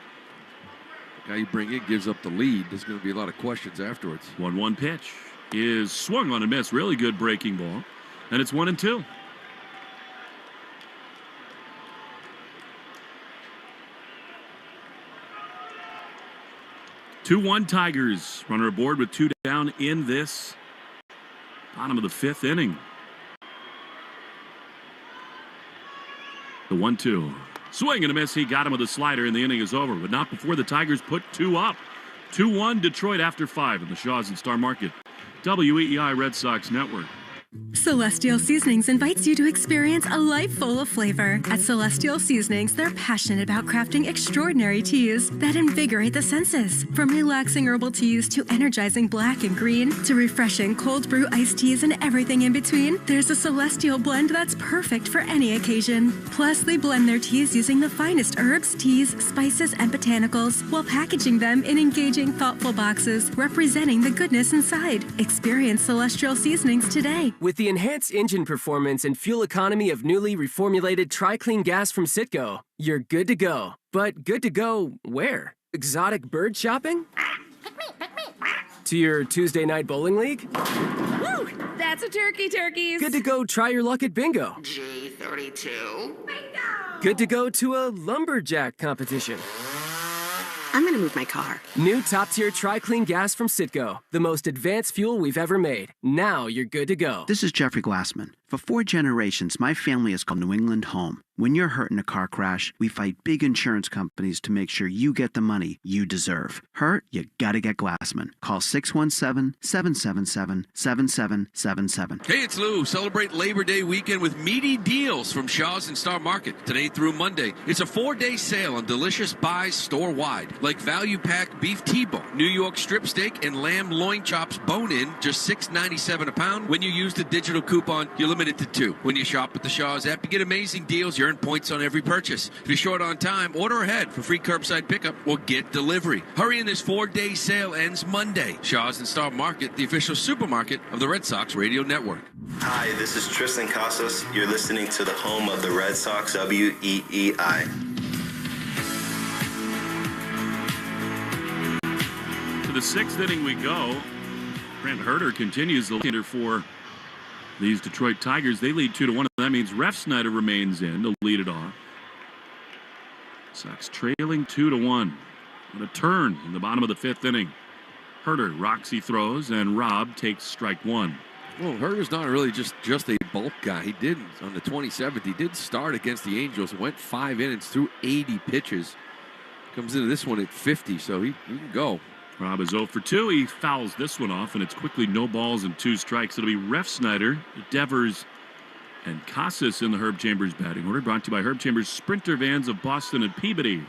guy you bring in gives up the lead. There's going to be a lot of questions afterwards. 1-1 pitch is swung on and missed. Really good breaking ball. And it's 1-2. Two-1 Tigers. Runner aboard with 2 down in this bottom of the 5th inning. The 1-2. Swing and a miss. He got him with a slider, and the inning is over. But not before the Tigers put 2 up. 2-1 Detroit after 5 in the Shaw's and Star Market. WEEI Red Sox Network. Celestial Seasonings invites you to experience a life full of flavor. At Celestial Seasonings, they're passionate about crafting extraordinary teas that invigorate the senses. From relaxing herbal teas to energizing black and green to refreshing cold brew iced teas and everything in between, there's a Celestial blend that's perfect for any occasion. Plus, they blend their teas using the finest herbs, teas, spices, and botanicals while packaging them in engaging, thoughtful boxes representing the goodness inside. Experience Celestial Seasonings today. With the enhanced engine performance and fuel economy of newly reformulated Tri-Clean gas from Citgo, you're good to go. But good to go where? Exotic bird shopping? To your Tuesday night bowling league? Woo! That's a turkeys. Good to go try your luck at bingo. G32. Bingo! Good to go to a lumberjack competition. I'm gonna move my car. New top-tier Tri-Clean gas from Citgo. The most advanced fuel we've ever made. Now you're good to go. This is Jeffrey Glassman. For 4 generations, my family has called New England home. When you're hurt in a car crash, we fight big insurance companies to make sure you get the money you deserve. Hurt? You gotta get Glassman. Call 617-777-7777. Hey, it's Lou. Celebrate Labor Day weekend with meaty deals from Shaw's and Star Market. Today through Monday, it's a 4-day sale on delicious buys store-wide, like value-pack beef T-bone, New York strip steak, and lamb loin chops bone-in, just $6.97 a pound. When you use the digital coupon, you're limited to 2. When you shop at the Shaw's app, you get amazing deals. You earn points on every purchase. If you're short on time, order ahead for free curbside pickup or get delivery. Hurry in, this 4-day sale ends Monday. Shaw's and Star Market, the official supermarket of the Red Sox Radio Network. Hi, this is Tristan Casas. You're listening to the home of the Red Sox, WEEI. To the 6th inning we go. Brent Herter continues the leader for these Detroit Tigers. They lead 2-1. That means Refsnyder remains in to lead it off. Sox trailing 2-1. What a turn in the bottom of the 5th inning. Herter rocks, he throws, and Robb takes strike one. Well, Herter's not really just a bulk guy. He did, on the 27th, he did start against the Angels. Went 5 innings, threw 80 pitches. Comes into this one at 50, so he can go. Robb is 0 for 2. He fouls this one off, and it's quickly no balls and 2 strikes. It'll be Refsnyder, Devers, and Casas in the Herb Chambers batting order. Brought to you by Herb Chambers Sprinter Vans of Boston and Peabody.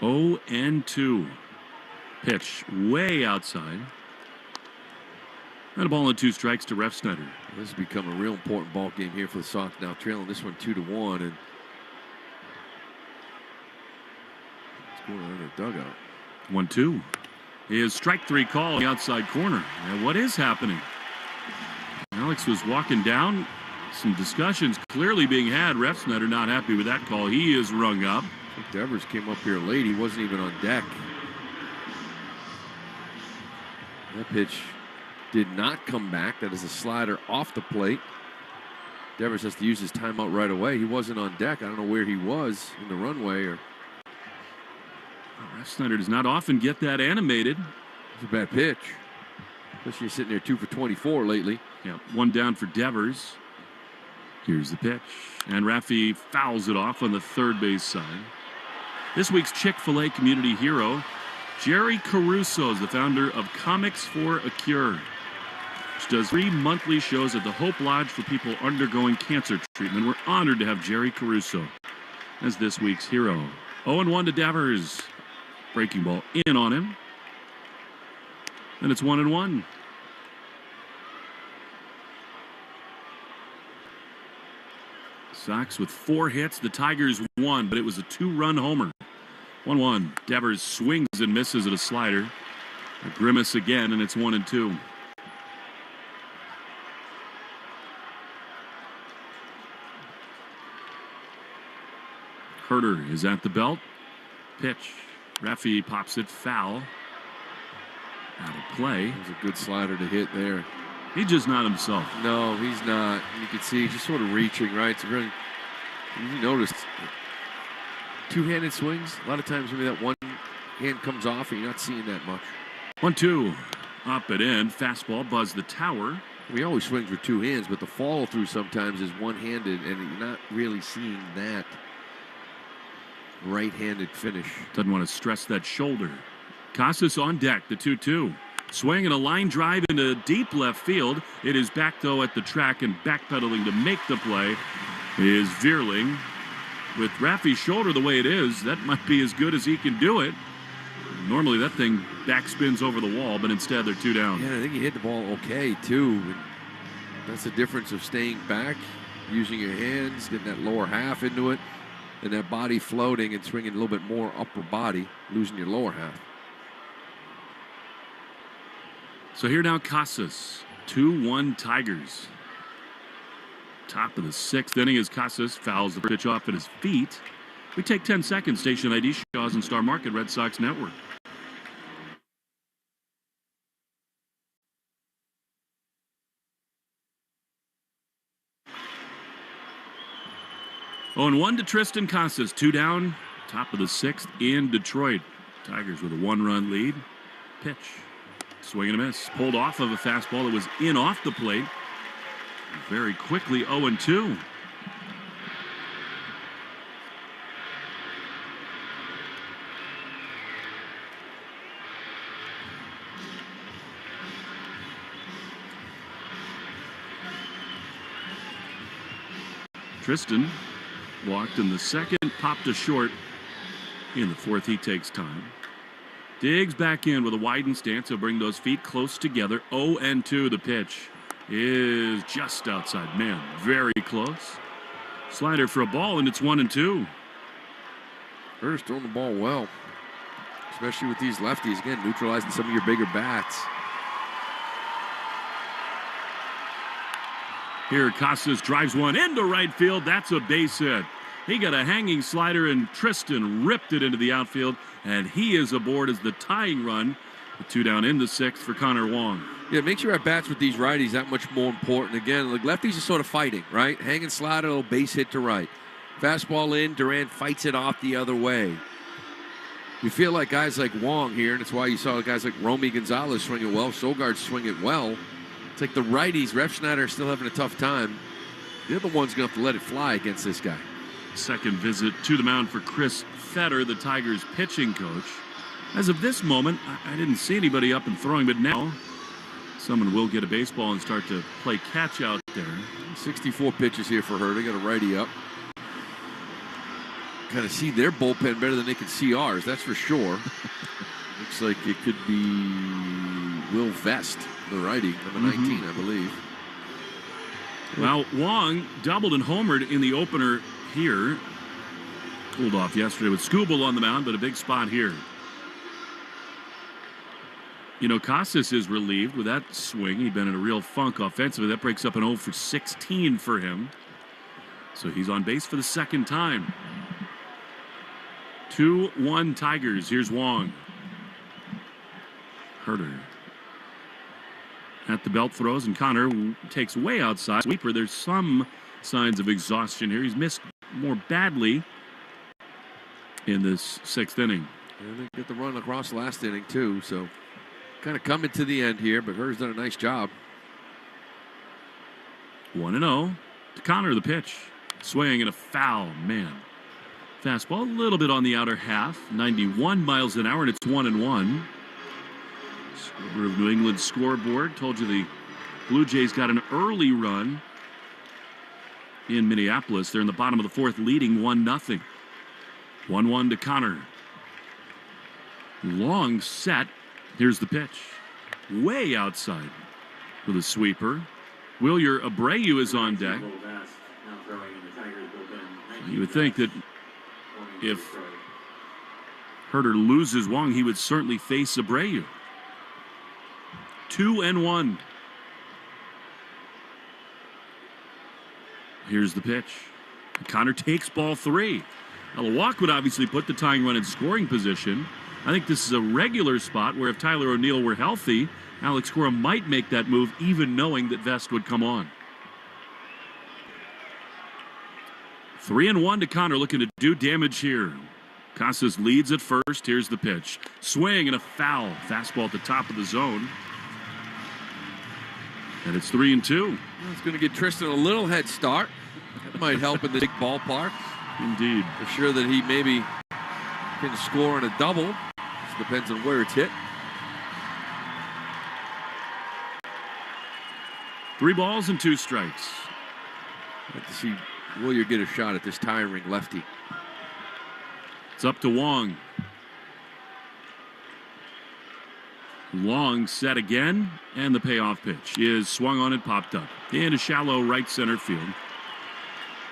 0-2. Pitch way outside. And a ball and 2 strikes to Refsnyder. This has become a real important ball game here for the Sox now, trailing this one 2-1, and it's going on in the dugout. 1-2. His strike 3 call on the outside corner. And what is happening? Alex was walking down. Some discussions clearly being had. Refsnyder not happy with that call. He is rung up. I think Devers came up here late. He wasn't even on deck. That pitch did not come back. That is a slider off the plate. Devers has to use his timeout right away. He wasn't on deck. I don't know where he was in the runway. Refsnyder does not often get that animated. It's a bad pitch. Especially sitting there 2 for 24 lately. Yeah, 1 down for Devers. Here's the pitch. And Raffy fouls it off on the third base side. This week's Chick-fil-A community hero, Jerry Caruso, is the founder of Comics for a Cure, which does 3 monthly shows at the Hope Lodge for people undergoing cancer treatment. We're honored to have Jerry Caruso as this week's hero. 0-1 to Devers. Breaking ball in on him. And it's 1-1. Sox with 4 hits. The Tigers won, but it was a 2-run homer. 1-1. Devers swings and misses at a slider. A grimace again, and it's 1-2. Herter is at the belt. Pitch. Raffy pops it foul. Out of play. It was a good slider to hit there. He's just not himself. No, he's not. You can see he's just sort of reaching, right? So really, you noticed two-handed swings. A lot of times maybe that one hand comes off and you're not seeing that much. 1-2. Up and in. Fastball buzzed the tower. He always swings with 2 hands, but the follow-through sometimes is one-handed, and you're not really seeing that right-handed finish. Doesn't want to stress that shoulder. Casas on deck, the 2-2. Swing and a line drive into deep left field. It is back, though, at the track, and backpedaling to make the play is Vierling. With Raffy's shoulder the way it is, that might be as good as he can do it. Normally that thing backspins over the wall, but instead they're 2 down. Yeah, I think he hit the ball okay, too. That's the difference of staying back, using your hands, getting that lower half into it, and that body floating and swinging a little bit more upper body, losing your lower half. So here now, Casas, 2-1 Tigers. Top of the 6th inning as Casas fouls the pitch off at his feet. We take 10 seconds. Station ID, Shaw's and Star Market, Red Sox Network. Oh, and 1 to Tristan Casas, 2 down, top of the 6th in Detroit. Tigers with a 1-run lead. Pitch. Swing and a miss. Pulled off of a fastball that was in off the plate. Very quickly, 0-2. Tristan walked in the 2nd, popped a short. In the 4th, he takes time. Digs back in with a widened stance. He'll bring those feet close together. 0-2. The pitch is just outside. Man, very close. Slider for a ball, and it's 1-2. Herter's throwing the ball well, especially with these lefties. Again, neutralizing some of your bigger bats. Here, Casas drives one into right field. That's a base hit. He got a hanging slider, and Tristan ripped it into the outfield, and he is aboard as the tying run. The 2 down in the 6th for Connor Wong. Yeah, it makes your at-bats with these righties that much more important. Again, like lefties are sort of fighting, right? Hanging slider, little base hit to right. Fastball in, Duran fights it off the other way. You feel like guys like Wong here, and it's why you saw guys like Romy Gonzalez swing it well, Sogard swing it well. It's like the righties, Refsnyder, are still having a tough time. The other one's going to have to let it fly against this guy. Second visit to the mound for Chris Fetter, the Tigers pitching coach. As of this moment, I didn't see anybody up and throwing, but now someone will get a baseball and start to play catch out there. 64 pitches here for her. They got a righty up. Kind of see their bullpen better than they can see ours, that's for sure. Looks like it could be Will Vest, the righty, number 19, I believe. Well, Wong doubled and homered in the opener here. Cooled off yesterday with Skubal on the mound, but a big spot here. You know, Casas is relieved with that swing. He'd been in a real funk offensively. That breaks up an 0 for 16 for him. So he's on base for the second time. 2-1 Tigers. Here's Wong. Herter at the belt throws, and Connor takes way outside. Sweeper, there's some signs of exhaustion here. He's missed more badly in this 6th inning. And they get the run across last inning, too, so kind of coming to the end here, but Herter's done a nice job. 1-0 to Connor, the pitch. Swing and a foul, man. Fastball a little bit on the outer half, 91 miles an hour, and it's 1-1. Score of New England scoreboard. Told you the Blue Jays got an early run in Minneapolis. They're in the bottom of the 4th, leading 1-0. 1-1 to Connor. Long set. Here's the pitch. Way outside with a sweeper. Wilyer Abreu is on deck. You would think that if Herter loses Wong, he would certainly face Abreu. 2-1. Here's the pitch. Connor takes ball 3. Now, the walk would obviously put the tying run in scoring position. I think this is a regular spot where if Tyler O'Neill were healthy, Alex Cora might make that move, even knowing that Vest would come on. 3-1 to Connor, looking to do damage here. Casas leads at first. Here's the pitch. Swing and a foul. Fastball at the top of the zone. And it's 3-2. It's going to get Tristan a little head start. That might help in the big ballpark. Indeed. For sure that he maybe can score on a double. Just depends on where it's hit. 3 balls and 2 strikes. I'd like to see Wilyer get a shot at this tiring lefty. It's up to Wong. Long set again, and the payoff pitch is swung on and popped up. And a shallow right center field.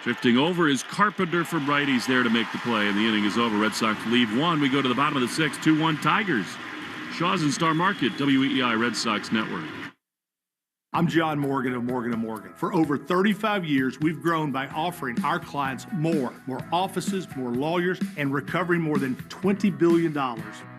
Drifting over is Carpenter from right. He's there to make the play, and the inning is over. Red Sox lead 1. We go to the bottom of the 6th, 2-1 Tigers. Shaw's and Star Market, WEEI Red Sox Network. I'm John Morgan of Morgan & Morgan. For over 35 years, we've grown by offering our clients more offices, more lawyers, and recovering more than $20 billion.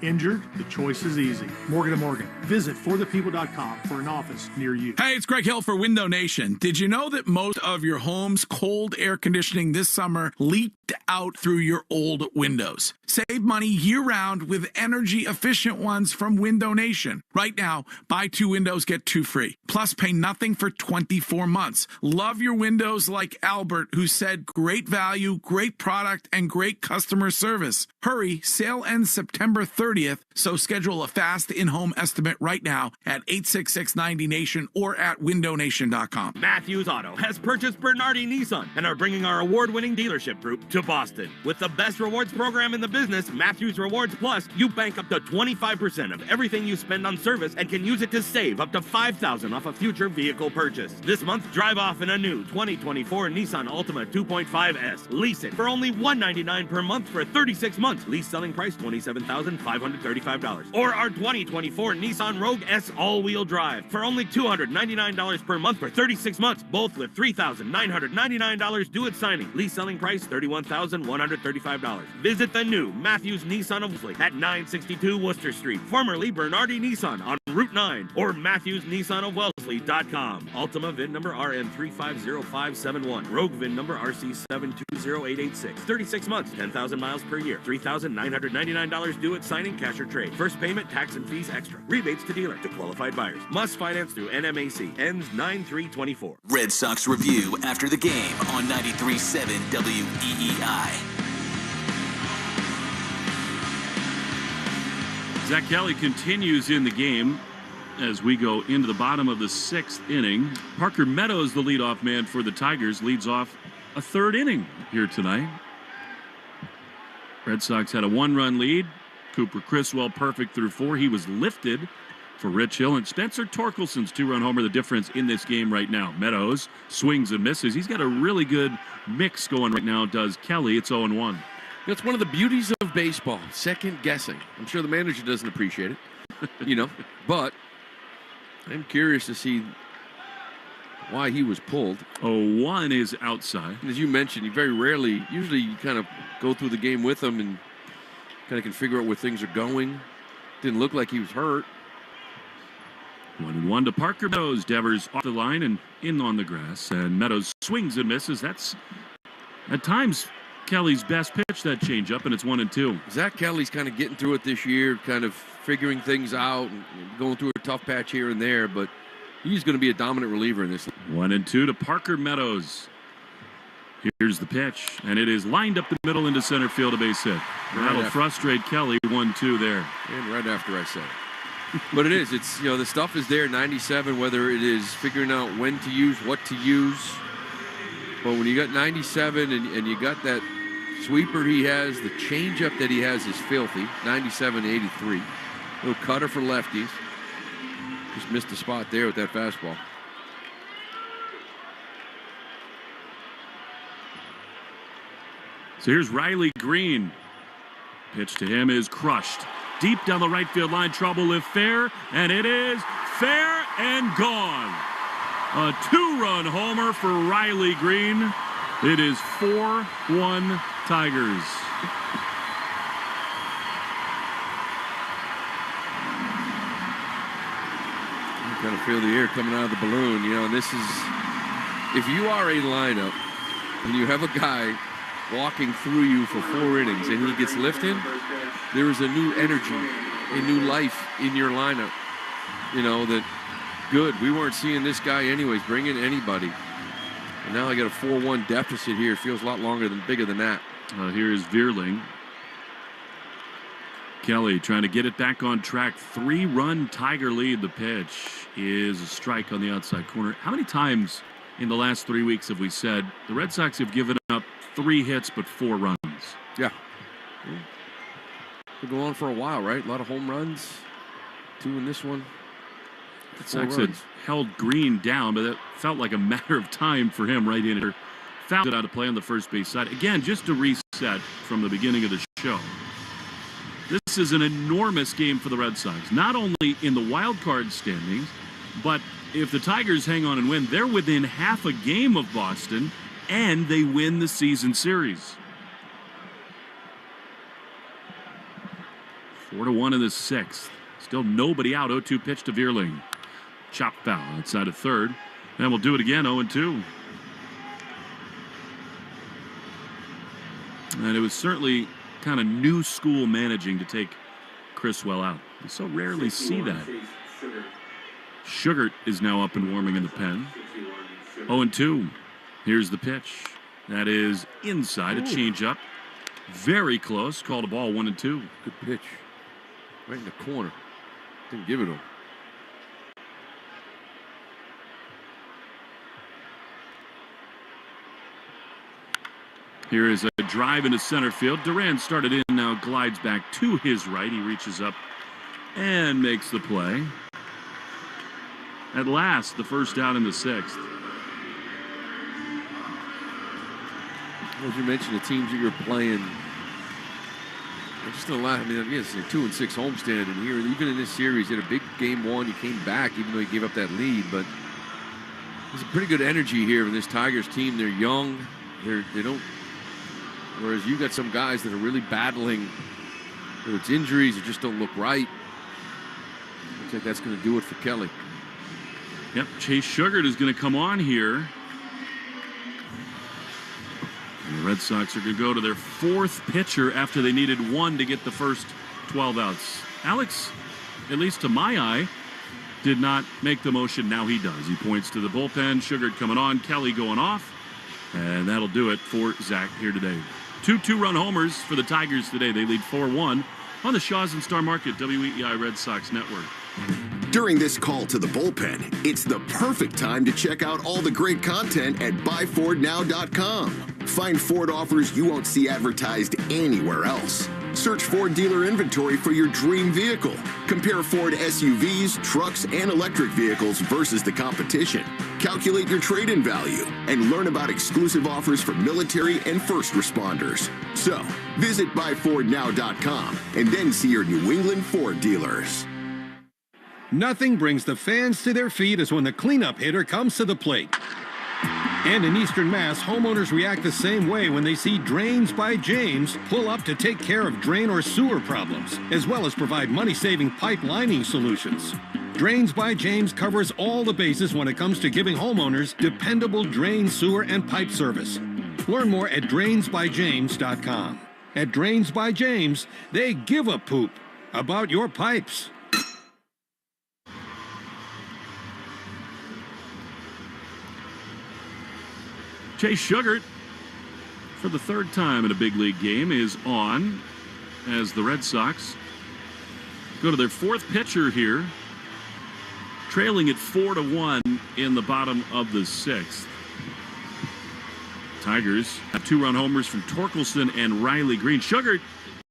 Injured? The choice is easy. Morgan & Morgan. Visit forthepeople.com for an office near you. Hey, it's Greg Hill for Window Nation. Did you know that most of your home's cold air conditioning this summer leaked out through your old windows? Save money year-round with energy-efficient ones from Window Nation. Right now, buy 2 windows, get 2 free. Plus, pay nothing for 24 months. Love your windows like Albert, who said great value, great product, and great customer service. Hurry, sale ends September 30th, so schedule a fast in-home estimate right now at 866-90Nation or at windownation.com. Matthews Auto has purchased Bernardi Nissan and are bringing our award-winning dealership group to Boston. With the best rewards program in the business, Matthews Rewards Plus, you bank up to 25% of everything you spend on service and can use it to save up to $5,000 off a future vehicle purchase. This month, drive off in a new 2024 Nissan Altima 2.5S. Lease it for only $199 per month for 36 months. Lease selling price $27,535. Or our 2024 Nissan Rogue S all-wheel drive for only $299 per month for 36 months, both with $3,999 due at signing. Lease selling price $31,135. Visit the new Matthews Nissan of Wellesley at 962 Worcester Street, formerly Bernardi Nissan on Route 9, or MatthewsNissanofWellesley.com. Altima VIN number RN350571. Rogue VIN number RC720886. 36 months, 10,000 miles per year. $3,999 due at signing, cash or trade. First payment, tax and fees extra. Rebates to dealer to qualified buyers. Must finance through NMAC. Ends 9/3/24. Red Sox review after the game on 93.7 WEEI. Zach Kelly continues in the game as we go into the bottom of the 6th inning. Parker Meadows, the leadoff man for the Tigers, leads off a 3rd inning here tonight. Red Sox had a 1-run lead. Cooper Criswell perfect through 4. He was lifted for Rich Hill, and Spencer Torkelson's 2-run homer the difference in this game right now. Meadows swings and misses. He's got a really good mix going right now, does Kelly. It's 0-1. It's one of the beauties of baseball, second guessing. I'm sure the manager doesn't appreciate it, but I'm curious to see why he was pulled. 0-1 is outside. And as you mentioned, usually you kind of go through the game with him and kind of can figure out where things are going. Didn't look like he was hurt. 1-1 to Parker Meadows. Devers off the line and in on the grass. And Meadows swings and misses. That's at times Kelly's best pitch, that changeup, and it's 1-2. Zach Kelly's kind of getting through it this year, kind of figuring things out and going through a tough patch here and there, but he's going to be a dominant reliever in this. 1-2 to Parker Meadows. Here's the pitch, and it is lined up the middle into center field, a base hit. That'll frustrate Kelly. 1-2 there. And right after I said it. But it is. It's, the stuff is there, 97, whether it is figuring out when to use, what to use. But when you got 97 and you got that sweeper he has, the changeup that he has is filthy, 97-83. Little cutter for lefties. Just missed the spot there with that fastball. So here's Riley Green. Pitch to him is crushed. Deep down the right field line, trouble if fair, and it is fair and gone. A 2-run homer for Riley Green. It is 4-1 Tigers. You kind of feel the air coming out of the balloon, and this is, if you are a lineup and you have a guy walking through you for 4 innings and he gets lifted, there is a new energy, a new life in your lineup. That good. We weren't seeing this guy anyways. Bring in anybody. And now I got a 4-1 deficit here. It feels a lot bigger than that. Here is Veerling. Kelly trying to get it back on track. 3-run Tiger lead. The pitch is a strike on the outside corner. How many times in the last 3 weeks have we said the Red Sox have given up 3 hits but 4 runs? Yeah. Been going on for a while, right? A lot of home runs. 2 in this one. The Sox had held Green down, but it felt like a matter of time for him right in here. Fouled it out of play on the first base side. Again, just to reset from the beginning of the show. This is an enormous game for the Red Sox. Not only in the wild card standings, but if the Tigers hang on and win, they're within half a game of Boston, and they win the season series. 4-1 in the 6th. Still nobody out. 0-2 pitch to Veerling. Chop foul outside of third. And we'll do it again, 0-2. And it was certainly kind of new school managing to take Criswell out. You so rarely see that. Sugart is now up and warming in the pen. 0-2. Here's the pitch. That is inside, a changeup. Very close. Called a ball, 1-2. Good pitch. Right in the corner. Didn't give it to him. Here is a drive into center field. Duran started in, now glides back to his right. He reaches up and makes the play. At last, the first out in the 6th. As you mentioned, the teams that you're playing, just in the last, I mean, it's a 2-6 homestand, and here, even in this series, you had a big game 1. You came back, even though you gave up that lead, but there's a pretty good energy here in this Tigers team. They're young. They don't. Whereas you got some guys that are really battling, whether it's injuries or just don't look right. Looks like that's going to do it for Kelly. Yep, Chase Sugart is going to come on here. And the Red Sox are going to go to their 4th pitcher after they needed 1 to get the first 12 outs. Alex, at least to my eye, did not make the motion. Now he does. He points to the bullpen. Sugart coming on, Kelly going off. And that'll do it for Zach here today. 2 2-run homers for the Tigers today. They lead 4-1 on the Shaw's and Star Market WEEI Red Sox Network. During this call to the bullpen, it's the perfect time to check out all the great content at buyfordnow.com. Find Ford offers you won't see advertised anywhere else. Search Ford dealer inventory for your dream vehicle. Compare Ford SUVs, trucks, and electric vehicles versus the competition. Calculate your trade-in value and learn about exclusive offers for military and first responders. So, visit buyfordnow.com and then see your New England Ford dealers. Nothing brings the fans to their feet as when the cleanup hitter comes to the plate. And in Eastern Mass, homeowners react the same way when they see Drains by James pull up to take care of drain or sewer problems, as well as provide money-saving pipe lining solutions. Drains by James covers all the bases when it comes to giving homeowners dependable drain, sewer, and pipe service. Learn more at drainsbyjames.com. At Drains by James, they give a poop about your pipes. Chase Sugart, for the 3rd time in a big league game, is on as the Red Sox go to their 4th pitcher here, trailing at 4-1 in the bottom of the 6th. Tigers have 2-run homers from Torkelson and Riley Green. Sugart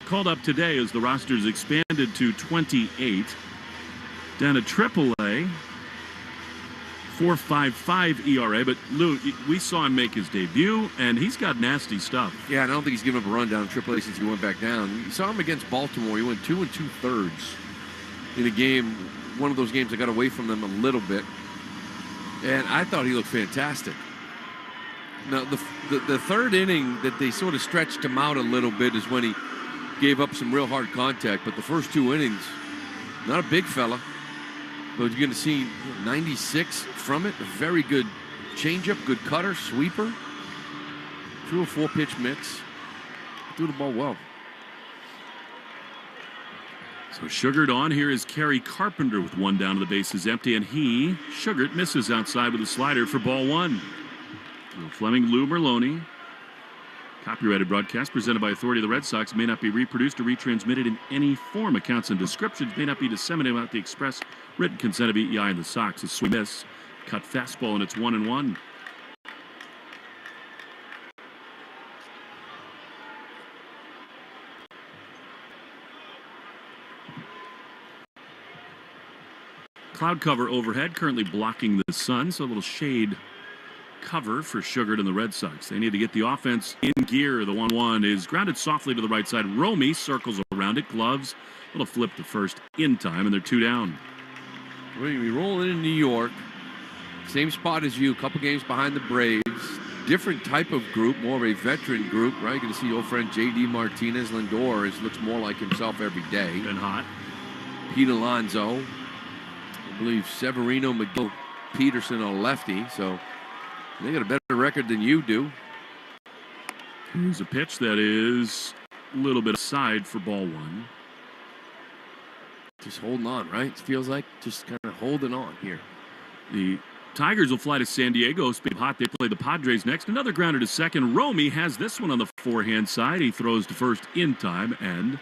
called up today as the roster's expanded to 28. Down to AAA. 4.55 ERA, but Lou, we saw him make his debut, and he's got nasty stuff. Yeah, and I don't think he's given up a run down in AAA since he went back down. You saw him against Baltimore. He went 2 2/3 in a game, one of those games that got away from them a little bit, and I thought he looked fantastic. Now, the 3rd inning that they sort of stretched him out a little bit is when he gave up some real hard contact, but the first 2 innings, not a big fella. But you're going to see 96 from it. A very good changeup, good cutter, sweeper. Threw a 4-pitch mix. Threw the ball well. So Sugart on. Here is Kerry Carpenter with 1 down to the bases empty, and Sugart misses outside with a slider for ball 1. Fleming, Lou Merlone. Copyrighted broadcast presented by authority of the Red Sox may not be reproduced or retransmitted in any form. Accounts and descriptions may not be disseminated without the express written consent of EEI and the Sox. A swing miss, cut fastball, and it's 1-1. Cloud cover overhead, currently blocking the sun, so a little shade cover for Sugart and the Red Sox. They need to get the offense in gear. The 1-1 is grounded softly to the right side. Romy circles around it, gloves. Little flip to first in time, and they're 2 down. We're going to be rolling in New York. Same spot as you, a couple games behind the Braves. Different type of group, more of a veteran group, right? You're going to see old friend J.D. Martinez. Lindor looks more like himself every day. Been hot. Pete Alonso. I believe Severino, McGill, Peterson on lefty, so they got a better record than you do. Here's a pitch that is a little bit aside for ball 1. Just holding on, right? It feels like just kind of holding on here. The Tigers will fly to San Diego. Speed hot. They play the Padres next. Another grounder to second. Romy has this one on the forehand side. He throws to first in time, and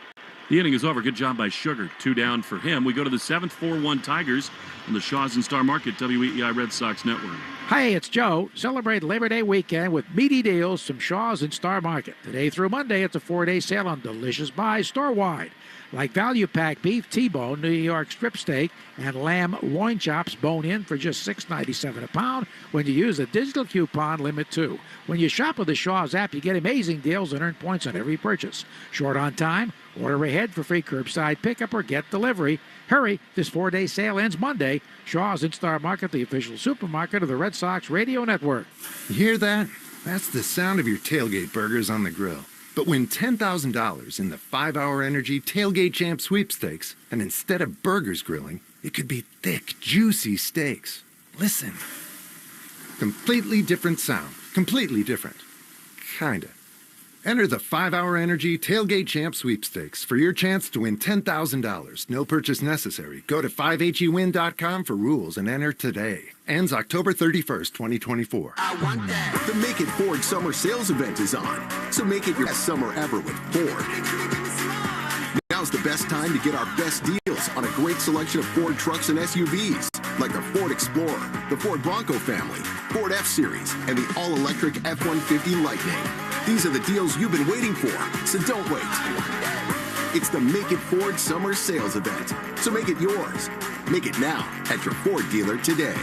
The inning is over. Good job by Sugar. 2 down for him. We go to the 7th, 4-1 Tigers on the Shaws and Star Market WEEI Red Sox Network. Hey, it's Joe. Celebrate Labor Day weekend with meaty deals from Shaws and Star Market. Today through Monday, it's a 4-day sale on delicious buys store-wide, like value pack beef T-bone, New York strip steak, and lamb loin chops bone-in for just $6.97 a pound when you use the digital coupon Limit 2. When you shop with the Shaws app, you get amazing deals and earn points on every purchase. Short on time? Order ahead for free curbside pickup or get delivery. Hurry, this 4-day sale ends Monday. Shaw's and Star Market, the official supermarket of the Red Sox Radio Network. You hear that? That's the sound of your tailgate burgers on the grill. But win $10,000 in the 5-Hour Energy Tailgate Champ Sweepstakes, and instead of burgers grilling, it could be thick, juicy steaks. Listen. Completely different sound. Completely different. Kinda. Enter the 5-Hour Energy Tailgate Champ Sweepstakes for your chance to win $10,000. No purchase necessary. Go to 5hewin.com for rules and enter today. Ends October 31st, 2024. The Make It Ford Summer Sales Event is on, so make it your best summer ever with Ford. Now's the best time to get our best deals on a great selection of Ford trucks and SUVs, like the Ford Explorer, the Ford Bronco family, Ford F-Series, and the all-electric F-150 Lightning. These are the deals you've been waiting for, so don't wait. It's the Make It Ford Summer Sales Event, so make it yours. Make it now at your Ford dealer today.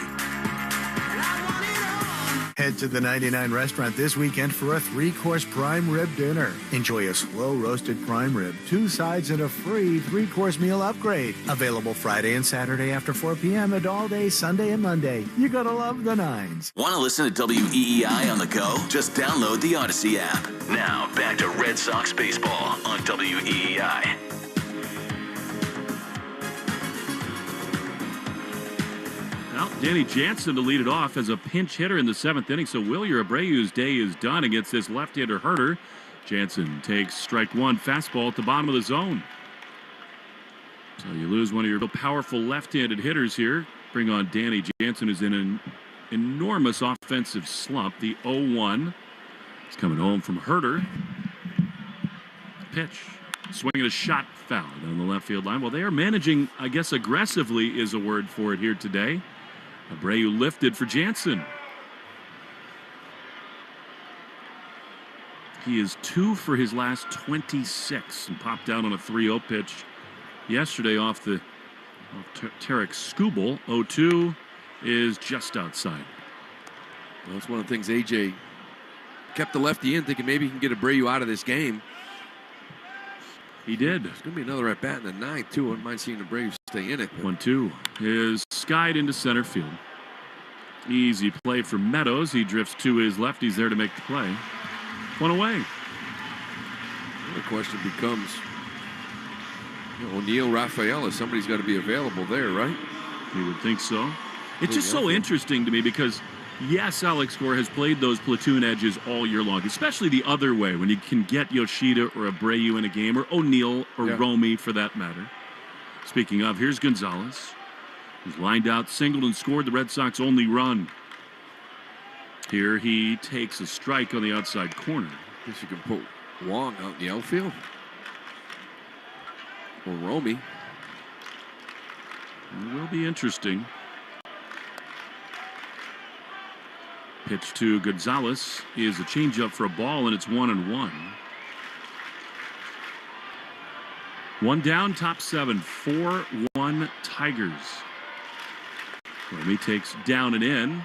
Head to the 99 restaurant this weekend for a 3-course prime rib dinner. Enjoy a slow roasted prime rib, 2 sides, and a free 3-course meal upgrade. Available Friday and Saturday after 4 p.m. and all day Sunday and Monday. You're going to love the 9s. Want to listen to WEEI on the go? Just download the Odyssey app. Now, back to Red Sox baseball on WEEI. Well, Danny Jansen to lead it off as a pinch hitter in the 7th inning, so Wilyer Abreu's day is done against this left-hander Herter. Jansen takes strike 1 fastball at the bottom of the zone. So you lose one of your real powerful left-handed hitters here. Bring on Danny Jansen, who's in an enormous offensive slump. The 0-1 is coming home from Herter. Pitch. Swinging a shot foul down the left field line. Well, they are managing, I guess aggressively is a word for it here today. Abreu lifted for Jansen. He is 2 for his last 26 and popped out on a 3-0 pitch yesterday off the Tarek Skubal. 0-2 is just outside. Well, that's one of the things AJ kept the lefty in, thinking maybe he can get Abreu out of this game. He did. There's going to be another at bat in the 9th, too. I wouldn't mind seeing the Braves stay in it. 1-2 is skied into center field. Easy play for Meadows. He drifts to his left. He's there to make the play. 1 away. The question becomes, O'Neill, Rafaela, somebody's got to be available there, right? You would think so. It's just so interesting to me because, yes, Alex Gore has played those platoon edges all year long, especially the other way when you can get Yoshida or Abreu in a game, or O'Neill or Romy for that matter. Speaking of, here's Gonzalez, who's lined out, singled, and scored the Red Sox only run. Here he takes a strike on the outside corner. Guess you can put Wong out in the outfield. Or Romy. It will be interesting. Pitch to Gonzalez is a changeup for a ball, and it's 1-1. 1 down, top 7, 4-1 Tigers. Romy takes down and in.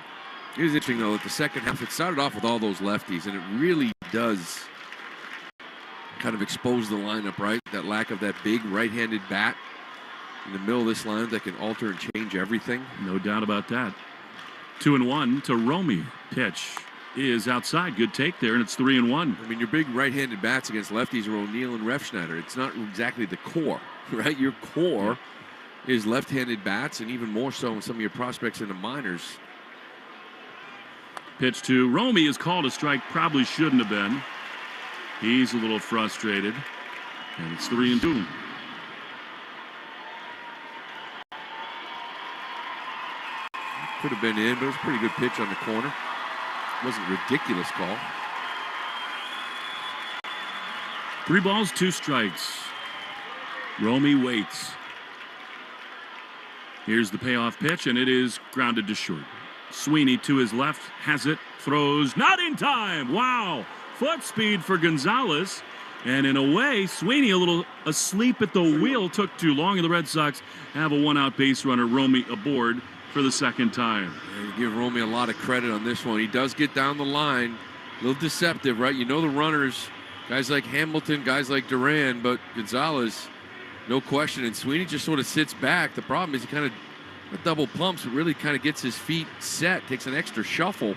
It was interesting, though, that the second half, it started off with all those lefties, and it really does kind of expose the lineup, right? That lack of that big right-handed bat in the middle of this lineup that can alter and change everything. No doubt about that. 2-1 to Romy. Pitch is outside. Good take there, and it's 3-1. I mean, your big right-handed bats against lefties are O'Neill and Refschneider. It's not exactly the core, right? Your core is left-handed bats, and even more so in some of your prospects in the minors. Pitch to Romy is called a strike. Probably shouldn't have been. He's a little frustrated, and it's 3-2. Could have been in, but it was a pretty good pitch on the corner. Wasn't a ridiculous call. 3 balls, 2 strikes. Romy waits. Here's the payoff pitch, and it is grounded to short. Sweeney to his left, has it, throws, not in time. Wow. Foot speed for Gonzalez. And in a way, Sweeney a little asleep at the wheel, took too long, and the Red Sox have a one-out base runner, Romy, aboard for the second time. And you give Romy a lot of credit on this one. He does get down the line. A little deceptive, right? You know the runners, guys like Hamilton, guys like Duran, but Gonzalez, no question. And Sweeney just sort of sits back. The problem is he kind of double pumps, but really kind of gets his feet set, takes an extra shuffle,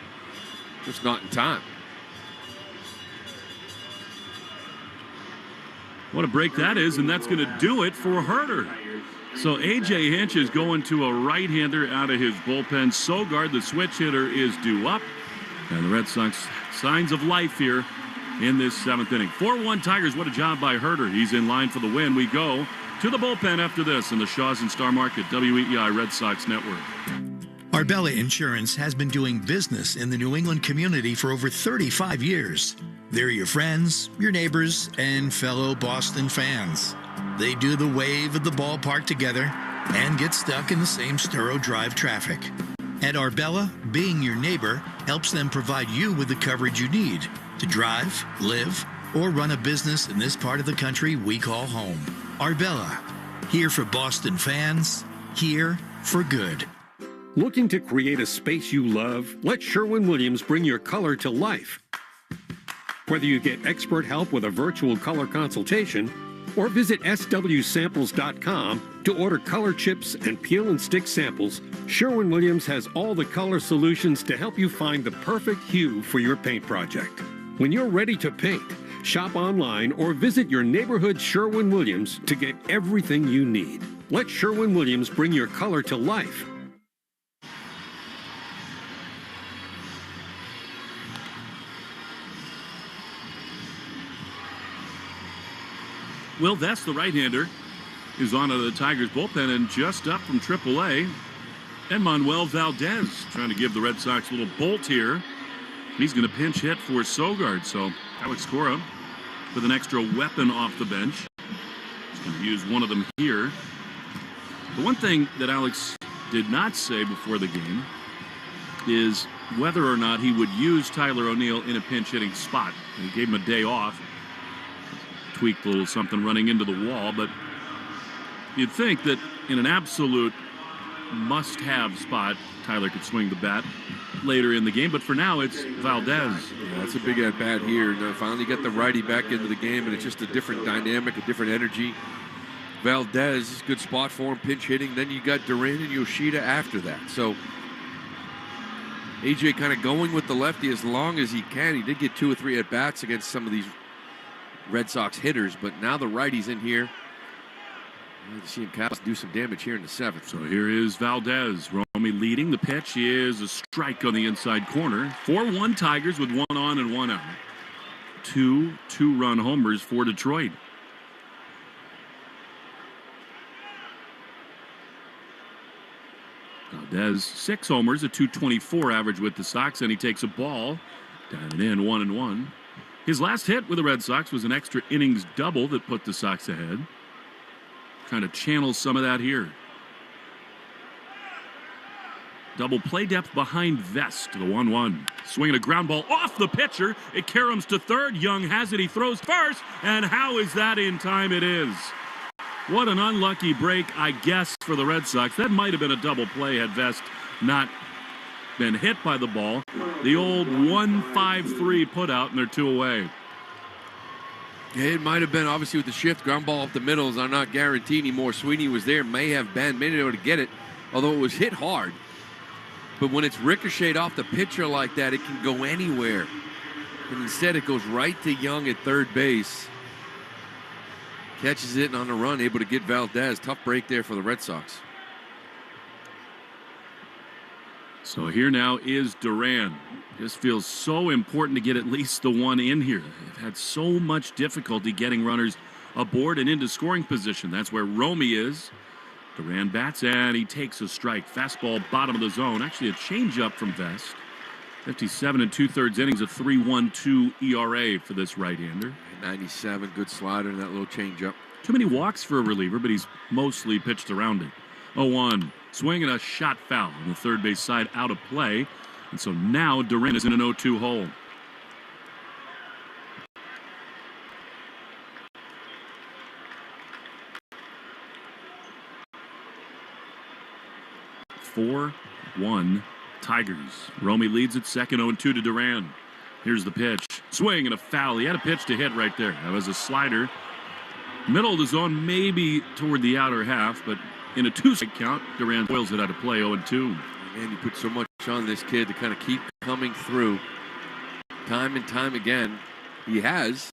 just not in time. What a break that is, and that's going to do it for Herter. So A.J. Hinch is going to a right-hander out of his bullpen. Sogard, the switch hitter, is due up. And the Red Sox, signs of life here in this seventh inning. 4-1 Tigers, what a job by Herter. He's in line for the win. We go to the bullpen after this in the Shaws and Star Market WEEI Red Sox Network. Arbella Insurance has been doing business in the New England community for over 35 years. They're your friends, your neighbors, and fellow Boston fans. They do the wave at the ballpark together and get stuck in the same Sturo Drive traffic. At Arbella, being your neighbor helps them provide you with the coverage you need to drive, live, or run a business in this part of the country we call home. Arbella, here for Boston fans, here for good. Looking to create a space you love? Let Sherwin-Williams bring your color to life. Whether you get expert help with a virtual color consultation or visit swsamples.com to order color chips and peel and stick samples, Sherwin-Williams has all the color solutions to help you find the perfect hue for your paint project. When you're ready to paint, shop online or visit your neighborhood Sherwin-Williams to get everything you need. Let Sherwin-Williams bring your color to life. Will Vest, the right-hander, is on to the Tigers bullpen, and just up from AAA, and Manuel Valdez trying to give the Red Sox a little bolt here. He's going to pinch hit for Sogard, so Alex Cora with an extra weapon off the bench. He's going to use one of them here. The one thing that Alex did not say before the game is whether or not he would use Tyler O'Neill in a pinch-hitting spot. He gave him a day off. Tweaked a little something running into the wall, but you'd think that in an absolute must-have spot, Tyler could swing the bat later in the game, but for now it's Valdez. Yeah, that's a big at-bat here. Now finally got the righty back into the game, and it's just a different dynamic, a different energy. Valdez, good spot for him, pinch hitting. Then you got Duran and Yoshida after that. So AJ kind of going with the lefty as long as he can. He did get 2 or 3 at-bats against some of these Red Sox hitters, but now the righty's in here. You see him do some damage here in the 7th. So here is Valdez. Romy leading. The pitch is a strike on the inside corner. 4-1 Tigers with 1 on and 1 out. 2 2-run homers for Detroit. Valdez, 6 homers, a .224 average with the Sox, and he takes a ball down and in, 1-1. His last hit with the Red Sox was an extra innings double that put the Sox ahead. Trying to channel some of that here. Double play depth behind Vest, the 1-1. Swinging a ground ball off the pitcher. It caroms to third. Young has it. He throws first. And how is that in time? It is. What an unlucky break, I guess, for the Red Sox. That might have been a double play had Vest not been hit by the ball. The old 1-5-3 put out, and they're 2 away. It might have been, obviously, with the shift. Ground ball up the middles. I'm not guaranteed anymore. Sweeney was there. May have been. May not be able to get it, although it was hit hard. But when it's ricocheted off the pitcher like that, it can go anywhere. And instead, it goes right to Young at third base. Catches it and on the run, able to get Valdez. Tough break there for the Red Sox. So here now is Duran. This feels so important to get at least the one in here. They've had so much difficulty getting runners aboard and into scoring position. That's where Romy is. Duran bats and he takes a strike. Fastball bottom of the zone. Actually a changeup from Vest. 57 2/3 innings, a 3.12 ERA for this right-hander. 97, good slider and that little changeup. Too many walks for a reliever, but he's mostly pitched around it. 0-1. Swing and a shot foul on the third base side, out of play. And so now Duran is in an 0-2 hole. Four, 1, Tigers. Romy leads at second, 0-2 to Duran. Here's the pitch. Swing and a foul. He had a pitch to hit right there. That was a slider. Middle of the zone, maybe toward the outer half, but in a 2-strike count, Duran boils it out of play, 0-2. Man, you put so much on this kid to kind of keep coming through time and time again. He has.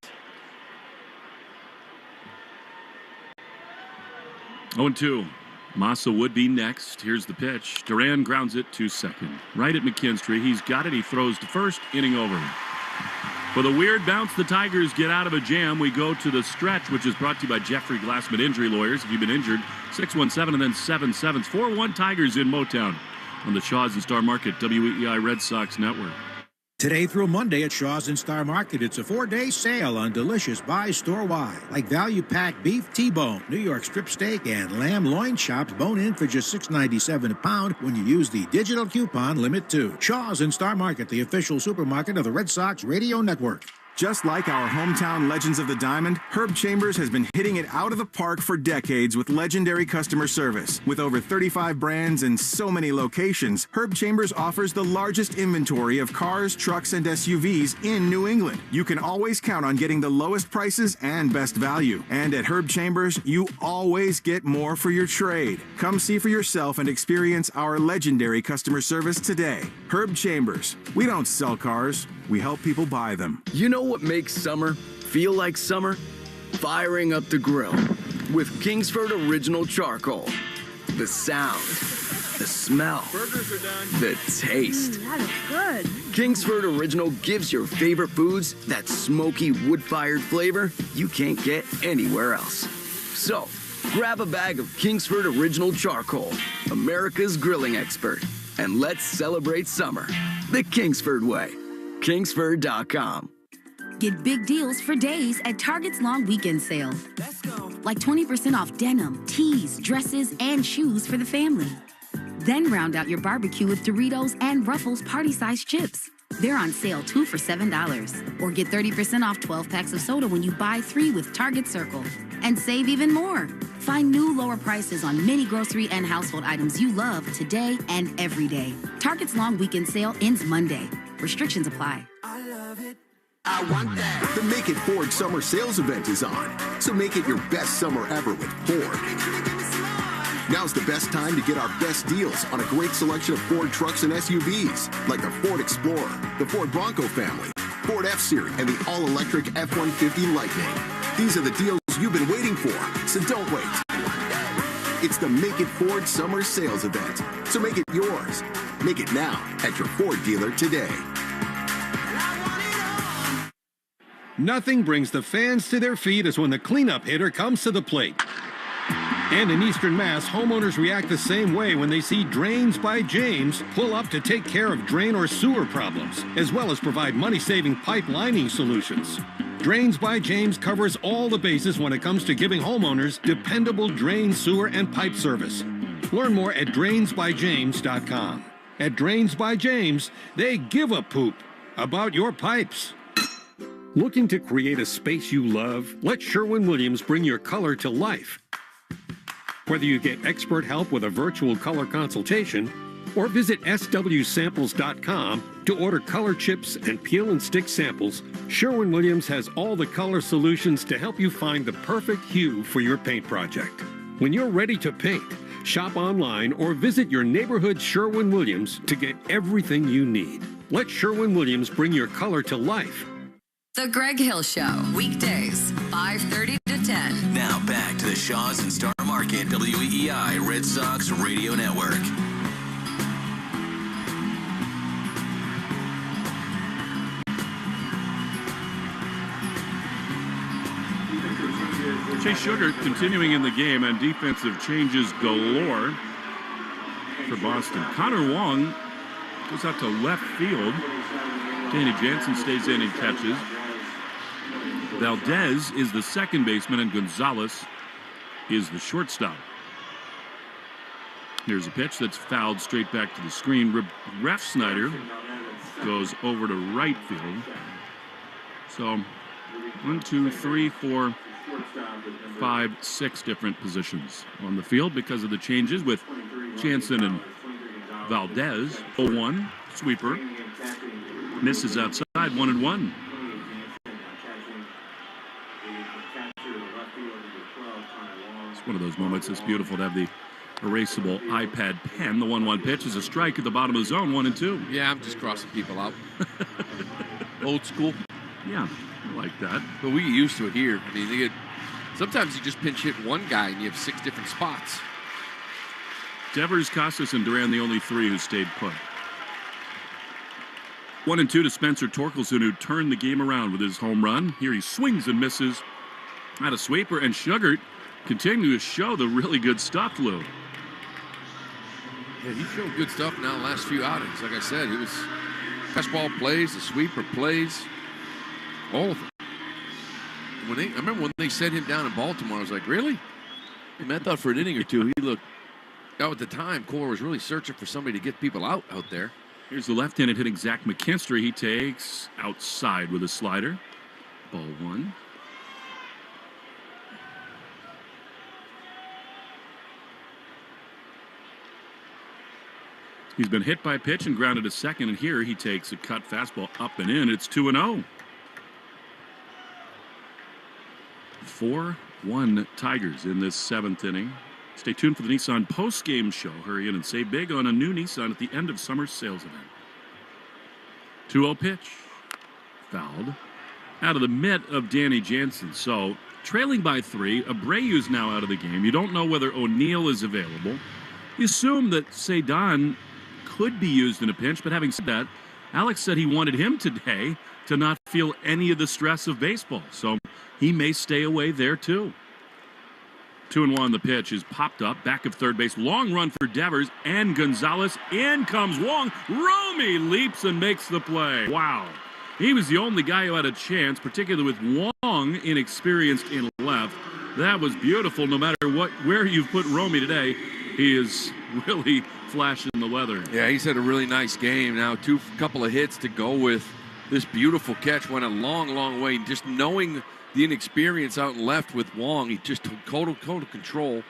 0-2. Massa would be next. Here's the pitch. Duran grounds it to second. Right at McKinstry. He's got it. He throws to first. Inning over. For the weird bounce, the Tigers get out of a jam. We go to the stretch, which is brought to you by Jeffrey Glassman Injury Lawyers. If you've been injured, 617 and then 77. 4-1 Tigers in Motown on the Shaws and Star Market WEEI Red Sox Network. Today through Monday at Shaw's and Star Market, it's a 4-day sale on delicious buys store-wide, like value-pack beef T-bone, New York strip steak, and lamb loin chops bone-in for just $6.97 a pound when you use the digital coupon Limit 2. Shaw's and Star Market, the official supermarket of the Red Sox Radio Network. Just like our hometown legends of the diamond, Herb Chambers has been hitting it out of the park for decades with legendary customer service. With over 35 brands and so many locations, Herb Chambers offers the largest inventory of cars, trucks, and SUVs in New England. You can always count on getting the lowest prices and best value. And at Herb Chambers, you always get more for your trade. Come see for yourself and experience our legendary customer service today. Herb Chambers. We don't sell cars. We help people buy them. You know what makes summer feel like summer? Firing up the grill with Kingsford Original Charcoal. The sound, the smell, burgers are done, the taste. That is good. Kingsford Original gives your favorite foods that smoky wood-fired flavor you can't get anywhere else. So, grab a bag of Kingsford Original Charcoal, America's grilling expert, and let's celebrate summer the Kingsford way. Kingsford.com. Get big deals for days at Target's long weekend sale. Let's go. Like 20% off denim, tees, dresses, and shoes for the family. Then round out your barbecue with Doritos and Ruffles party-sized chips. They're on sale 2 for $7. Or get 30% off 12 packs of soda when you buy 3 with Target Circle. And save even more. Find new lower prices on many grocery and household items you love today and every day. Target's long weekend sale ends Monday. Restrictions apply. I love it. I want that. The Make It Ford Summer Sales Event is on. So make it your best summer ever with Ford. Now's the best time to get our best deals on a great selection of Ford trucks and SUVs, like the Ford Explorer, the Ford Bronco family, Ford F-Series, and the all-electric F-150 Lightning. These are the deals you've been waiting for, so don't wait. It's the Make It Ford Summer Sales Event. So make it yours. Make it now at your Ford dealer today. Nothing brings the fans to their feet as when the cleanup hitter comes to the plate. And in Eastern Mass, homeowners react the same way when they see Drains by James pull up to take care of drain or sewer problems, as well as provide money-saving pipe lining solutions. Drains by James covers all the bases when it comes to giving homeowners dependable drain, sewer, and pipe service. Learn more at drainsbyjames.com. At Drains by James, they give a poop about your pipes. Looking to create a space you love? Let Sherwin-Williams bring your color to life. Whether you get expert help with a virtual color consultation or visit swsamples.com to order color chips and peel and stick samples, Sherwin-Williams has all the color solutions to help you find the perfect hue for your paint project. When you're ready to paint, shop online or visit your neighborhood Sherwin-Williams to get everything you need. Let Sherwin-Williams bring your color to life. The Greg Hill Show, weekdays, 5:30 to 10. Now back to the Shaws and Star Market WEEI Red Sox Radio Network. Chase Sugar continuing in the game and defensive changes galore for Boston. Connor Wong goes out to left field. Danny Jansen stays in and catches. Valdez is the second baseman, and Gonzalez is the shortstop. Here's a pitch that's fouled straight back to the screen. Ref Snyder goes over to right field. So 1, 2, 3, 4, 5, 6 different positions on the field because of the changes with Jansen and Valdez. 0-1, sweeper. Misses outside, 1-1. It's one of those moments that's beautiful to have the erasable iPad pen. The 1-1 pitch is a strike at the bottom of the zone, 1-2. Yeah, I'm just crossing people out. Old school. Yeah, I like that. But we get used to it here. I mean, sometimes you just pinch hit one guy and you have 6 different spots. Devers, Casas, and Duran, the only 3 who stayed put. 1-2 to Spencer Torkelson, who turned the game around with his home run. Here he swings and misses at a sweeper, and Sugart continues to show the really good stuff, Lou. Yeah, he showed good stuff now the last few outings. Like I said, it was fastball plays, the sweeper plays, all of them. I remember when they set him down in Baltimore, I was like, really? I thought for an inning or two, he looked, at the time, Cole was really searching for somebody to get people out there. Here's the left-handed hitting Zach McKinstry. He takes outside with a slider. Ball 1. He's been hit by a pitch and grounded to second, and here he takes a cut fastball up and in. It's 2-0. 4-1 Tigers in this 7th inning. Stay tuned for the Nissan post-game show. Hurry in and save big on a new Nissan at the end of summer sales event. 2-0 pitch. Fouled. Out of the mitt of Danny Jansen. So, trailing by 3. Abreu's now out of the game. You don't know whether O'Neill is available. You assume that Cedon could be used in a pinch, but having said that, Alex said he wanted him today to not feel any of the stress of baseball. So, he may stay away there too. 2-1, the pitch is popped up, back of third base. Long run for Devers and Gonzalez. In comes Wong. Romy leaps and makes the play. Wow. He was the only guy who had a chance, particularly with Wong inexperienced in left. That was beautiful. No matter where you've put Romy today, he is really flashing the weather. Yeah, he's had a really nice game. Now, couple of hits to go with this beautiful catch. Went a long, long way. Just knowing the inexperience out and left with Wong, he just took total control.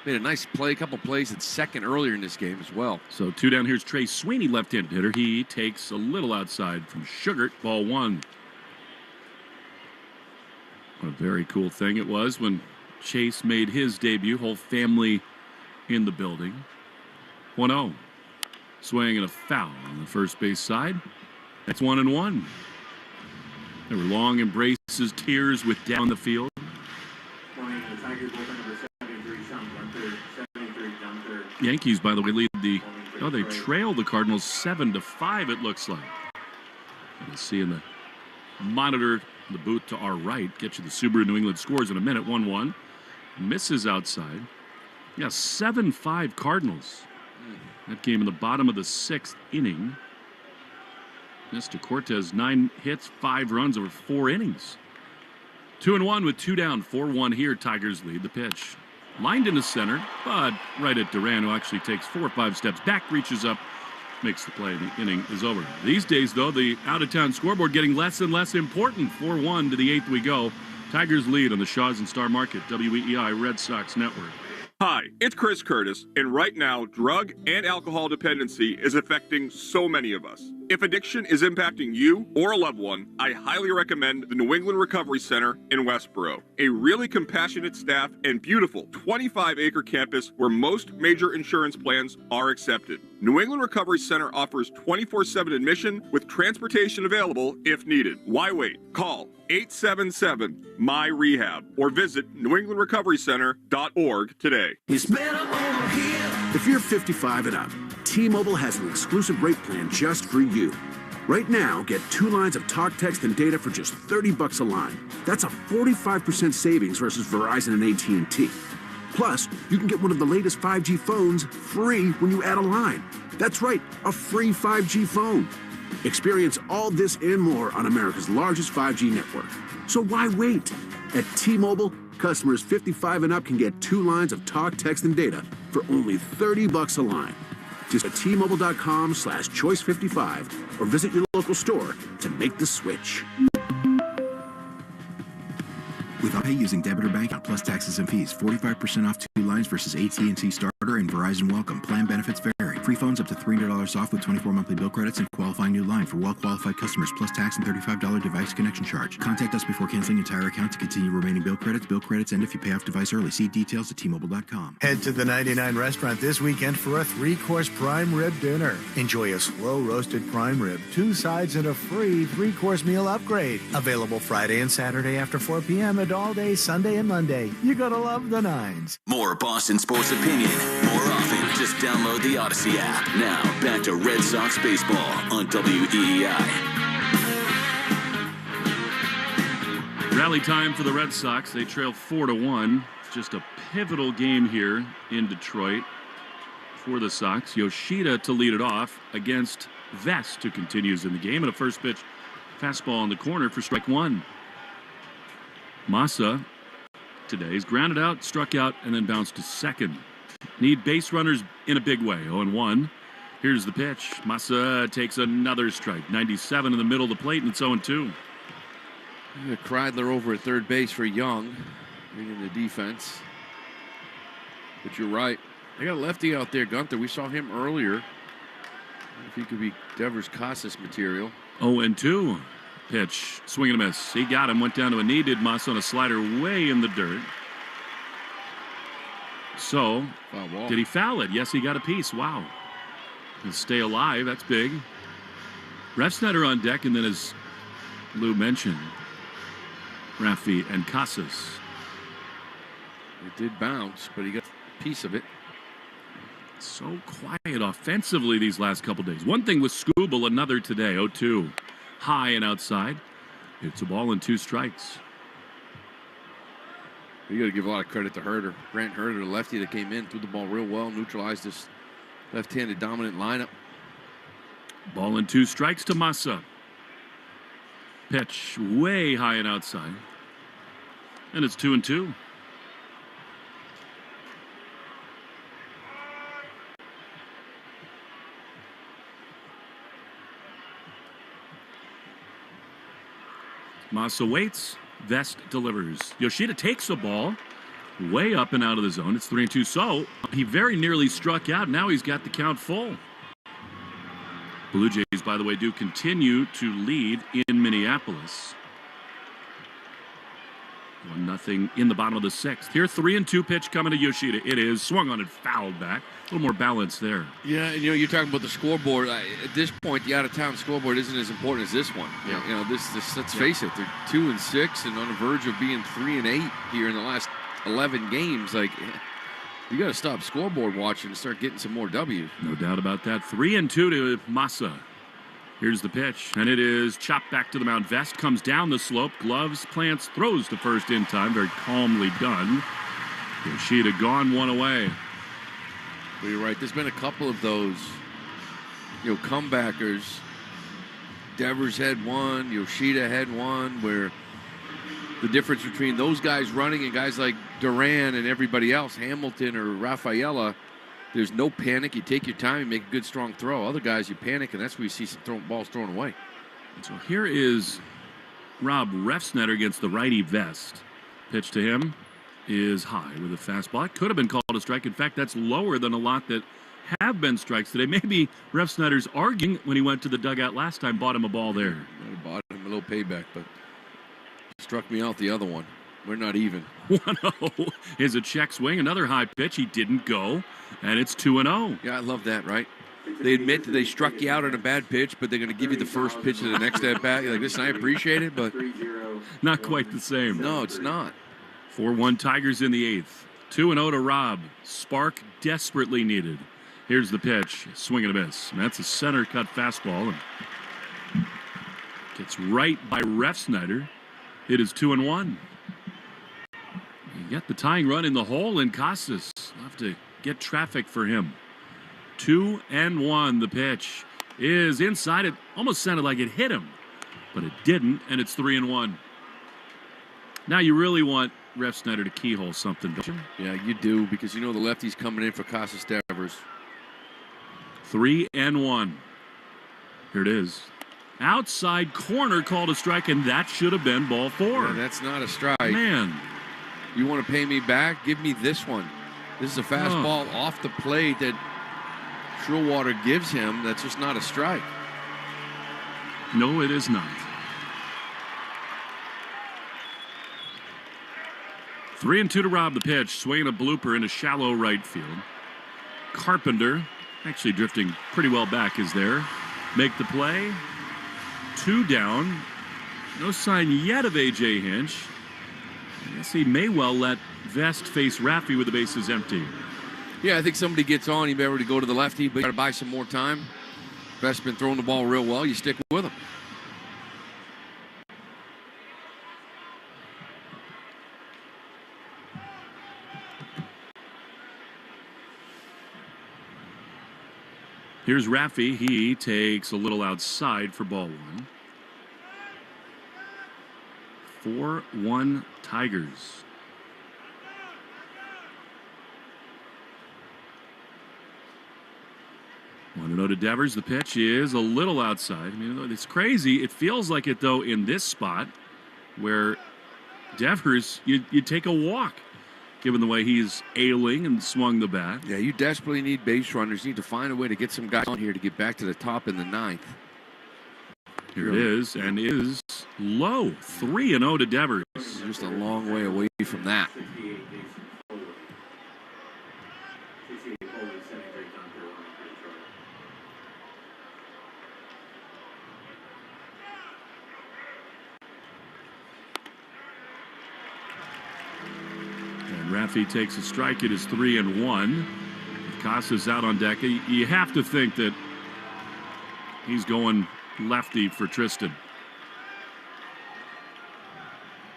Made a nice play, a couple plays at second earlier in this game as well. So 2 down. Here's Trey Sweeney, left-handed hitter. He takes a little outside from Sugart. Ball 1. What a very cool thing it was when Chase made his debut. Whole family in the building. 1-0. Swing and a foul on the first base side. That's 1-1. There were long embraces, tears with down the field. Yankees, by the way, lead they trail the Cardinals 7-5, it looks like. You'll see in the monitor, the booth to our right, get you the Subaru New England scores in a minute. 1-1. Misses outside. Yeah, 7-5 Cardinals. That game in the bottom of the 6th inning. Mr. Cortez, 9 hits, 5 runs over 4 innings. 2-1 with 2 down, 4-1 here. Tigers lead the pitch. Lined into center, but right at Duran, who actually takes 4 or 5 steps back, reaches up, makes the play. The inning is over. These days, though, the out-of-town scoreboard getting less and less important. 4-1 to the 8th we go. Tigers lead on the Shaws and Star Market, WEEI Red Sox Network. Hi, it's Chris Curtis, and right now, drug and alcohol dependency is affecting so many of us. If addiction is impacting you or a loved one, I highly recommend the New England Recovery Center in Westboro, a really compassionate staff and beautiful 25-acre campus where most major insurance plans are accepted. New England Recovery Center offers 24/7 admission with transportation available if needed. Why wait? Call 877-MY-REHAB or visit newenglandrecoverycenter.org today. It's better over here. If you're 55 and up, T-Mobile has an exclusive rate plan just for you. Right now, get 2 lines of talk, text, and data for just $30 a line. That's a 45% savings versus Verizon and AT&T. Plus, you can get one of the latest 5G phones free when you add a line. That's right, a free 5G phone. Experience all this and more on America's largest 5G network. So why wait? At T-Mobile, Customers 55 and up can get 2 lines of talk, text, and data for only $30 a line. Just at T-Mobile.com/choice55 or visit your local store to make the switch. With Pay using debit or bank account plus taxes and fees, 45% off 2 lines versus AT&T Starter and Verizon Welcome. Plan benefits vary. Free phones up to $300 off with 24 monthly bill credits and qualifying new line for well-qualified customers plus tax and $35 device connection charge. Contact us before canceling entire account to continue remaining bill credits. Bill credits end if you pay off device early. See details at T-Mobile.com. Head to the 99 restaurant this weekend for a 3-course prime rib dinner. Enjoy a slow roasted prime rib, 2 sides, and a free 3-course meal upgrade. Available Friday and Saturday after 4 p.m. and all day Sunday and Monday. You're gonna love the 9s. More Boston sports opinion, more often. Just download the Odyssey app. Now, back to Red Sox baseball on WEEI. Rally time for the Red Sox. They trail 4-1. It's just a pivotal game here in Detroit for the Sox. Yoshida to lead it off against Vest, who continues in the game. And a first pitch fastball on the corner for strike 1. Massa today is grounded out, struck out, and then bounced to second. Need base runners in a big way. 0-1. Here's the pitch. Massa takes another strike. 97 in the middle of the plate, and it's 0-2. Kreidler over at third base for Young. Bringing the defense. But you're right. They got a lefty out there, Gunther. We saw him earlier. If he could be Devers Casas material. 0-2. Pitch. Swing and a miss. He got him. Went down to a knee. Did Massa on a slider way in the dirt. So, did he foul it? Yes, he got a piece. Wow. He'll stay alive. That's big. Refsnyder on deck, and then as Lou mentioned, Rafi and Casas. It did bounce, but he got a piece of it. So quiet offensively these last couple days. One thing with Skubal, another today. 0-2. High and outside. It's a ball and 2 strikes. You got to give a lot of credit to Herter. Grant Herter, the lefty that came in, threw the ball real well, neutralized this left-handed dominant lineup. Ball and 2 strikes to Massa. Pitch way high and outside. And it's 2-2. Massa waits. Vest delivers. Yoshida takes the ball way up and out of the zone. It's 3-2. So he very nearly struck out. Now he's got the count full. Blue Jays, by the way, do continue to lead in Minneapolis. 1-0 in the bottom of the 6th. Here, 3-2 pitch coming to Yoshida. It is swung on and fouled back. A little more balance there. Yeah, and you're talking about the scoreboard. At this point, the out-of-town scoreboard isn't as important as this one. Yeah. Let's face it, they're 2-6 and on the verge of being 3-8 here in the last 11 games. Like, you got to stop scoreboard watching and start getting some more W's. No doubt about that. 3-2 to Massa. Here's the pitch, and it is chopped back to the mound. Vest comes down the slope, gloves, plants, throws to first in time. Very calmly done. Yoshida gone, 1 away. Well, you're right. There's been a couple of those, comebackers. Devers had one, Yoshida had one, where the difference between those guys running and guys like Duran and everybody else, Hamilton or Rafaela, there's no panic. You take your time, you make a good, strong throw. Other guys, you panic, and that's where you see some balls thrown away. So here is Rob Refsnyder against the righty Vest. Pitch to him is high with a fastball. It could have been called a strike. In fact, that's lower than a lot that have been strikes today. Maybe Refsnyder's arguing when he went to the dugout last time, bought him a ball there. I bought him a little payback, but struck me out the other one. We're not even. 1-0 is a check swing. Another high pitch. He didn't go, and it's 2-0. Yeah, I love that, right? They admit that they struck you out on a bad pitch, but they're going to give you the first pitch of the next at-bat. You're like, listen, I appreciate it, but not quite the same. No, it's not. 4-1 Tigers in the 8th. 2-0 to Rob. Spark desperately needed. Here's the pitch. Swing and a miss. And that's a center cut fastball. And gets right by Refsnyder. It is 2-1. You got the tying run in the hole, and Casas will have to get traffic for him. 2-1. The pitch is inside. It almost sounded like it hit him, but it didn't, and it's 3-1. Now you really want Ref Snyder to keyhole something, don't you? Yeah, you do, because you know the lefty's coming in for Casas Devers. 3-1. Here it is. Outside corner called a strike, and that should have been ball 4. Yeah, that's not a strike. Man. You want to pay me back? Give me this one. This is a fastball off the plate that Shrillwater gives him. That's just not a strike. No, it is not. 3-2 to Rob the pitch. Swinging a blooper into shallow right field. Carpenter, actually drifting pretty well back, is there. Make the play. 2 down. No sign yet of A.J. Hinch. I guess he may well let Vest face Raffy with the bases empty. Yeah, I think somebody gets on. You better to go to the lefty, but you got to buy some more time. Vest's been throwing the ball real well. You stick with him. Here's Raffy. He takes a little outside for ball 1. 4-1 Tigers. Want to know to Devers. The pitch is a little outside. I mean, it's crazy. It feels like it, though, in this spot where Devers, you take a walk, given the way he's ailing and swung the bat. Yeah, you desperately need base runners. You need to find a way to get some guys on here to get back to the top in the 9th. Here it is, and is low. 3-0 to Devers. Just a long way away from that. And Raffy takes a strike. It is 3-1. With Casas out on deck, you have to think that he's going lefty for Tristan.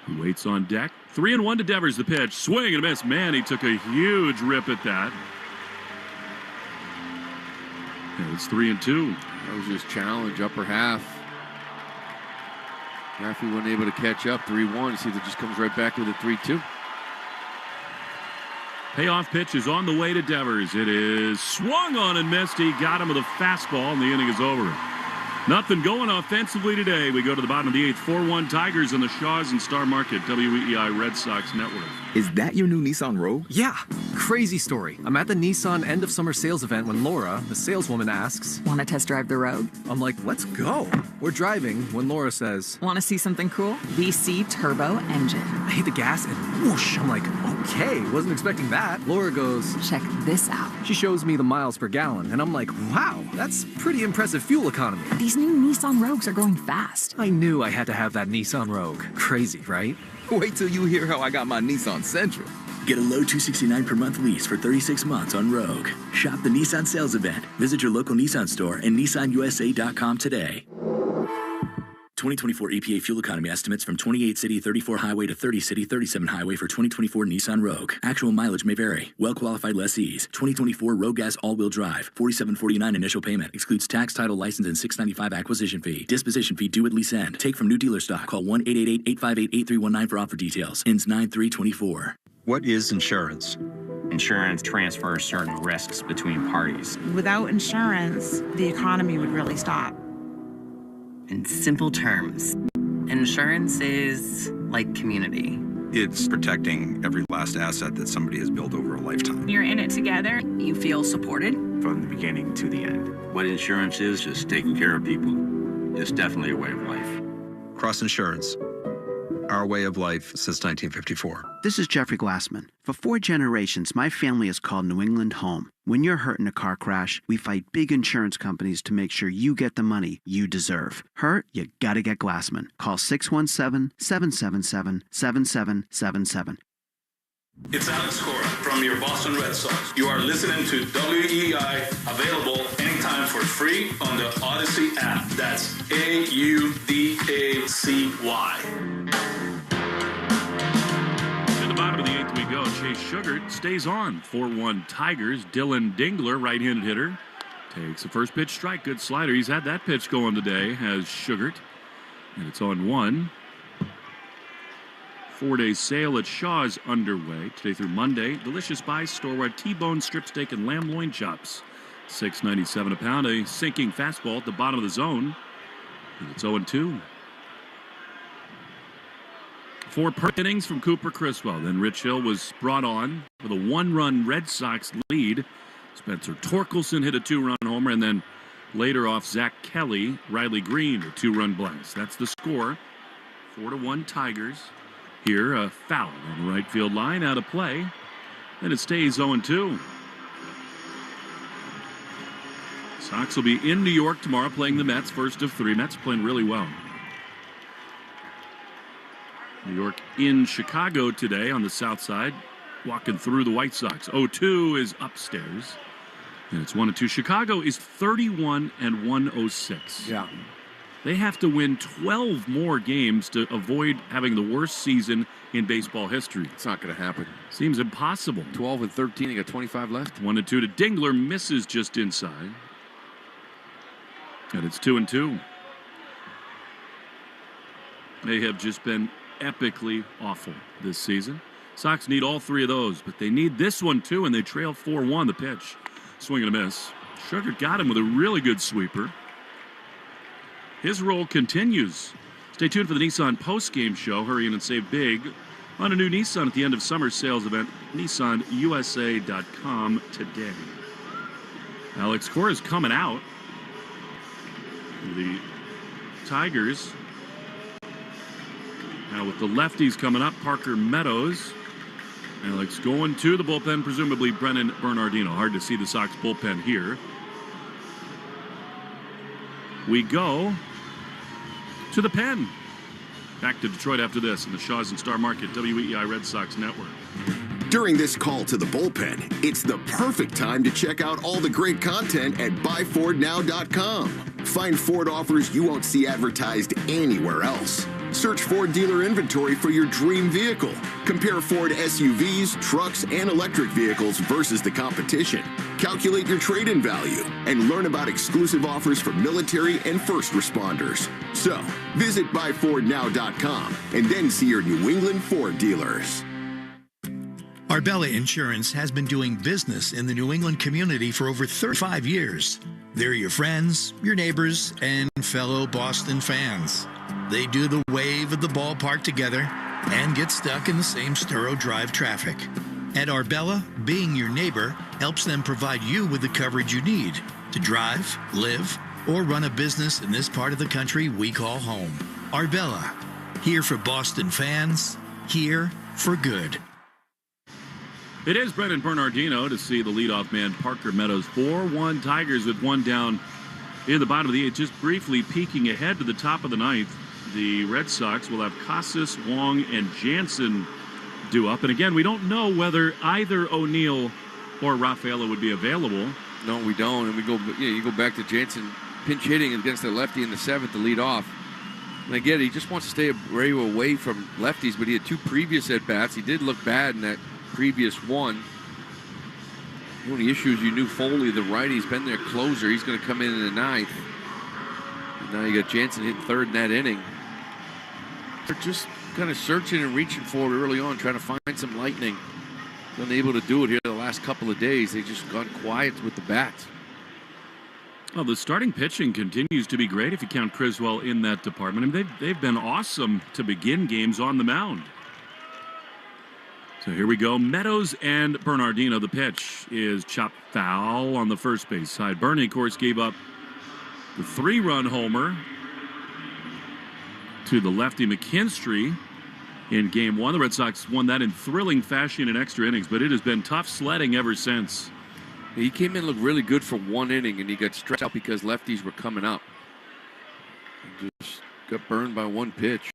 He waits on deck. 3-1 to Devers. The pitch. Swing and a miss. Man, he took a huge rip at that. And it's 3-2. That was his challenge, upper half. Raffy wasn't able to catch up. 3-1. See if it just comes right back with a 3-2. Payoff pitch is on the way to Devers. It is swung on and missed. He got him with a fastball, and the inning is over. Nothing going offensively today. We go to the bottom of the 8th. 4-1 Tigers in the Shaws and Star Market, WEEI Red Sox Network. Is that your new Nissan Rogue? Yeah. Crazy story. I'm at the Nissan end of summer sales event when Laura, the saleswoman, asks, "Want to test drive the Rogue?" I'm like, let's go. We're driving when Laura says, "Want to see something cool? VC turbo engine." I hit the gas and whoosh. I'm like, okay, wasn't expecting that. Laura goes, "Check this out." She shows me the miles per gallon, and I'm like, wow, that's pretty impressive fuel economy. These new Nissan Rogues are going fast. I knew I had to have that Nissan Rogue. Crazy, right? Wait till you hear how I got my Nissan Sentra. Get a low $269 per month lease for 36 months on Rogue. Shop the Nissan sales event. Visit your local Nissan store and nissanusa.com today. 2024 EPA fuel economy estimates from 28 city 34 highway to 30 city 37 highway for 2024 Nissan Rogue. Actual mileage may vary. Well-qualified lessees. 2024 Rogue Gas all-wheel drive. $47.49 initial payment. Excludes tax, title, license, and $695 acquisition fee. Disposition fee due at lease end. Take from new dealer stock. Call 1-888-858-8319 for offer details. Ends 9/3/24. What is insurance? Insurance transfers certain risks between parties. Without insurance, the economy would really stop. In simple terms, insurance is like community. It's protecting every last asset that somebody has built over a lifetime. You're in it together. You feel supported From the beginning to the end. What insurance is just taking care of people. It's definitely a way of life. Cross Insurance. Our way of life since 1954. This is Jeffrey Glassman. For 4 generations, my family has called New England home. When you're hurt in a car crash, we fight big insurance companies to make sure you get the money you deserve. Hurt? You gotta get Glassman. Call 617-777-7777. It's Alex Cora from your Boston Red Sox. You are listening to WEEI, available anytime for free on the Odyssey app. That's AUDACY. To the bottom of the 8th we go. Chase Sugart stays on. 4-1 Tigers. Dylan Dingler, right-handed hitter, takes the first pitch strike. Good slider. He's had that pitch going today, has Sugart. And it's on 1. 4-day sale at Shaw's underway today through Monday. Delicious buy store-wide T-bone strip steak and lamb loin chops. $6.97 a pound. A sinking fastball at the bottom of the zone. And it's 0-2. 4 perfect innings from Cooper Criswell. Then Rich Hill was brought on with a 1-run Red Sox lead. Spencer Torkelson hit a 2-run homer, and then later off Zach Kelly, Riley Green, a 2-run blast. That's the score. 4-1 Tigers. Here, a foul on the right field line, out of play. And it stays 0-2. Sox will be in New York tomorrow playing the Mets, first of 3. Mets playing really well. New York in Chicago today on the south side, walking through the White Sox. 0-2 is upstairs. And it's 1-2. Chicago is 31-106. Yeah. They have to win 12 more games to avoid having the worst season in baseball history. It's not going to happen. Seems impossible. 12-13, they got 25 left. 1-2 to Dingler, misses just inside. And it's 2-2. They have just been epically awful this season. Sox need all 3 of those, but they need this one too, and they trail 4-1. The pitch. Swing and a miss. Sugar got him with a really good sweeper. His role continues. Stay tuned for the Nissan post-game show. Hurry in and save big on a new Nissan at the end of summer sales event. NissanUSA.com today. Alex Cora is coming out. The Tigers. Now with the lefties coming up, Parker Meadows. Alex going to the bullpen, presumably Brennan Bernardino. Hard to see the Sox bullpen here. We go to the pen. Back to Detroit after this in the Shaw's and Star Market WEI Red Sox Network. During this call to the bullpen, it's the perfect time to check out all the great content at buyfordnow.com. Find Ford offers you won't see advertised anywhere else. Search Ford dealer inventory for your dream vehicle. Compare Ford SUVs, trucks, and electric vehicles versus the competition. Calculate your trade-in value and learn about exclusive offers for military and first responders. So, visit buyfordnow.com and then see your New England Ford dealers. Arbella Insurance has been doing business in the New England community for over 35 years. They're your friends, your neighbors, and fellow Boston fans. They do the wave at the ballpark together and get stuck in the same Sturrow Drive traffic. At Arbella, being your neighbor helps them provide you with the coverage you need to drive, live, or run a business in this part of the country we call home. Arbella, here for Boston fans, here for good. It is Brennan Bernardino to see the leadoff man, Parker Meadows. 4-1 Tigers with 1 down in the bottom of the 8th. Just briefly peeking ahead to the top of the 9th. The Red Sox will have Casas, Wong, and Jansen due up. And again, we don't know whether either O'Neill or Rafaela would be available. No, we don't. And you go back to Jansen pinch hitting against the lefty in the 7th to lead off. And again, he just wants to stay away from lefties, but he had 2 previous at-bats. He did look bad in that previous one. The only issue is you knew Foley, the righty, he's been their closer. He's going to come in the 9th. And now you got Jansen hitting 3rd in that inning. They're just kind of searching and reaching for it early on, trying to find some lightning. Unable to do it here the last couple of days. They just gone quiet with the bats. Well, the starting pitching continues to be great if you count Criswell in that department. I mean, they've been awesome to begin games on the mound. So here we go. Meadows and Bernardino. The pitch is chopped foul on the first base side. Bernie, of course, gave up the 3-run homer to the lefty McKinstry in Game 1. The Red Sox won that in thrilling fashion in extra innings, but it has been tough sledding ever since. He came in, looked really good for 1 inning, and he got stretched out because lefties were coming up. He just got burned by 1 pitch.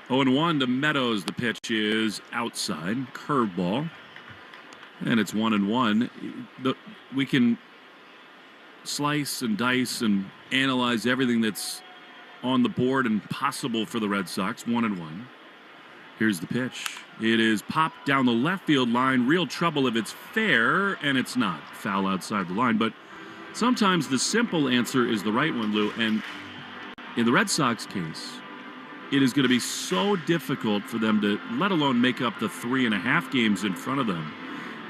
0-1 to Meadows. The pitch is outside. Curveball. And it's 1-1. We can slice and dice and analyze everything that's on the board and possible for the Red Sox. 1-1. Here's the pitch. It is popped down the left field line. Real trouble if it's fair, and it's not. Foul outside the line. But sometimes the simple answer is the right one, Lou. And in the Red Sox case, it is going to be so difficult for them to, let alone make up the 3.5 games in front of them,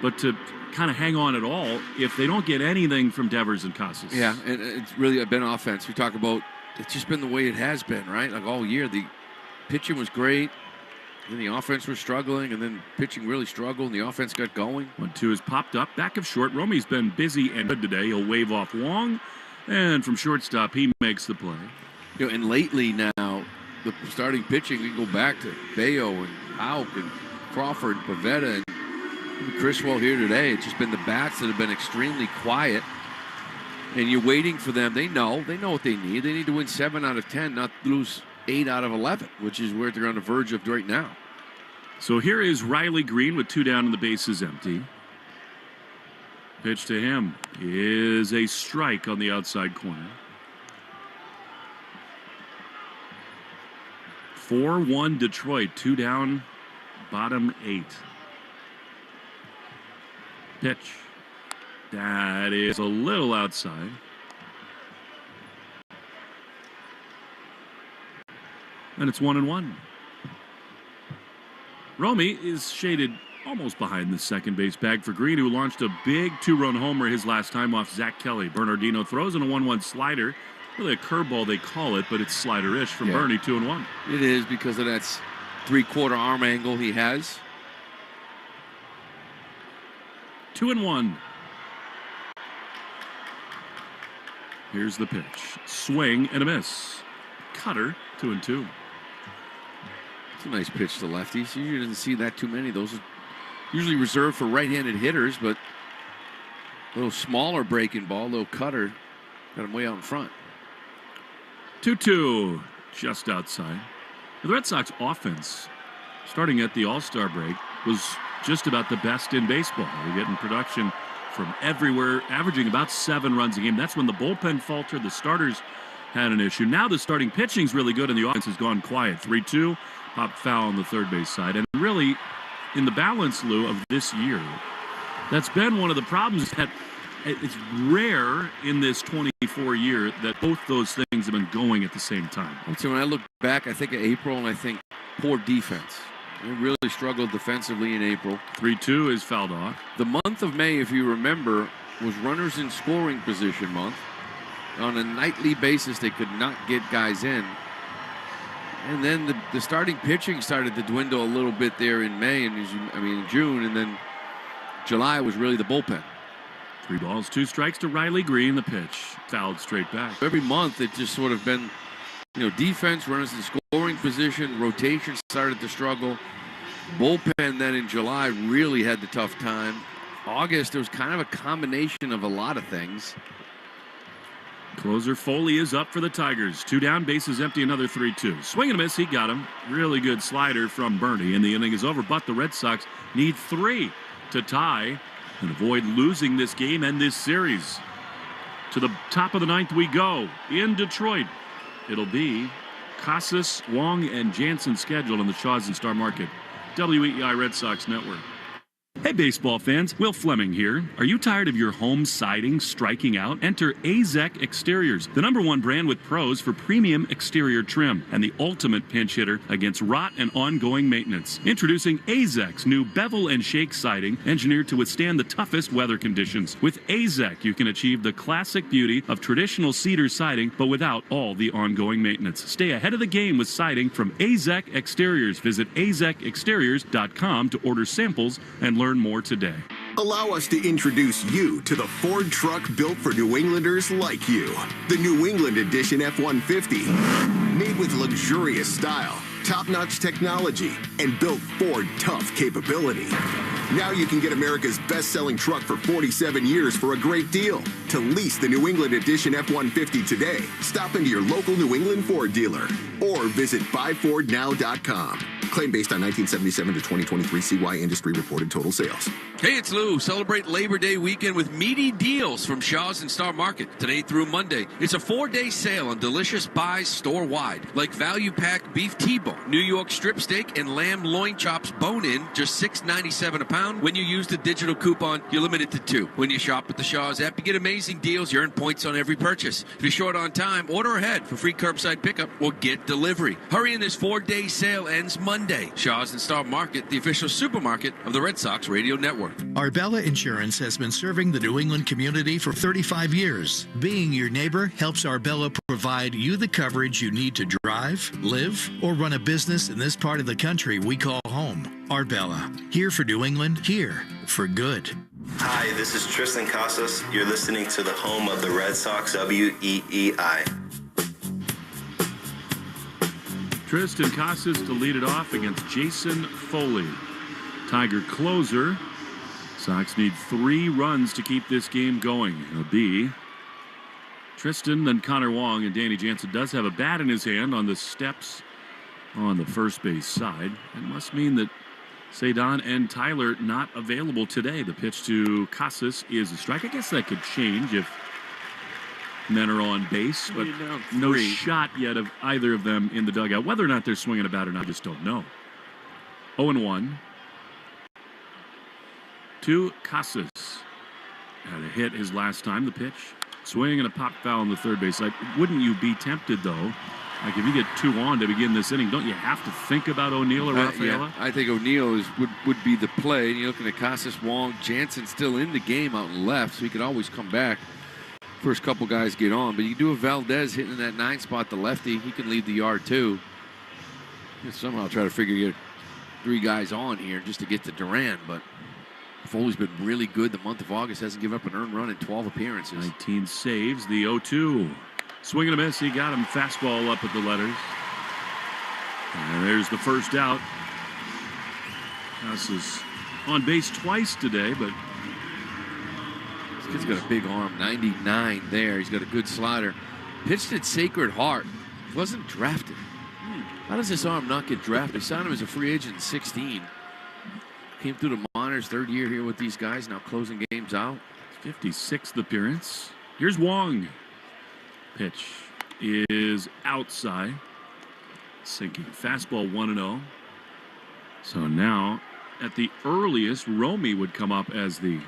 but to kind of hang on at all if they don't get anything from Devers and Casas. Yeah, and it's really been offense. We talk about, it's just been the way it has been, right? Like all year, the pitching was great, then the offense was struggling, and then pitching really struggled, and the offense got going. 1-2 has popped up, back of short. Rome's been busy and good today. He'll wave off Wong, and from shortstop, he makes the play. You know, and lately now, the starting pitching, we go back to Bayo and Hauk and Crawford, Pavetta, and Criswell here today. It's just been the bats that have been extremely quiet, and you're waiting for them. They know what they need. They need to win 7 out of 10, not lose 8 out of 11, which is where they're on the verge of right now. So here is Riley Green with 2 down and the bases empty. Pitch to him is a strike on the outside corner. 4-1 Detroit, 2 down, bottom 8. Pitch. That is a little outside. And it's 1-1. Romy is shaded almost behind the second base bag for Green, who launched a big 2-run homer his last time off Zach Kelly. Bernardino throws in a 1-1 slider. Really a curveball, they call it, but it's slider-ish from Bernie, 2-1. It is because of that 3/4 arm angle he has. 2-1. Here's the pitch. Swing and a miss. Cutter, 2-2. It's a nice pitch to lefties. You didn't see that too many. Those are usually reserved for right-handed hitters, but a little smaller breaking ball, a little cutter. Got him way out in front. 2-2, just outside. The Red Sox offense, starting at the All-Star break, was just about the best in baseball. They're getting production from everywhere, averaging about 7 runs a game. That's when the bullpen faltered. The starters had an issue. Now the starting pitching's really good, and the offense has gone quiet. 3-2, pop foul on the third base side. And really, in the balance, Lou, of this year, that's been one of the problems. That it's rare in this 24 year that both those things have been going at the same time. So when I look back, I think of April, and I think poor defense. They really struggled defensively in April. 3-2 is fouled off. The month of May, if you remember, was runners in scoring position month. On a nightly basis, they could not get guys in. And then the starting pitching started to dwindle a little bit there in May, and in June, and then July was really the bullpen. 3 balls, 2 strikes to Riley Green. The pitch fouled straight back. Every month, it just sort of been, defense, runners in scoring position, rotation started to struggle. Bullpen then in July really had the tough time. August, there was kind of a combination of a lot of things. Closer Foley is up for the Tigers. 2 down, bases empty, another 3-2. Swing and a miss, he got him. Really good slider from Bernie, and the inning is over, but the Red Sox need 3 to tie and avoid losing this game and this series. To the top of the 9th we go. In Detroit, it'll be Casas, Wong, and Jansen scheduled on the Shaw's and Star Market. WEEI Red Sox Network. Hey baseball fans, Will Fleming here. Are you tired of your home siding striking out? Enter AZEK Exteriors, the #1 brand with pros for premium exterior trim and the ultimate pinch hitter against rot and ongoing maintenance. Introducing AZEK's new bevel and shake siding, engineered to withstand the toughest weather conditions. With AZEK, you can achieve the classic beauty of traditional cedar siding, but without all the ongoing maintenance. Stay ahead of the game with siding from AZEK Exteriors. Visit azekexteriors.com to order samples and learn more today. Allow us to introduce you to the Ford truck built for New Englanders like you. The New England Edition F-150. Made with luxurious style, top-notch technology, and built Ford tough capability. Now you can get America's best-selling truck for 47 years for a great deal. To lease the New England Edition F-150 today, stop into your local New England Ford dealer or visit buyfordnow.com. Claim based on 1977 to 2023 CY industry reported total sales. Hey, it's Lou. Celebrate Labor Day weekend with meaty deals from Shaw's and Star Market today through Monday. It's a 4-day sale on delicious buys store-wide, like value pack beef T-bone, New York strip steak, and lamb loin chops bone-in, just $6.97 a pound. When you use the digital coupon, you're limited to 2. When you shop at the Shaw's app, you get amazing deals. You earn points on every purchase. If you're short on time, order ahead for free curbside pickup or get delivery. Hurry in, this 4-day sale ends Monday. Shaw's and Star Market, the official supermarket of the Red Sox Radio Network. Arbella Insurance has been serving the New England community for 35 years. Being your neighbor helps Arbella provide you the coverage you need to drive, live, or run a business in this part of the country we call home. Arbella, here for New England, here for good. Hi, this is Tristan Casas. You're listening to the home of the Red Sox, WEEI. Tristan Casas to lead it off against Jason Foley. Tiger closer. Sox need 3 runs to keep this game going. It'll be Tristan, then Connor Wong, and Danny Jansen does have a bat in his hand on the steps on the first base side. It must mean that Cedon and Tyler not available today. The pitch to Casas is a strike. I guess that could change if men are on base, but no shot yet of either of them in the dugout. Whether or not they're swinging a bat or not, I just don't know. 0-1. To Casas. Had a hit his last time. The pitch, swing and a pop foul on the third base side. Wouldn't you be tempted, though? Like, if you get 2 on to begin this inning, don't you have to think about O'Neill or Rafaela? Yeah, I think O'Neill would be the play. And you're looking at Casas, Wong, Jansen still in the game out in left, so he could always come back. First couple guys get on, but you do have Valdez hitting in that 9 spot, the lefty. He can lead the yard too. You somehow try to figure get 3 guys on here just to get to Duran, but Foley's been really good. The month of August hasn't given up an earned run in 12 appearances. 19 saves, the 0-2. Swing and a miss, he got him fastball up at the letters. And there's the first out. Casas on base twice today, but this kid's got a big arm, 99 there. He's got a good slider. Pitched at Sacred Heart. Wasn't drafted. How does this arm not get drafted? They signed him as a free agent in 16. Came through the minors, 3rd year here with these guys, now closing games out. 56th appearance. Here's Wong. Pitch is outside. Sinking fastball 1-0. So now, at the earliest, Romy would come up as the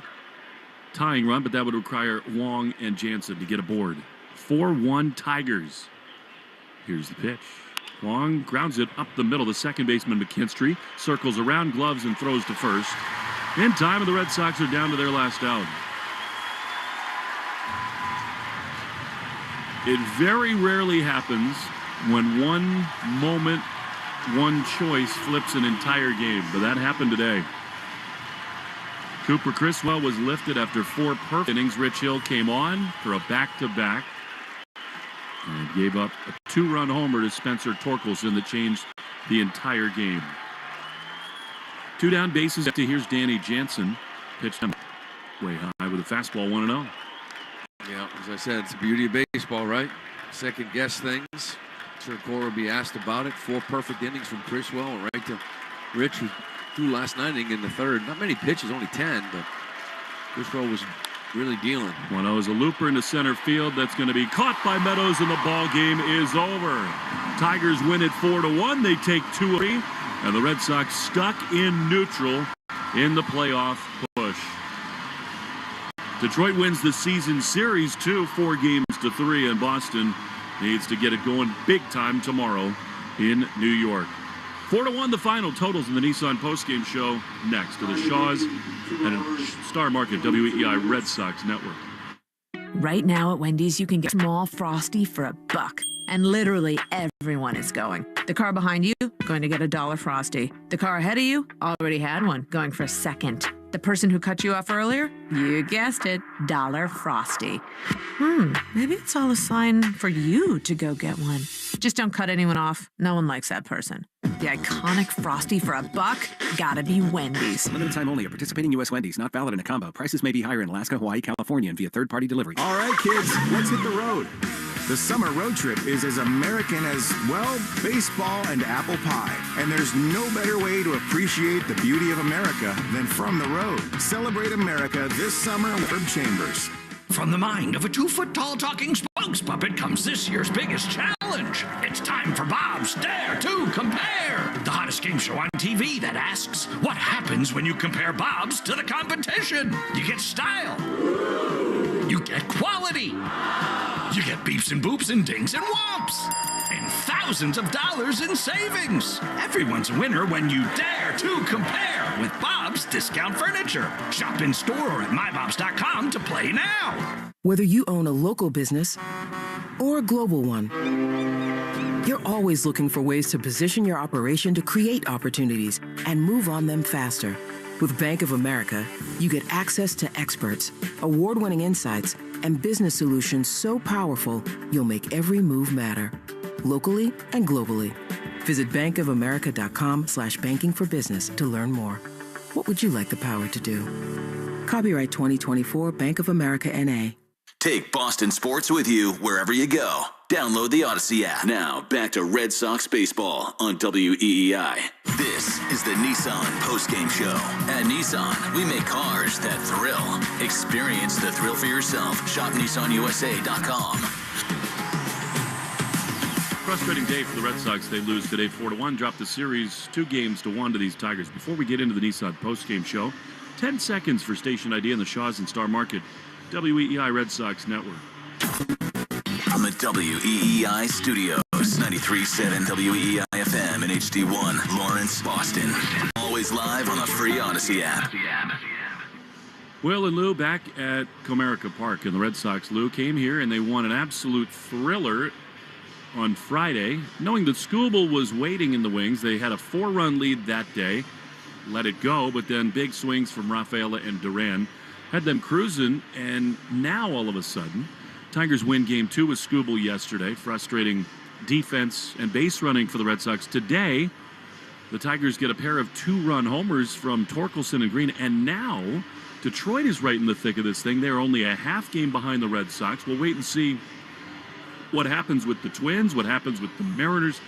tying run, but that would require Wong and Jansen to get aboard. 4-1 Tigers. Here's the pitch. Wong grounds it up the middle. The second baseman, McKinstry, circles around gloves and throws to first. In time, and the Red Sox are down to their last out. It very rarely happens when one moment, one choice flips an entire game, but that happened today. Cooper Criswell was lifted after 4 perfect innings. Rich Hill came on for a back-to-back and gave up a 2-run homer to Spencer Torkelson that changed the entire game. 2 down bases after. Here's Danny Jansen. Pitched him way high with a fastball 1-0. Yeah, as I said, it's the beauty of baseball, right? Second guess things. I'm sure Cora will be asked about it. 4 perfect innings from Criswell and right to Rich, who threw last inning in the 3rd. Not many pitches, only 10, but Criswell was really dealing. 1-0 is a looper into center field. That's going to be caught by Meadows, and the ball game is over. Tigers win it 4-1. They take 2-3, and the Red Sox stuck in neutral in the playoff push. Detroit wins the season series 2, 4-3, and Boston needs to get it going big time tomorrow in New York. 4-1 the final. Totals in the Nissan postgame show next to the Shaws and Star Market WEEI Red Sox Network. Right now at Wendy's, you can get small Frosty for $1. And literally everyone is going. The car behind you, going to get $1 Frosty. The car ahead of you, already had one, going for a second. The person who cut you off earlier, you guessed it, $1 Frosty. Maybe it's all a sign for you to go get one. Just don't cut anyone off. No one likes that person. The iconic Frosty for $1, gotta be Wendy's. Limited time only at participating U.S. Wendy's. Not valid in a combo. Prices may be higher in Alaska, Hawaii, California, and via third-party delivery. All right, kids, let's hit the road. The summer road trip is as American as, well, baseball and apple pie. And there's no better way to appreciate the beauty of America than from the road. Celebrate America this summer with Herb Chambers. From the mind of a 2-foot-tall talking spokes puppet comes this year's biggest challenge. It's time for Bob's Dare to Compare, the hottest game show on TV that asks, what happens when you compare Bob's to the competition? You get style. You get quality. You get beeps and boops and dings and whomps. And thousands of dollars in savings. Everyone's a winner when you dare to compare with Bob's Discount Furniture. Shop in store or at mybobs.com to play now. Whether you own a local business or a global one, you're always looking for ways to position your operation to create opportunities and move on them faster. With Bank of America, you get access to experts, award-winning insights, and business solutions so powerful, you'll make every move matter, locally and globally. Visit bankofamerica.com/banking for business to learn more. What would you like the power to do? Copyright 2024 Bank of America N.A. Take Boston sports with you wherever you go. Download the Odyssey app. Now, back to Red Sox baseball on WEEI. This is the Nissan postgame show. At Nissan, we make cars that thrill. Experience the thrill for yourself. Shop NissanUSA.com. Frustrating day for the Red Sox. They lose today 4-1, drop the series 2-1 to these Tigers. Before we get into the Nissan postgame show, 10 seconds for station ID in the Shaws and Star Market. WEEI Red Sox Network. From the WEEI studios, 93.7 WEEI FM and HD1, Lawrence, Boston. Always live on the free Odyssey app. Will and Lou back at Comerica Park, and the Red Sox, Lou, came here and they won an absolute thriller on Friday. Knowing that Skubal was waiting in the wings, they had a 4-run lead that day, let it go, but then big swings from Rafaela and Duran had them cruising, and now all of a sudden, Tigers win Game 2 with Skubal yesterday. Frustrating defense and base running for the Red Sox. Today, the Tigers get a pair of 2-run homers from Torkelson and Green, and now Detroit is right in the thick of this thing. They're only a half game behind the Red Sox. We'll wait and see what happens with the Twins, what happens with the Mariners.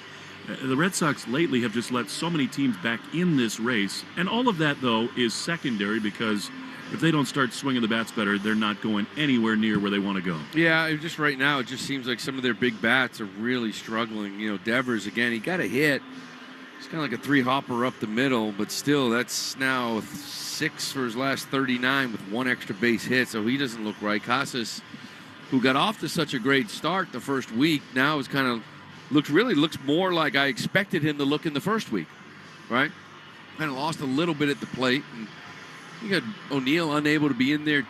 The Red Sox lately have just let so many teams back in this race, and all of that, though, is secondary because if they don't start swinging the bats better, they're not going anywhere near where they want to go. Yeah, just right now, it just seems like some of their big bats are really struggling. You know, Devers, again, he got a hit. It's kind of like a 3-hopper up the middle, but still, that's now 6 for his last 39 with 1 extra base hit, so he doesn't look right. Casas, who got off to such a great start the first week, now is kind of looks more like I expected him to look in the first week, right? Kind of lost a little bit at the plate, and you got O'Neill unable to be in there